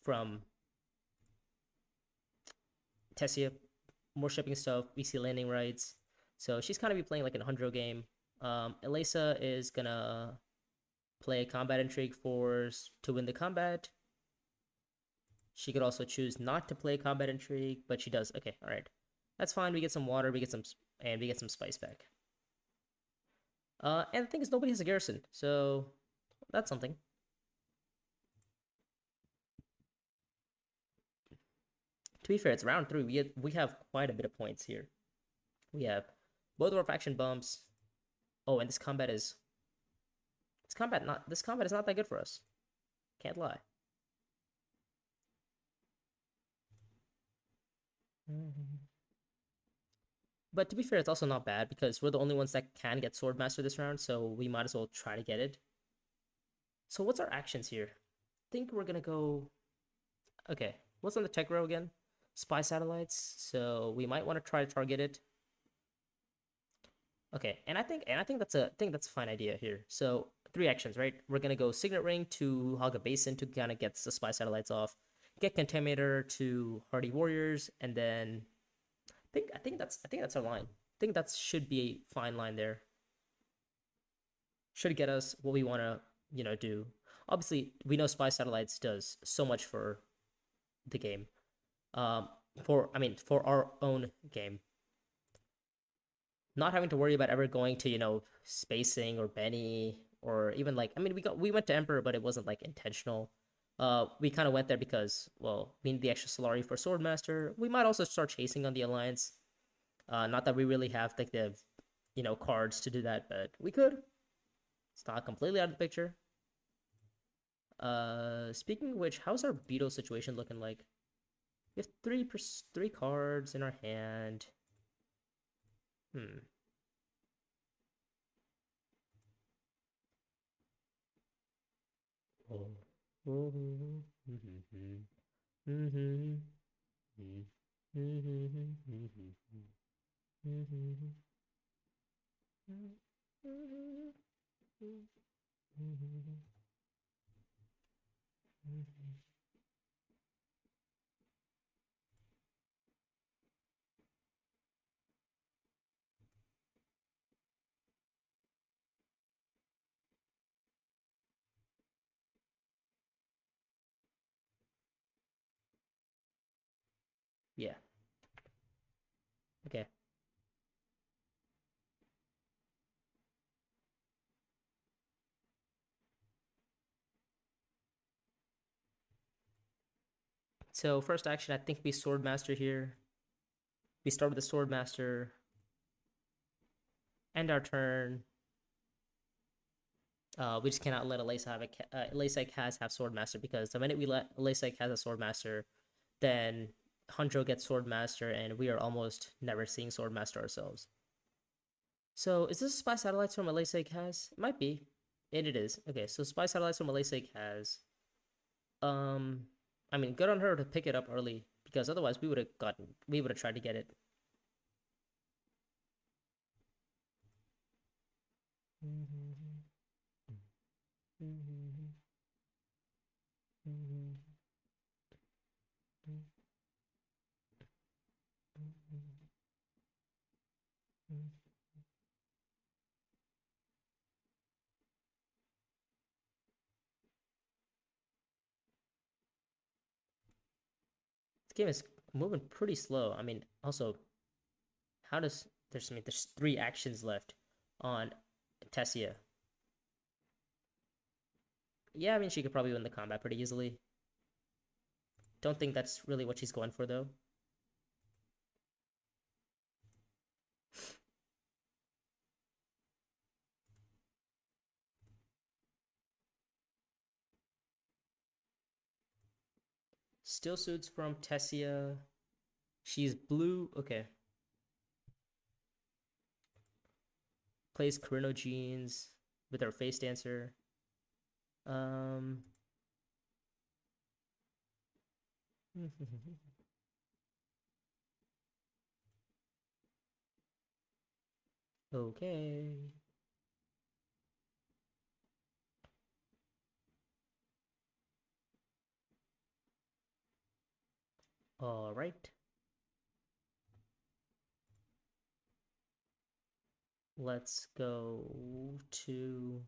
From Tessia, more shipping stuff. We see landing rights. So she's kind of be playing like an 100 game. Elisa is gonna play combat intrigue force to win the combat. She could also choose not to play combat intrigue, but she does. Okay, all right, that's fine. We get some water. We get some spice back. And the thing is, nobody has a garrison, so that's something. To be fair, it's round 3. We have quite a bit of points here. We have both of our faction bumps. Oh, and this combat is not that good for us. Can't lie. But to be fair, it's also not bad because we're the only ones that can get Swordmaster this round, so we might as well try to get it. So what's our actions here? I think we're gonna go. Okay, what's on the tech row again? Spy satellites. So we might want to try to target it. Okay, and I think that's a fine idea here. So 3 actions, right? We're gonna go Signet Ring to hog a basin to kind of get the spy satellites off, get Contaminator to Hardy Warriors, and then I think that's our line. I think that should be a fine line there. Should get us what we want to do. Obviously, we know spy satellites does so much for the game. For our own game, not having to worry about ever going to spacing or Benny or even like we went to Emperor, but it wasn't like intentional. We kind of went there because we need the extra Solari for Swordmaster. We might also start chasing on the Alliance. Not that we really have like the cards to do that, but we could. It's not completely out of the picture. Speaking of which, how's our Beetle situation looking like? We have three cards in our hand. Yeah. Okay. So first action, I think we Sword Master here. We start with the Sword Master. End our turn. We just cannot let Lasek has have Sword Master, because the minute we let Lasek has a Sword Master, then Hunjo gets Sword Master, and we are almost never seeing Sword Master ourselves. So is this Spy Satellites from Lasek has? It might be. And it is. Okay, so Spy Satellites from Lasek has. I mean, good on her to pick it up early, because otherwise we would have tried to get it. This game is moving pretty slow. I mean, also, how does there's 3 actions left on Tessia. Yeah, I mean, she could probably win the combat pretty easily. Don't think that's really what she's going for, though. Still suits from Tessia. She's blue. Okay. Plays Carino Jeans with her face dancer. Okay. All right. Let's go to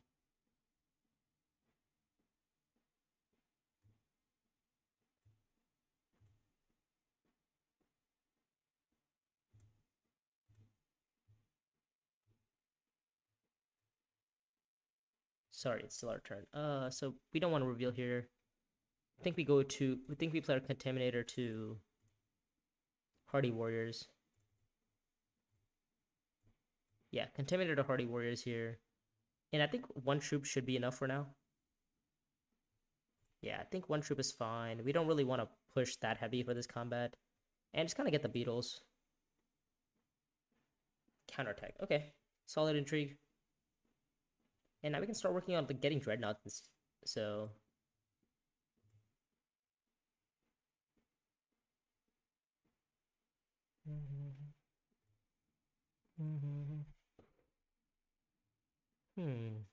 sorry, it's still our turn. So we don't want to reveal here. I think we play our Contaminator to Hardy Warriors. Yeah, Contaminator to Hardy Warriors here. And I think 1 troop should be enough for now. Yeah, I think 1 troop is fine. We don't really want to push that heavy for this combat. And just kind of get the beetles. Counterattack. Okay. Solid intrigue. And now we can start working on getting dreadnoughts. So Hmm.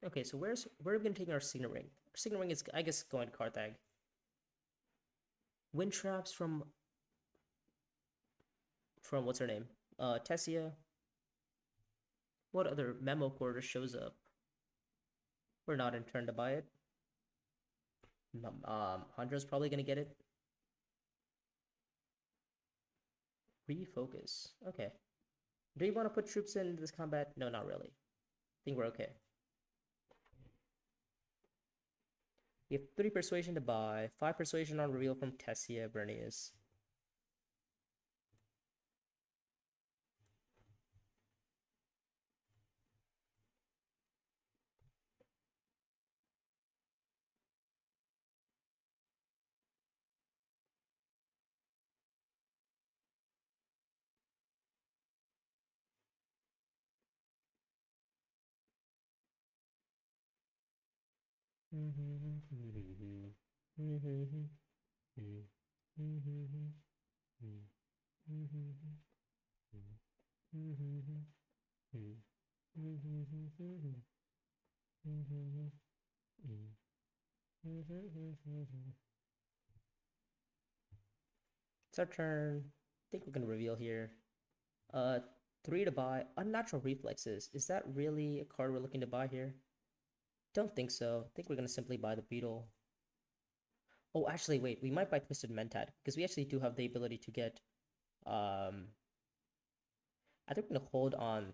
Okay, so where are we gonna take our Signet Ring? Our Signet Ring is, I guess, going to Carthag. Wind traps from what's her name? Tessia. What other memo quarter shows up? We're not in turn to buy it. Handra's probably gonna get it. Refocus. Okay. Do you want to put troops in this combat? No, not really. I think we're okay. We have 3 persuasion to buy, 5 persuasion on reveal from Tessia Bernius. It's our turn. I think we're gonna reveal here. Uh, 3 to buy. Unnatural reflexes. Is that really a card we're looking to buy here? Don't think so. I think we're gonna simply buy the beetle. Oh, actually, wait. We might buy Twisted Mentat because we actually do have the ability to get. I think we're gonna hold on.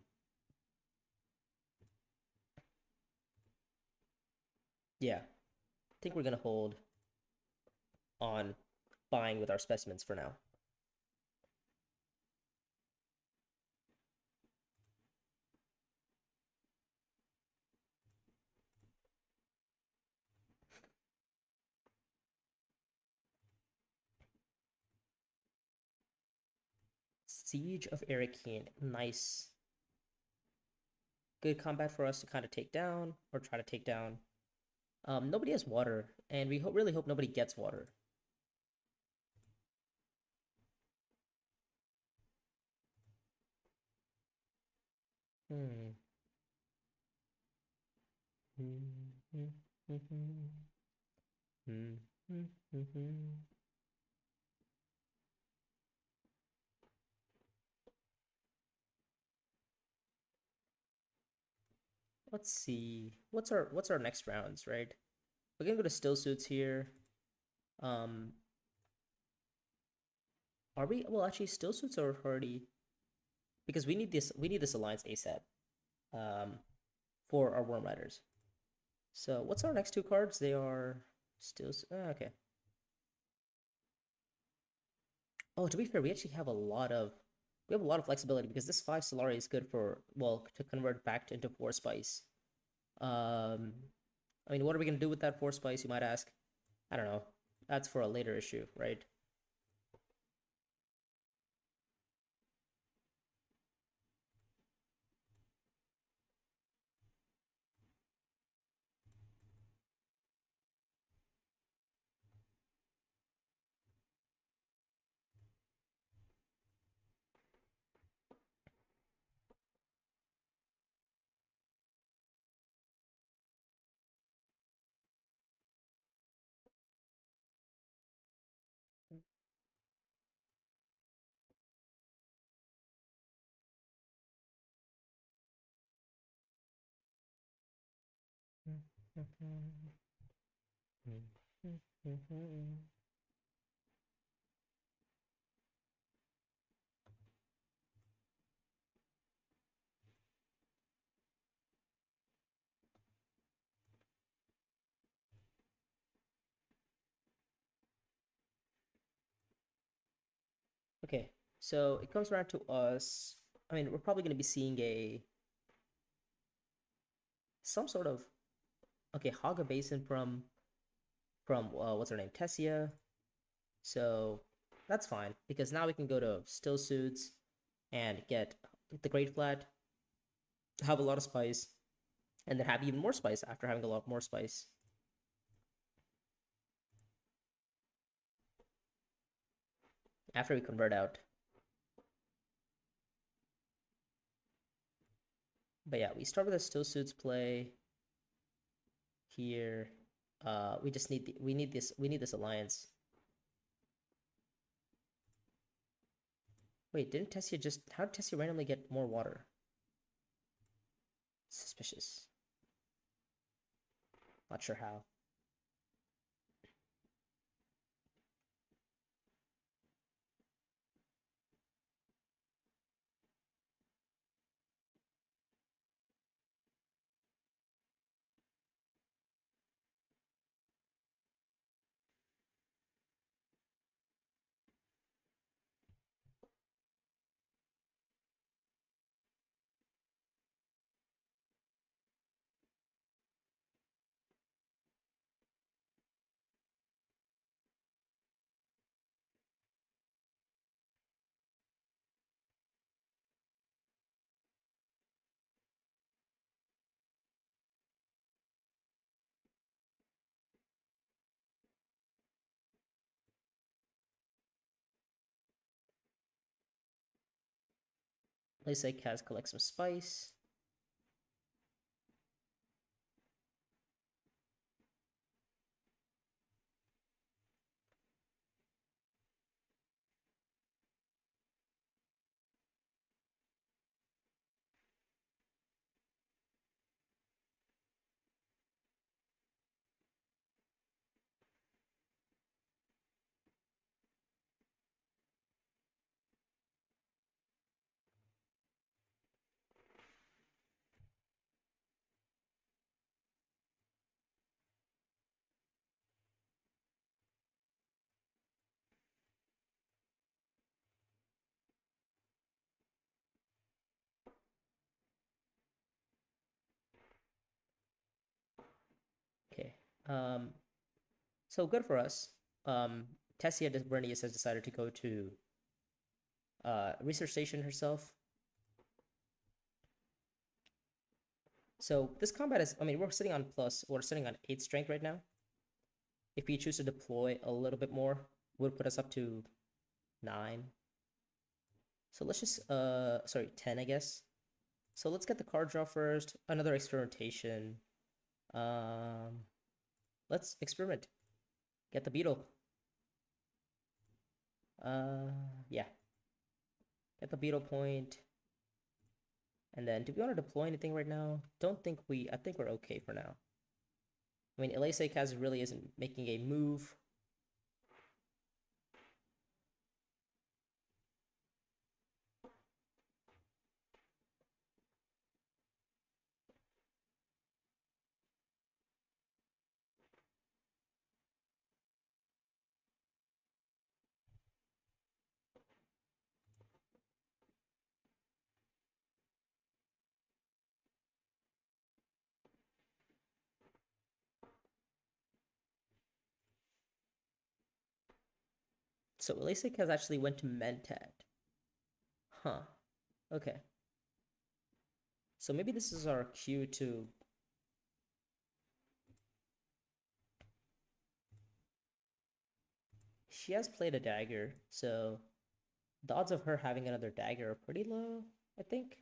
Yeah, I think we're gonna hold on buying with our specimens for now. Siege of Arakeen. Nice. Good combat for us to kind of take down or try to take down. Nobody has water, and we really hope nobody gets water. Hmm. Let's see. What's our next rounds, right? We're gonna go to still suits here. Um, are we? Well, actually, still suits are already because we need this. We need this alliance ASAP. Um, for our Worm Riders. So what's our next two cards? They are still okay. Oh, to be fair, we have a lot of flexibility because this 5 Solari is good for well to convert back into 4 spice. Um, I mean, what are we gonna do with that 4 spice? You might ask. I don't know. That's for a later issue, right? Okay, so it comes around to us. I mean, we're probably gonna be seeing some sort of Haga Basin from what's her name, Tessia. So that's fine because now we can go to still suits and get the Great Flat, have a lot of spice, and then have even more spice after having a lot more spice. After we convert out. But yeah, we start with a still suits play here. We just need we need this alliance. Wait, didn't Tessia just how did Tessia randomly get more water? Suspicious. Not sure how. Let's say Kaz collect some spice. Okay. So good for us. Tessia Vernius has decided to go to research station herself. So this combat is, I mean, we're sitting on 8 strength right now. If we choose to deploy a little bit more, would put us up to 9. So let's just, 10, I guess. So let's get the card draw first. Another experimentation. Let's experiment. Get the beetle. Yeah. Get the beetle point. And then, do we want to deploy anything right now? I think we're okay for now. I mean, Elise Kaz really isn't making a move. So Elise Kaz actually went to Mentat. Huh. Okay. So maybe this is our cue to... She has played a dagger, so the odds of her having another dagger are pretty low, I think.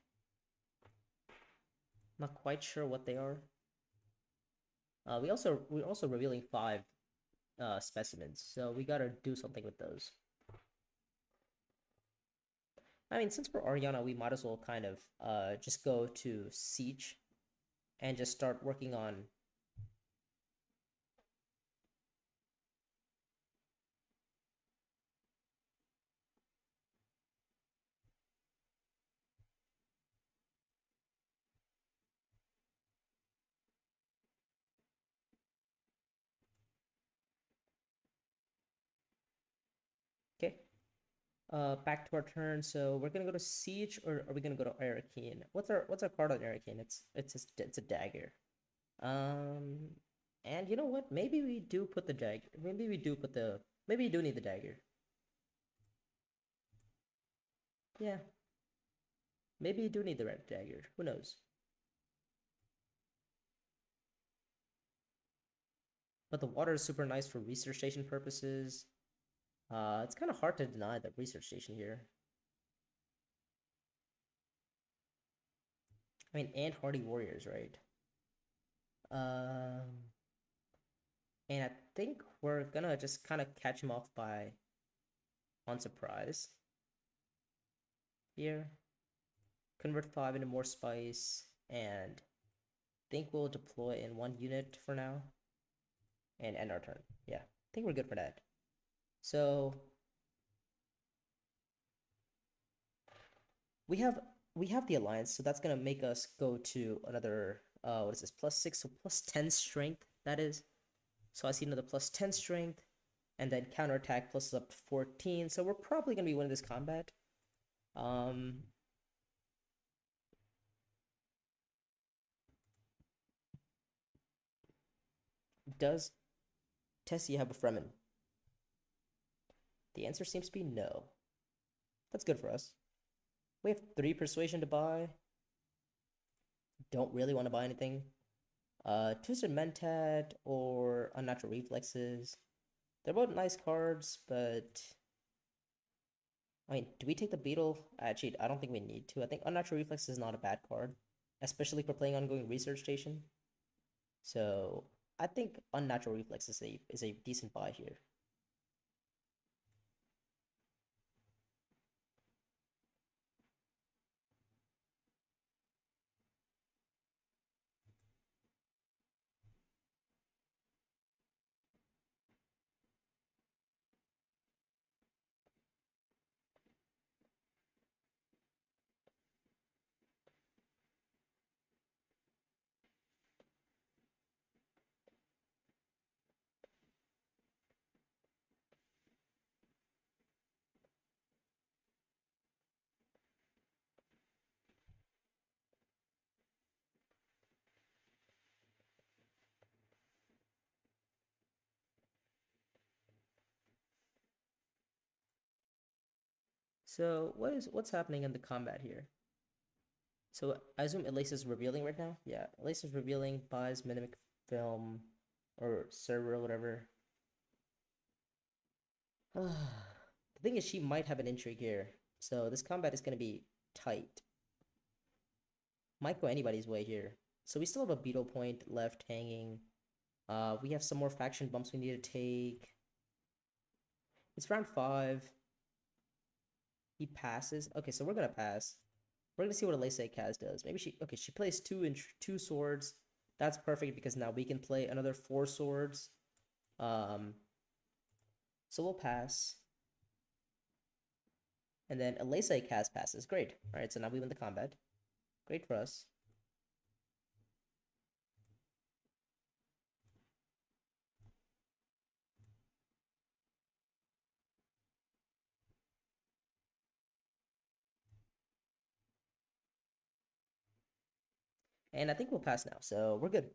Not quite sure what they are. We're also revealing 5 specimens, so we gotta do something with those. I mean, since we're Ariana, we might as well kind of just go to Siege and just start working on... Okay. Back to our turn. So we're gonna go to Siege, or are we gonna go to Arakeen? What's our card on Arakeen? It's a dagger. Um, and you know what? Maybe we do put the dagger. Maybe we do need the dagger. Yeah. Maybe you do need the red dagger. Who knows? But the water is super nice for research station purposes. It's kind of hard to deny the research station here. I mean, and hardy warriors, right? Um, and I think we're gonna just kind of catch him off on surprise here. Convert 5 into more spice, and think we'll deploy in 1 unit for now and end our turn. Yeah, I think we're good for that. So we have the alliance, so that's gonna make us go to another what is this, +6, so +10 strength, that is. So I see another +10 strength, and then counterattack plus up to 14. So we're probably gonna be winning this combat. Does Tessie have a Fremen? The answer seems to be no. That's good for us. We have 3 persuasion to buy. Don't really want to buy anything. Twisted Mentat or Unnatural Reflexes. They're both nice cards, but I mean, do we take the beetle? Actually, I don't think we need to. I think unnatural reflex is not a bad card, especially for playing ongoing research station. So I think unnatural reflex is a decent buy here. So what's happening in the combat here? So I assume Elise is revealing right now. Yeah, Elise is revealing, buys mimic film or server or whatever. The thing is, she might have an intrigue here. So this combat is gonna be tight. Might go anybody's way here. So we still have a beetle point left hanging. We have some more faction bumps we need to take. It's round 5. He passes. Okay, so we're gonna pass. We're gonna see what Elise Kaz does. Maybe she plays two swords. That's perfect because now we can play another 4 swords. So we'll pass. And then Elise Kaz passes. Great. Alright, so now we win the combat. Great for us. And I think we'll pass now. So we're good.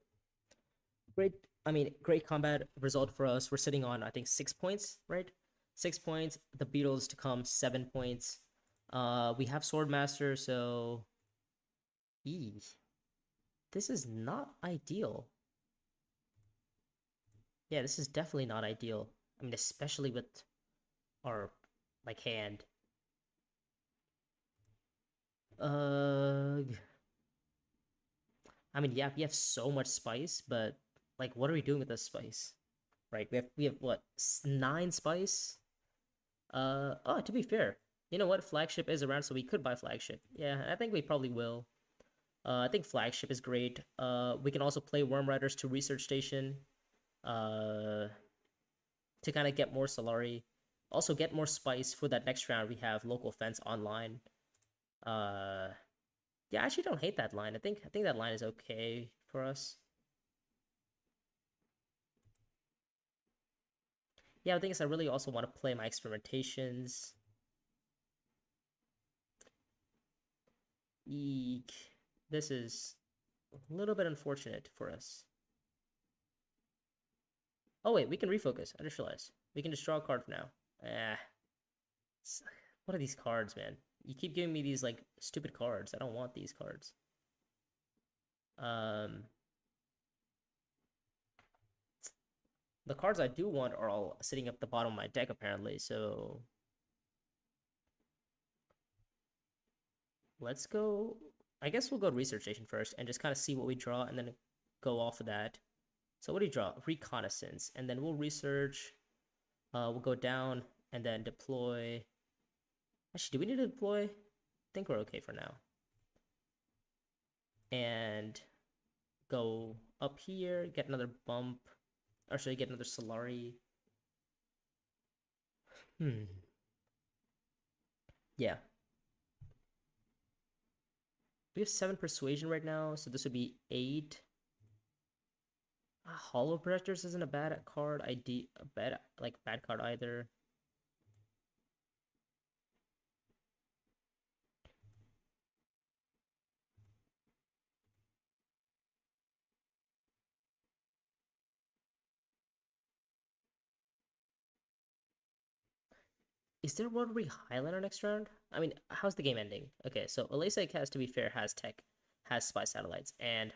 Great combat result for us. We're sitting on, I think, 6 points, right? 6 points. The Beatles to come, 7 points. We have Swordmaster, so this is not ideal. Yeah, this is definitely not ideal. I mean, especially with our like hand. I mean, yeah, we have so much spice, but like, what are we doing with this spice? Right? We have what 9 spice. Oh, to be fair, you know what? Flagship is around, so we could buy flagship. Yeah, I think we probably will. I think flagship is great. We can also play Worm Riders to research station. Uh, to kind of get more Solari. Also get more spice for that next round. We have local fence online. Uh, yeah, I actually don't hate that line. I think that line is okay for us. Yeah, the thing is, I really also want to play my experimentations. Eek. This is a little bit unfortunate for us. Oh wait, we can refocus. I just realized. We can just draw a card for now. Ah. What are these cards, man? You keep giving me these like stupid cards. I don't want these cards. Um the cards I do want are all sitting up the bottom of my deck apparently, so let's go. I guess we'll go research station first and just kind of see what we draw and then go off of that. So what do you draw? Reconnaissance, and then we'll research. We'll go down and then deploy. Actually, do we need to deploy? I think we're okay for now. And go up here, get another bump. Or should I get another Solari? Yeah. We have 7 persuasion right now, so this would be 8. Hollow projectors isn't a bad card. Bad card either. Is there one where we highlight our next round? I mean, how's the game ending? Okay, so Elisa has, to be fair, has tech, has spy satellites, and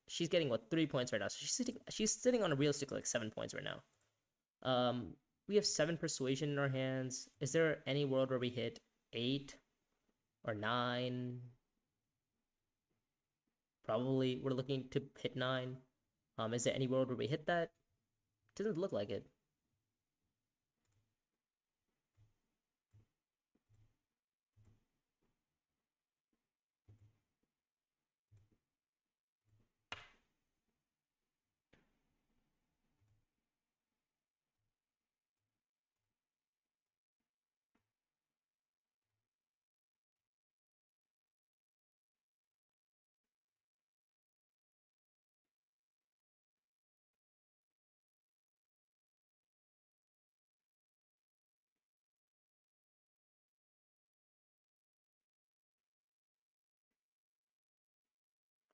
she's getting what 3 points right now. So she's sitting on a realistic like 7 points right now. we have 7 persuasion in our hands. Is there any world where we hit 8 or 9? Probably we're looking to hit 9. Is there any world where we hit that? Doesn't look like it.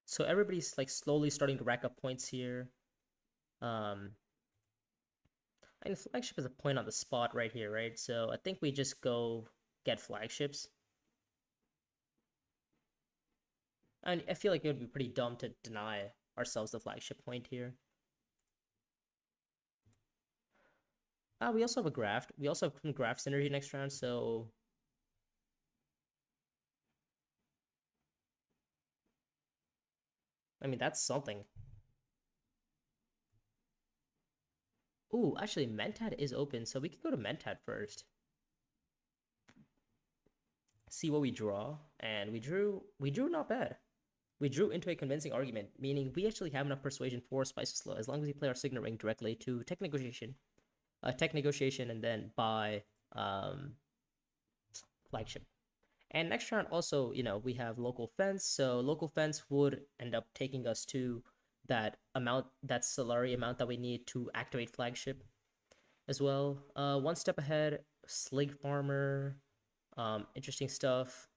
So everybody's like slowly starting to rack up points here. Um, and flagship is a point on the spot right here, right? So I think we just go get flagships. And I feel like it would be pretty dumb to deny ourselves the flagship point here. We also have a graft. We also have some graft synergy next round, so I mean that's something. Ooh, actually Mentad is open, so we could go to Mentad first. See what we draw, and we drew not bad. We drew into a convincing argument, meaning we actually have enough persuasion for Spice Slow as long as we play our Signet Ring directly to tech negotiation. Tech negotiation and then buy flagship. And next round also, we have local fence. So local fence would end up taking us to that amount, that Solari amount that we need to activate flagship as well. One step ahead, Slig Farmer, interesting stuff.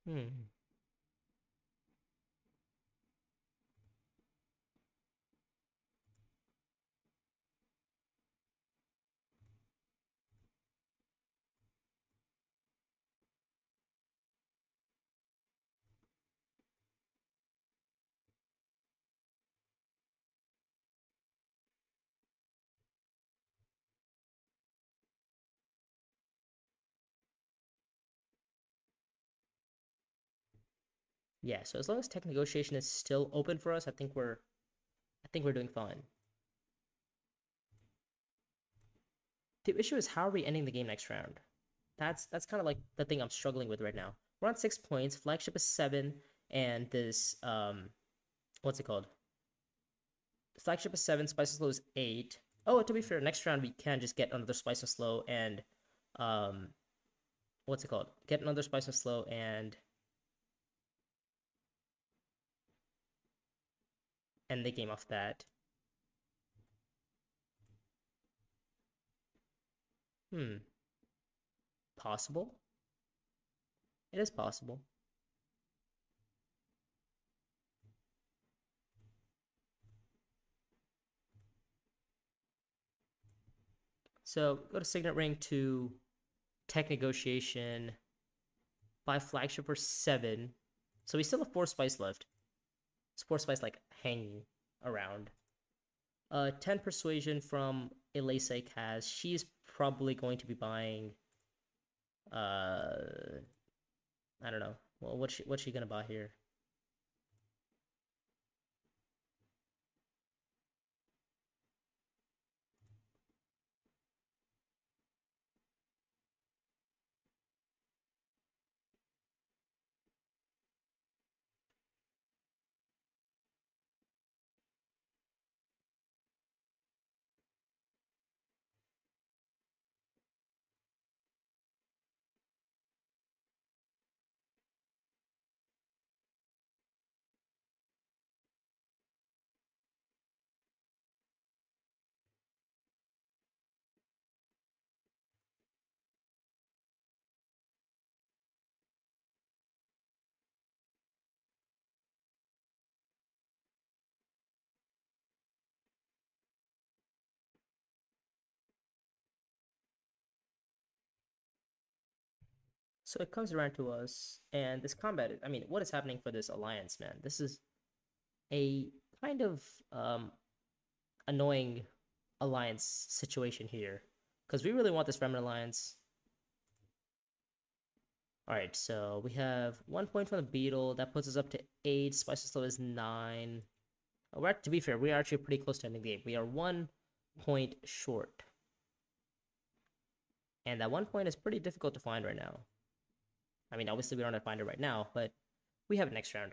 Hmm. Yeah, so as long as tech negotiation is still open for us, I think we're doing fine. The issue is how are we ending the game next round? That's kind of like the thing I'm struggling with right now. We're on 6 points, flagship is 7, and this what's it called? Flagship is 7, Spice and Slow is 8. Oh, to be fair, next round we can just get another Spice and Slow and um what's it called? Get another Spice and Slow and end the game off that. Hmm. Possible? It is possible. So go to Signet Ring to tech negotiation, buy flagship for 7. So we still have 4 spice left. It's 4 spice like hanging around. 10 persuasion from Elise Kaz. She's probably going to be buying I don't know. Well, what's she gonna buy here? So it comes around to us, and this combat. I mean, what is happening for this alliance, man? This is a kind of annoying alliance situation here, because we really want this Remnant alliance. All right, so we have 1 point from the beetle. That puts us up to 8. Spice slow is 9. To be fair, we are actually pretty close to ending the game. We are 1 point short. And that 1 point is pretty difficult to find right now. I mean, obviously we don't have to find it right now, but we have it next round.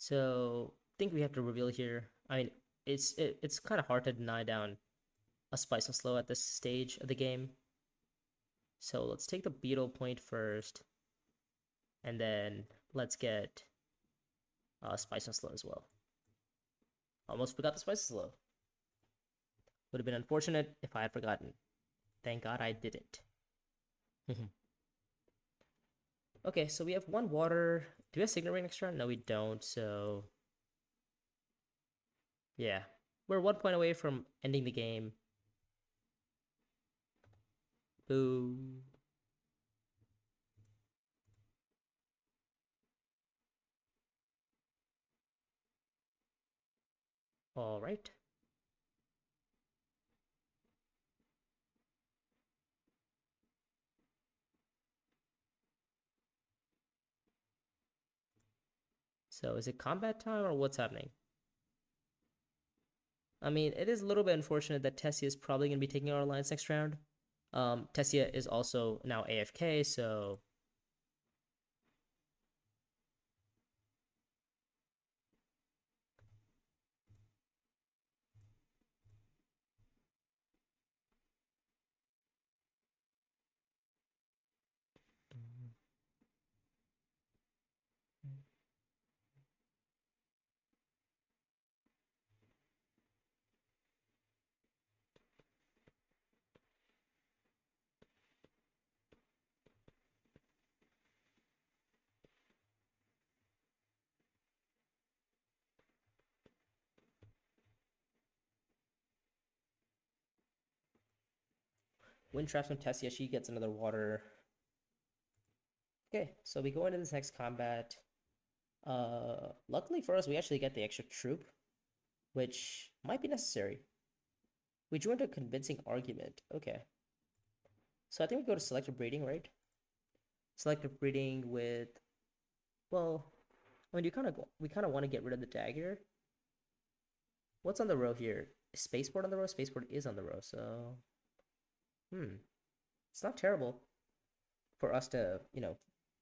So I think we have to reveal here. I mean, it's kind of hard to deny down a Spice and Slow at this stage of the game. So let's take the beetle point first, and then let's get Spice and Slow as well. Almost forgot the Spice and Slow. Would have been unfortunate if I had forgotten. Thank God I didn't. Okay, so we have 1 water. Do we have Signet Ring next round? No, we don't. So yeah, we're 1 point away from ending the game. Boom. All right. So is it combat time or what's happening? I mean, it is a little bit unfortunate that Tessia is probably going to be taking our alliance next round. Tessia is also now AFK, so Wind traps from Tessia. She gets another water. Okay, so we go into this next combat. Luckily for us, we actually get the extra troop, which might be necessary. We joined a convincing argument. Okay. So I think we go to selective breeding, right? Selective breeding with, well, I mean, we kind of want to get rid of the dagger. What's on the row here? Is Spaceport on the row? Spaceport is on the row, so it's not terrible for us to,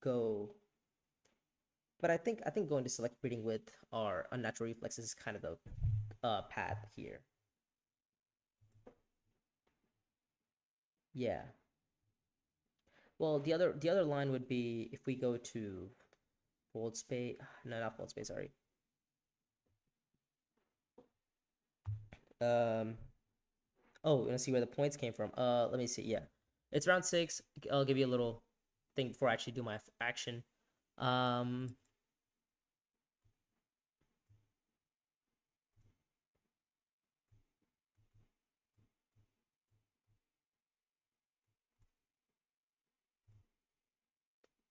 go. But I think going to select breeding with our unnatural reflexes is kind of the path here. Yeah. Well, the other line would be if we go to fold space. No, not fold space. Sorry. Um. Oh, let's see where the points came from. Let me see. Yeah, it's round 6. I'll give you a little thing before I actually do my action. Um.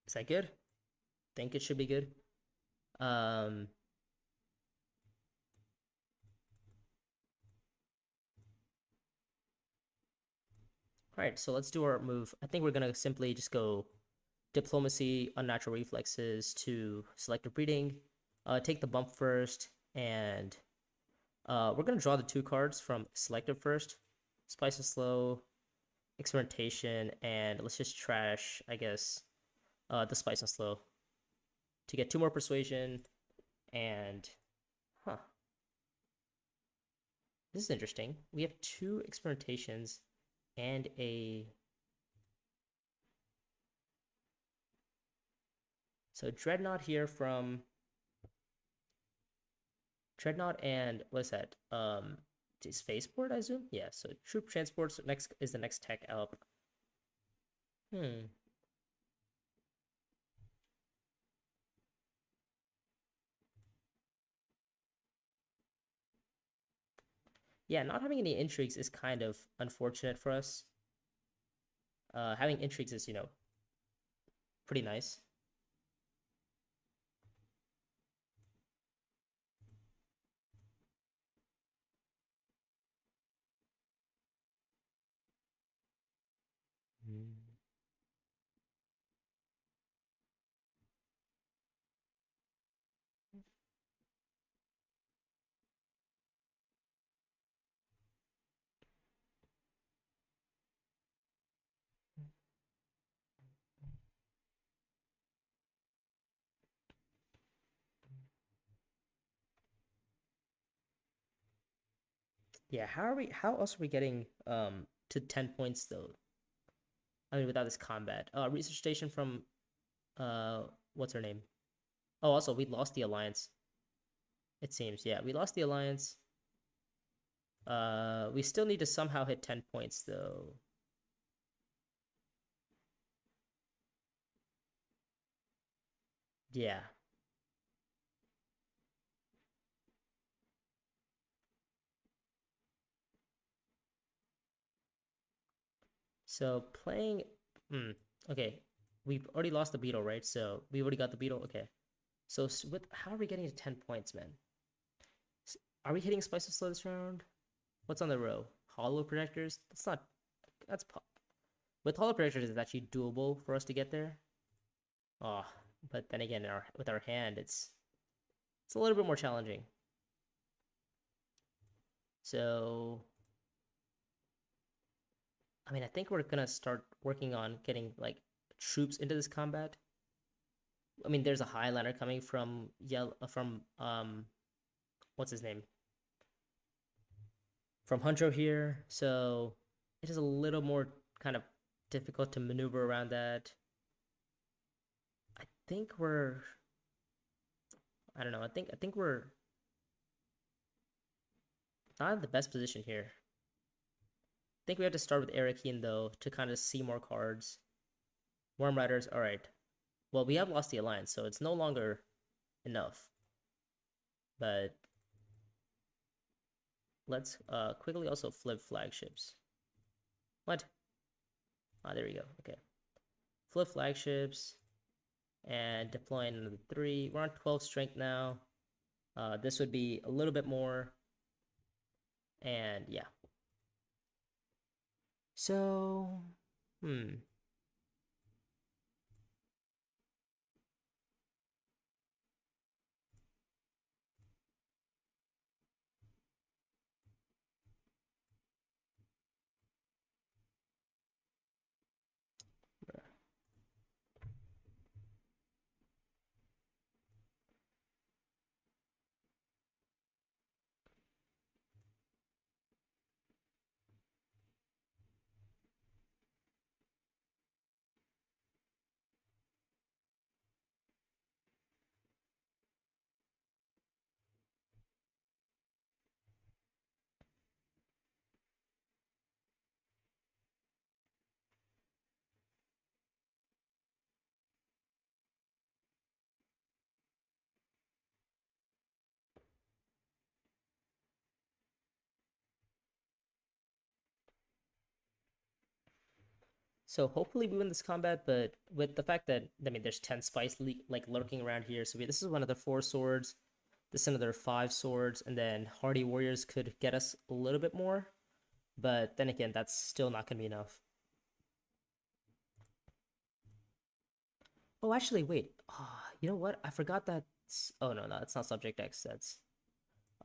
Is that good? Think it should be good. Um. All right, so let's do our move. I think we're gonna simply just go diplomacy, unnatural reflexes to selective breeding. Take the bump first, and we're gonna draw the 2 cards from selective first. Spice and slow, experimentation, and let's just trash, I guess, the spice and slow to get 2 more persuasion, and huh. This is interesting. We have 2 experimentations and a... So Dreadnought here from... Dreadnought and what's that? Spaceport, I assume? Yeah, so troop transports next is the next tech up. Yeah, not having any intrigues is kind of unfortunate for us. Having intrigues is, pretty nice. Yeah, how else are we getting to 10 points though? I mean without this combat. Research station from what's her name? Oh, also we lost the alliance. It seems. Yeah, we lost the alliance. We still need to somehow hit 10 points though. Yeah. So playing okay. We've already lost the beetle, right? So we already got the beetle. Okay. So with how are we getting to 10 points, man? Are we hitting Spice of Slow this round? What's on the row? Hollow projectors? That's not. That's with hollow projectors, it's actually doable for us to get there. Oh, but then again, with our hand, it's a little bit more challenging. So, I mean, I think we're gonna start working on getting like troops into this combat. I mean, there's a Highlander coming from what's his name? From Huncho here, so it is a little more kind of difficult to maneuver around that. I think we're I don't know. I think we're not in the best position here. I think we have to start with Arakeen though to kind of see more cards. Worm Riders, all right. Well, we have lost the alliance, so it's no longer enough. But let's quickly also flip flagships. What? Ah, there we go. Okay. Flip flagships and deploy another 3. We're on 12 strength now. This would be a little bit more. And yeah. So, So hopefully we win this combat, but with the fact that I mean there's 10 spice like lurking around here, so this is one of the 4 swords, this is another 5 swords, and then hardy warriors could get us a little bit more, but then again that's still not gonna be enough. Oh, actually, wait. You know what? I forgot that. Oh no, no, it's not Subject X. That's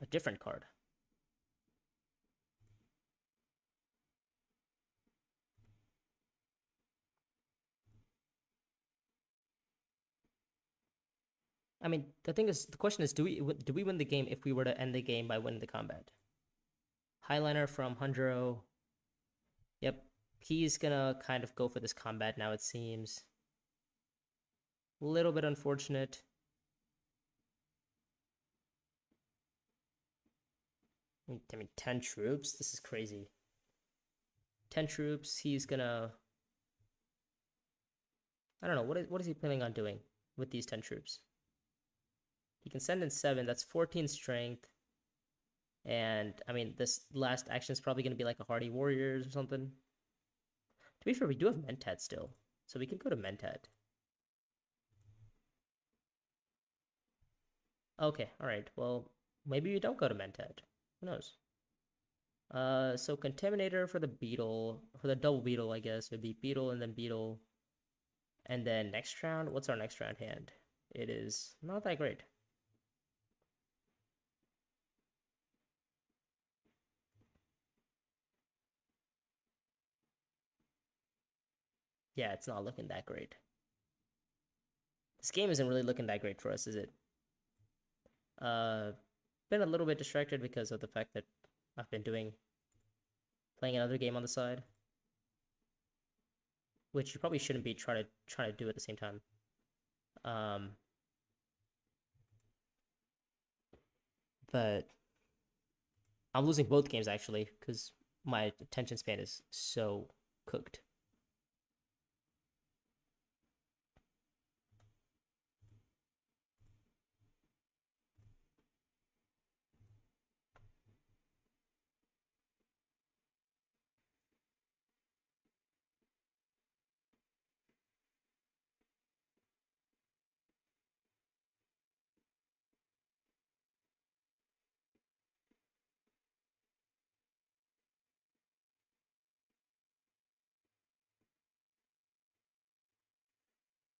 a different card. I mean, the question is, do we win the game if we were to end the game by winning the combat? Highliner from Hundro. Yep, he's gonna kind of go for this combat now, it seems. A little bit unfortunate. I mean, 10 troops? This is crazy. 10 troops, he's gonna... I don't know, what is he planning on doing with these 10 troops? He can send in 7, that's 14 strength. And, I mean, this last action is probably gonna be like a Hardy Warriors or something. To be fair, we do have Mentat still, so we can go to Mentat. Okay, alright, well, maybe we don't go to Mentat. Who knows? So Contaminator for the Beetle, for the double Beetle, I guess, would be Beetle and then Beetle. And then next round, what's our next round hand? It is not that great. Yeah, it's not looking that great. This game isn't really looking that great for us, is it? Been a little bit distracted because of the fact that I've been playing another game on the side, which you probably shouldn't be trying to do at the same time. But I'm losing both games actually because my attention span is so cooked.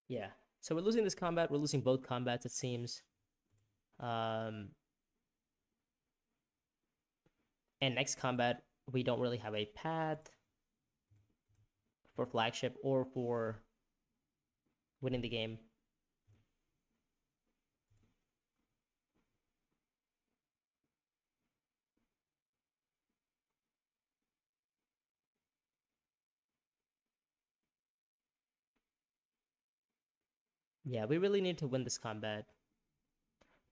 Yeah. So we're losing this combat. We're losing both combats, it seems. And next combat, we don't really have a path for flagship or for winning the game. Yeah, we really need to win this combat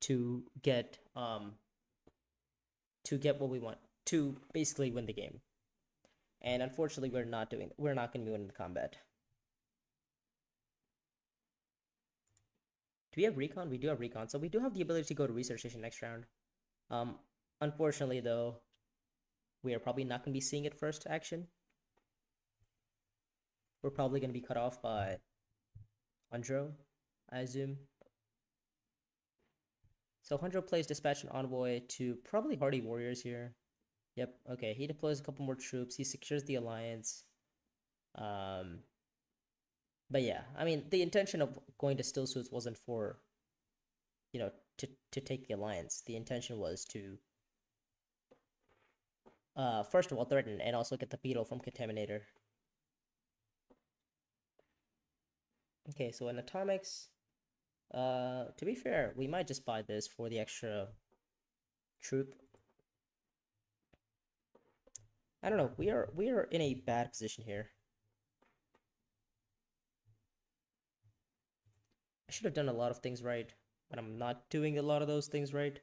to get what we want, to basically win the game. And unfortunately, we're not going to be winning the combat. Do we have recon? We do have recon, so we do have the ability to go to research station next round. Unfortunately though, we are probably not going to be seeing it first action. We're probably going to be cut off by Hundro, I assume. So Hundro plays Dispatch and Envoy to probably Hardy Warriors here. Yep, okay, he deploys a couple more troops. He secures the alliance. But yeah, I mean, the intention of going to Still Suits wasn't for, to take the alliance. The intention was to, first of all, threaten and also get the Beetle from Contaminator. Okay, so in Atomics, to be fair, we might just buy this for the extra troop. I don't know. We are in a bad position here. I should have done a lot of things right, but I'm not doing a lot of those things right.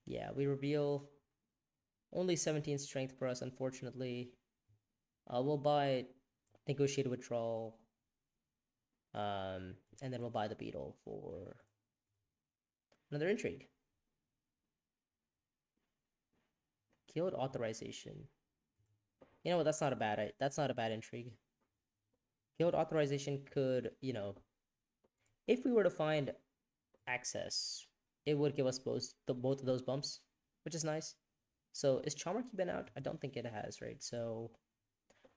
Yeah, we reveal only 17 strength for us, unfortunately. We'll buy Negotiated Withdrawal. And then we'll buy the Beetle for another Intrigue. Guild Authorization. You know what? That's not a bad Intrigue. Guild Authorization could, if we were to find access, it would give us both of those bumps, which is nice. So is Charmarky been out? I don't think it has, right? So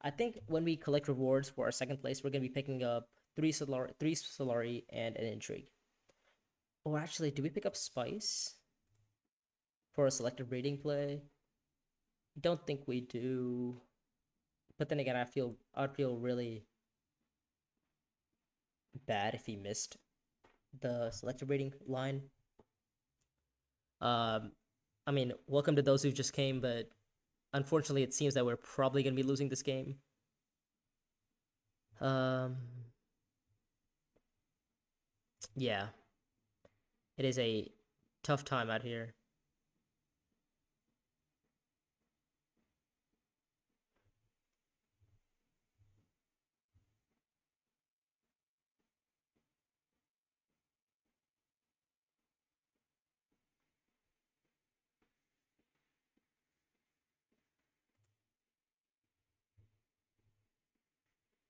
I think when we collect rewards for our second place, we're gonna be picking up three Solari, and an Intrigue. Or actually, do we pick up Spice for a selective breeding play? Don't think we do. But then again, I'd feel really bad if he missed the selective breeding line. Um, I mean, welcome to those who just came, but unfortunately, it seems that we're probably gonna be losing this game. Um, yeah, it is a tough time out here.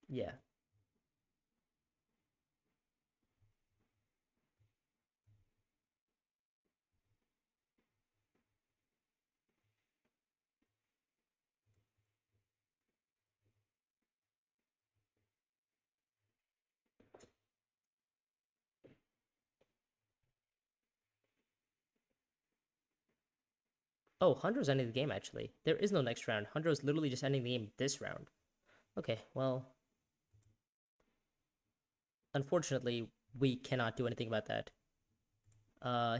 Yeah. Oh, Hunter's ending the game, actually. There is no next round. Hunter's literally just ending the game this round. Okay, well, unfortunately, we cannot do anything about that.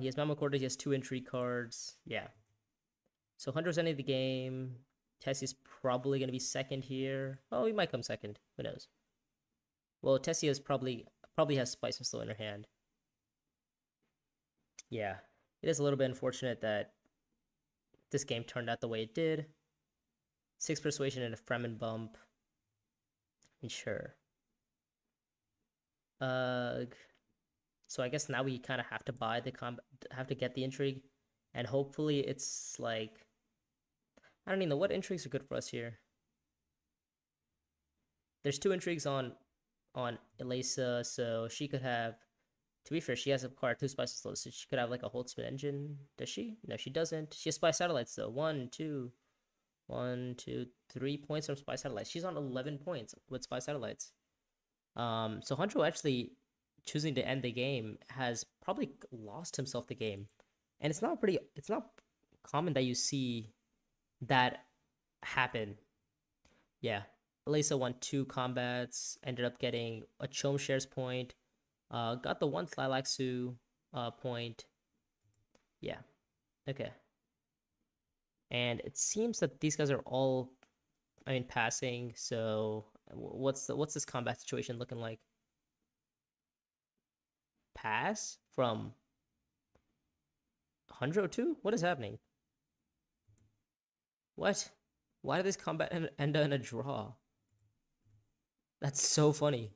He has Mama Quarters, he has 2 intrigue cards. Yeah. So Hunter's ending the game. Tessie's probably going to be second here. Oh, he might come second. Who knows? Well, Tessie is probably has Spice and Slow in her hand. Yeah. It is a little bit unfortunate that this game turned out the way it did. 6 Persuasion and a Fremen bump. I mean, sure. So I guess now we kind of have to buy the have to get the intrigue, and hopefully it's like I don't even know what intrigues are good for us here. There's 2 intrigues on Elisa, so she could have. To be fair, she has acquired 2 spice slows, so she could have like a Holtzman engine. Does she? No, she doesn't. She has spy satellites though. 3 points from spy satellites. She's on 11 points with spy satellites. So Hancho actually choosing to end the game has probably lost himself the game, and it's not common that you see that happen. Yeah, Elisa won 2 combats, ended up getting a Chom shares point, got the 1 Thylaxu point. Yeah, okay. And it seems that these guys are all, I mean, passing. So what's this combat situation looking like? Pass from 102? What is happening? What? Why did this combat end in a draw? That's so funny.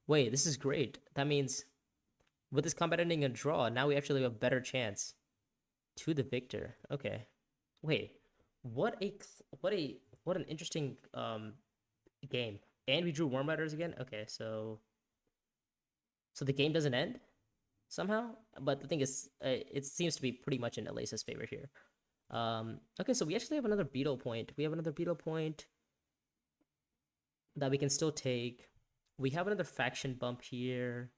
Wait, this is great. That means with this combat ending in a draw, now we actually have a better chance to the victor. Okay. Wait. What an interesting game. And we drew Worm Riders again? Okay, so the game doesn't end somehow, but the thing is it seems to be pretty much in Elisa's favor here. Okay, so we actually have another beetle point. We have another beetle point that we can still take. We have another faction bump here.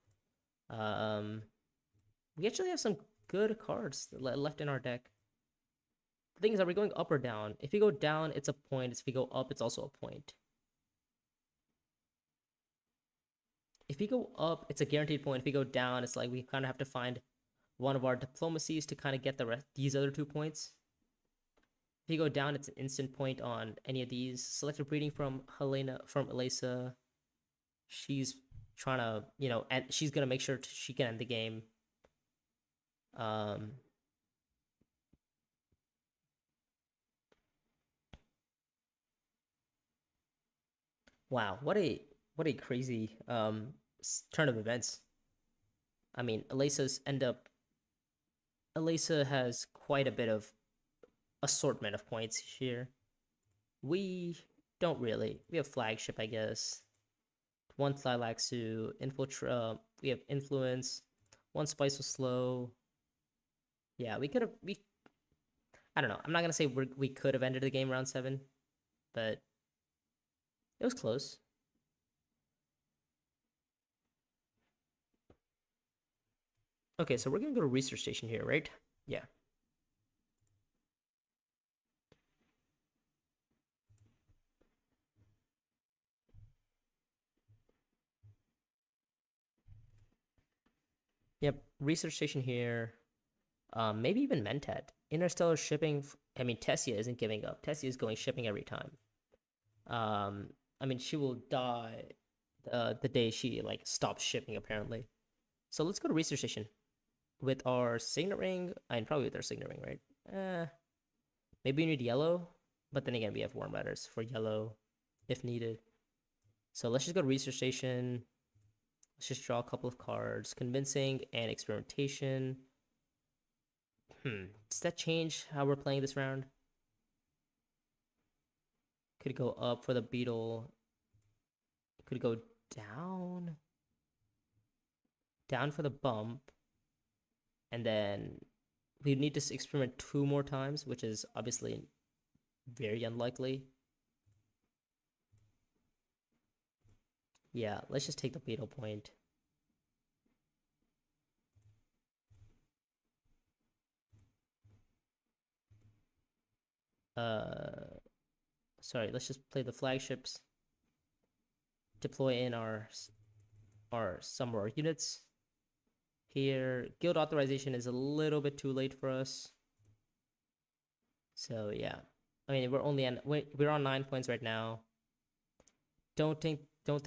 Um, we actually have some good cards left in our deck. The thing is, are we going up or down? If we go down, it's a point. If we go up, it's also a point. If we go up, it's a guaranteed point. If we go down, it's like we kind of have to find one of our diplomacies to kind of get these other 2 points. If you go down, it's an instant point on any of these. Selective breeding from Elisa. She's trying to, and she's gonna make sure she can end the game. Um, wow, what a crazy turn of events. I mean, Elisa has quite a bit of assortment of points here. We don't really. We have flagship, I guess. 1 Thylaxu, we have influence. 1 spice was slow. Yeah, I don't know. I'm not gonna say we could have ended the game round 7, but it was close. Okay, so we're gonna go to research station here, right? Yeah. Yep, research station here. Maybe even Mentat. Interstellar shipping. I mean, Tessia isn't giving up. Tessia is going shipping every time. I mean, she will die the day she like stops shipping apparently. So let's go to research station with our signet ring. And probably with our signet ring, right? Maybe we need yellow, but then again, we have warm letters for yellow if needed. So let's just go to research station. Let's just draw a couple of cards. Convincing and experimentation. Does that change how we're playing this round? Could go up for the beetle. Could go down. Down for the bump. And then we need to experiment 2 more times, which is obviously very unlikely. Yeah, let's just take the beetle point. Sorry, let's just play the flagships. Deploy in our some more units. Here, guild authorization is a little bit too late for us. So yeah, I mean we're on 9 points right now. Don't think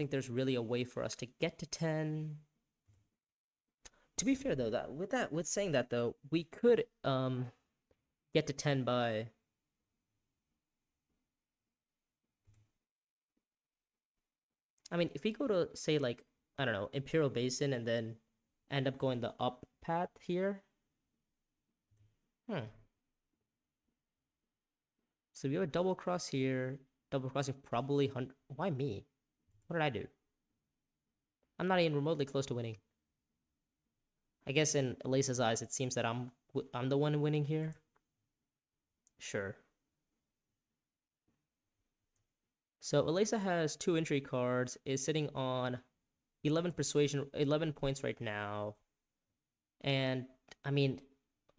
there's really a way for us to get to 10. To be fair though, with saying that though, we could get to 10 by I mean, if we go to say like I don't know, Imperial Basin and then end up going the up path here. So we have a double cross here. Double crossing probably 100. Why me? What did I do? I'm not even remotely close to winning. I guess in Elisa's eyes, it seems that I'm the one winning here. Sure. So Elisa has 2 injury cards, is sitting on 11 persuasion, 11 points right now. And I mean,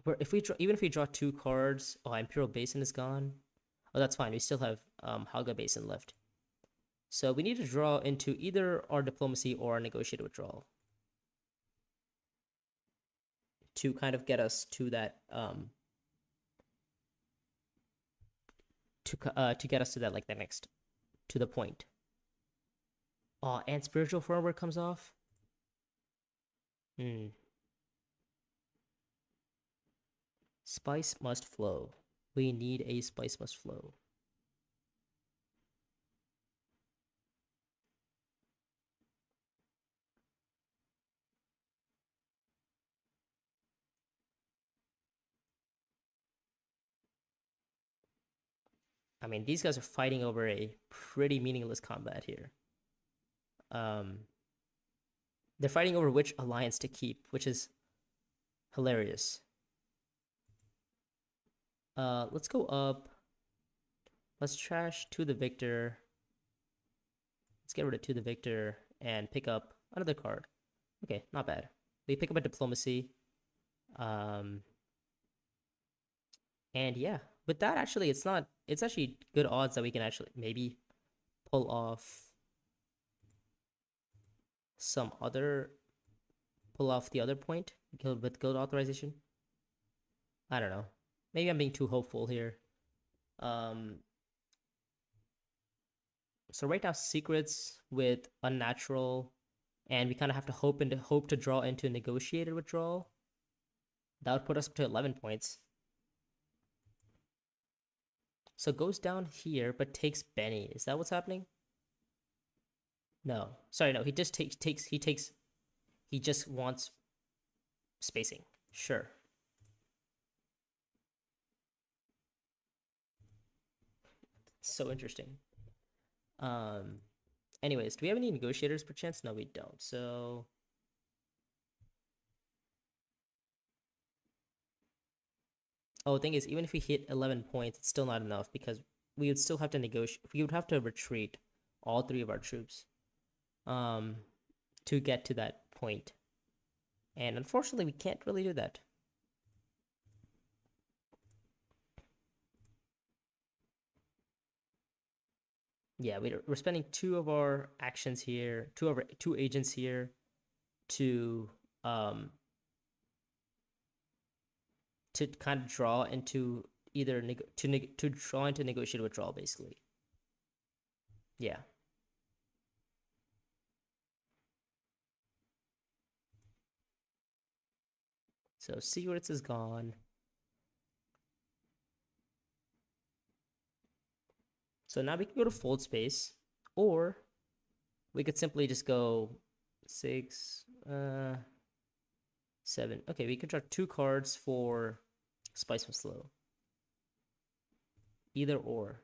even if we draw 2 cards, Imperial Basin is gone. Oh, that's fine. We still have Haga Basin left. So we need to draw into either our diplomacy or our negotiated withdrawal to kind of get us to that to get us to that like the next to the point. And spiritual forward comes off. Spice must flow. We need a spice must flow. I mean, these guys are fighting over a pretty meaningless combat here. They're fighting over which alliance to keep, which is hilarious. Let's go up. Let's trash to the victor. Let's get rid of to the victor and pick up another card. Okay, not bad. We pick up a diplomacy. And yeah, with that actually it's actually good odds that we can actually maybe pull off the other point with guild authorization. I don't know. Maybe I'm being too hopeful here. So right now secrets with unnatural, and we kind of have to hope to draw into negotiated withdrawal. That would put us up to 11 points. So goes down here, but takes Benny. Is that what's happening? No. Sorry, no. He just he just wants spacing. Sure. So interesting. Anyways, do we have any negotiators per chance? No, we don't. So the thing is, even if we hit 11 points, it's still not enough because we would still have to negotiate. We would have to retreat all 3 of our troops to get to that point. And unfortunately, we can't really do that. Yeah, we're spending 2 of our actions here, 2 agents here to to kind of draw into either to draw into negotiated withdrawal, basically. Yeah. So secrets is gone. So now we can go to fold space, or we could simply just go 6, 7. Okay, we could draw 2 cards for Spice from Slow. Either or.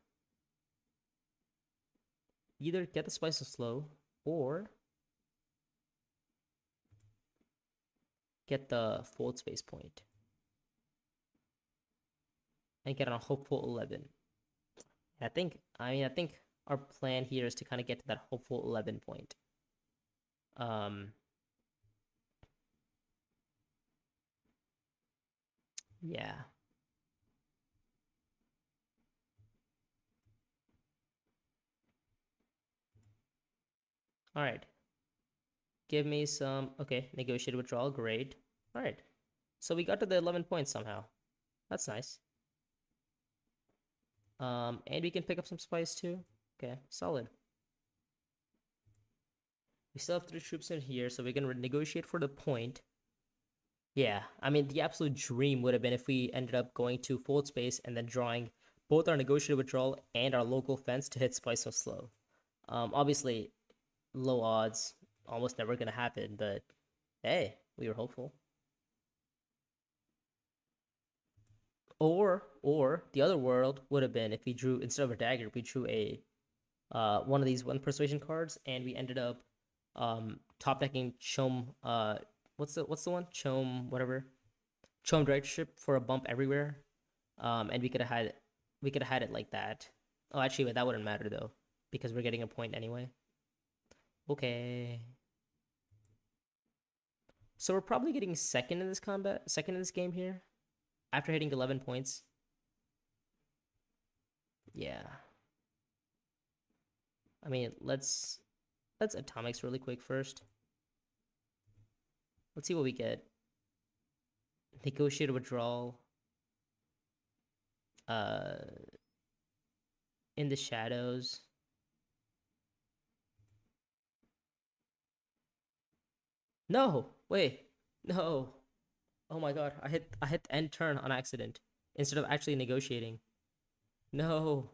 Either get the Spice from Slow, or get the fold space point. And get on a hopeful 11. I think our plan here is to kind of get to that hopeful 11 point. Yeah. All right. Give me some, okay, negotiated withdrawal, great. All right. So we got to the 11 points somehow. That's nice. And we can pick up some spice too. Okay, solid. We still have 3 troops in here, so we can negotiate for the point. Yeah, I mean, the absolute dream would have been if we ended up going to fold space and then drawing both our negotiated withdrawal and our local fence to hit spice so slow. Obviously, low odds, almost never gonna happen, but hey, we were hopeful. Or the other world would have been if we drew, instead of a dagger, we drew a one of these 1 persuasion cards, and we ended up top decking Chom, what's the one? Chom whatever. Chom directorship for a bump everywhere. And we could have had it like that. Oh, actually, wait, that wouldn't matter though, because we're getting a point anyway. Okay. So we're probably getting second in this game here, after hitting 11 points. Yeah. I mean, let's atomics really quick first. Let's see what we get. Negotiated withdrawal. In the shadows. No, wait, no. Oh my god, I hit end turn on accident instead of actually negotiating. No.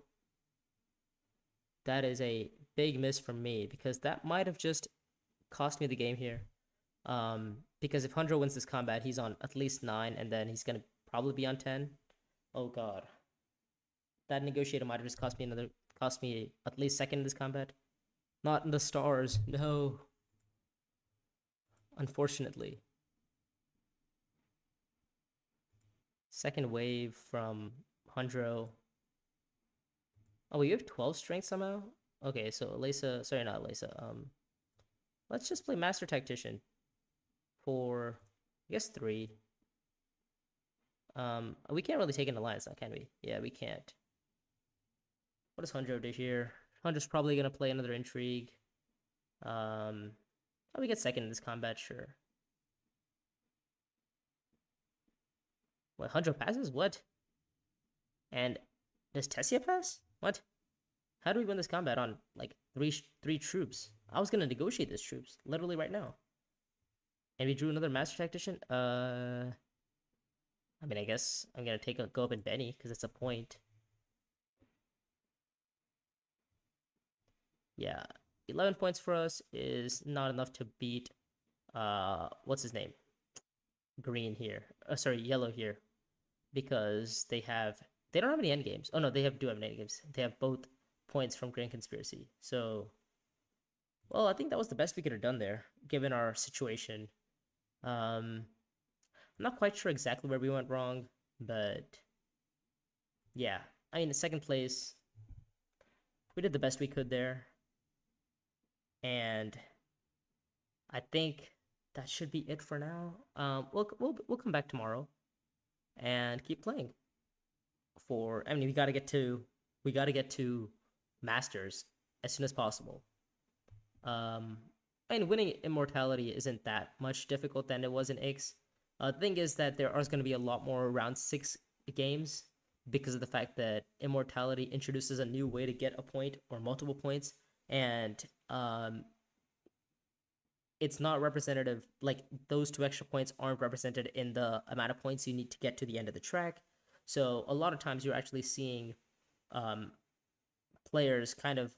That is a big miss from me, because that might have just cost me the game here. Because if Hundro wins this combat, he's on at least 9, and then he's gonna probably be on 10. Oh god. That negotiator might have just cost me at least second in this combat. Not in the stars, no. Unfortunately. Second wave from Hundro. Oh, you have 12 strength somehow? Okay, so Elisa, sorry, not Elisa. Let's just play Master Tactician for, I guess, 3. We can't really take an alliance now, can we? Yeah, we can't. What does Hundro do here? Hundro's probably gonna play another intrigue. Oh, we get second in this combat, sure. What, Hundro passes? What? And does Tessia pass? What? How do we win this combat on like three troops? I was gonna negotiate this troops literally right now. And we drew another Master Tactician. I mean, I guess I'm gonna go up in Benny because it's a point. Yeah, 11 points for us is not enough to beat. What's his name? Green here. Sorry, yellow here, because they don't have any end games. Oh no, do have any end games. They have both points from Grand Conspiracy. So, well, I think that was the best we could have done there, given our situation. I'm not quite sure exactly where we went wrong, but yeah, I mean, in second place, we did the best we could there, and I think that should be it for now. We'll come back tomorrow and keep playing. I mean, we gotta get to Masters as soon as possible. I mean, winning Immortality isn't that much difficult than it was in X, The thing is that there are going to be a lot more round 6 games because of the fact that Immortality introduces a new way to get a point or multiple points, and it's not representative. Like, those 2 extra points aren't represented in the amount of points you need to get to the end of the track. So a lot of times you're actually seeing players kind of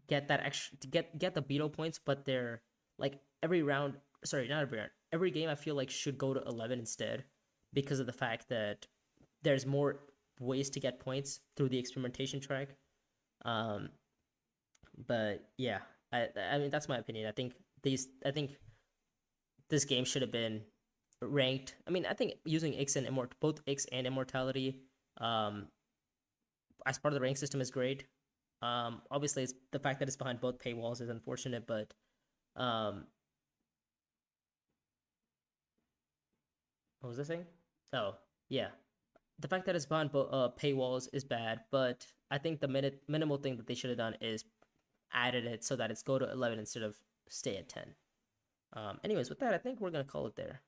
get that extra to get the beetle points, but they're like every round. Sorry, not every round. Every game I feel like should go to 11 instead, because of the fact that there's more ways to get points through the experimentation track. Um, but yeah, I mean that's my opinion. I think this game should have been ranked. I mean, I think using both X and Immortality as part of the rank system is great. Obviously, it's the fact that it's behind both paywalls is unfortunate, but what was I saying? Oh, yeah, the fact that it's behind paywalls is bad, but I think the minimal thing that they should have done is added it so that it's go to 11 instead of stay at 10. Anyways, with that, I think we're gonna call it there.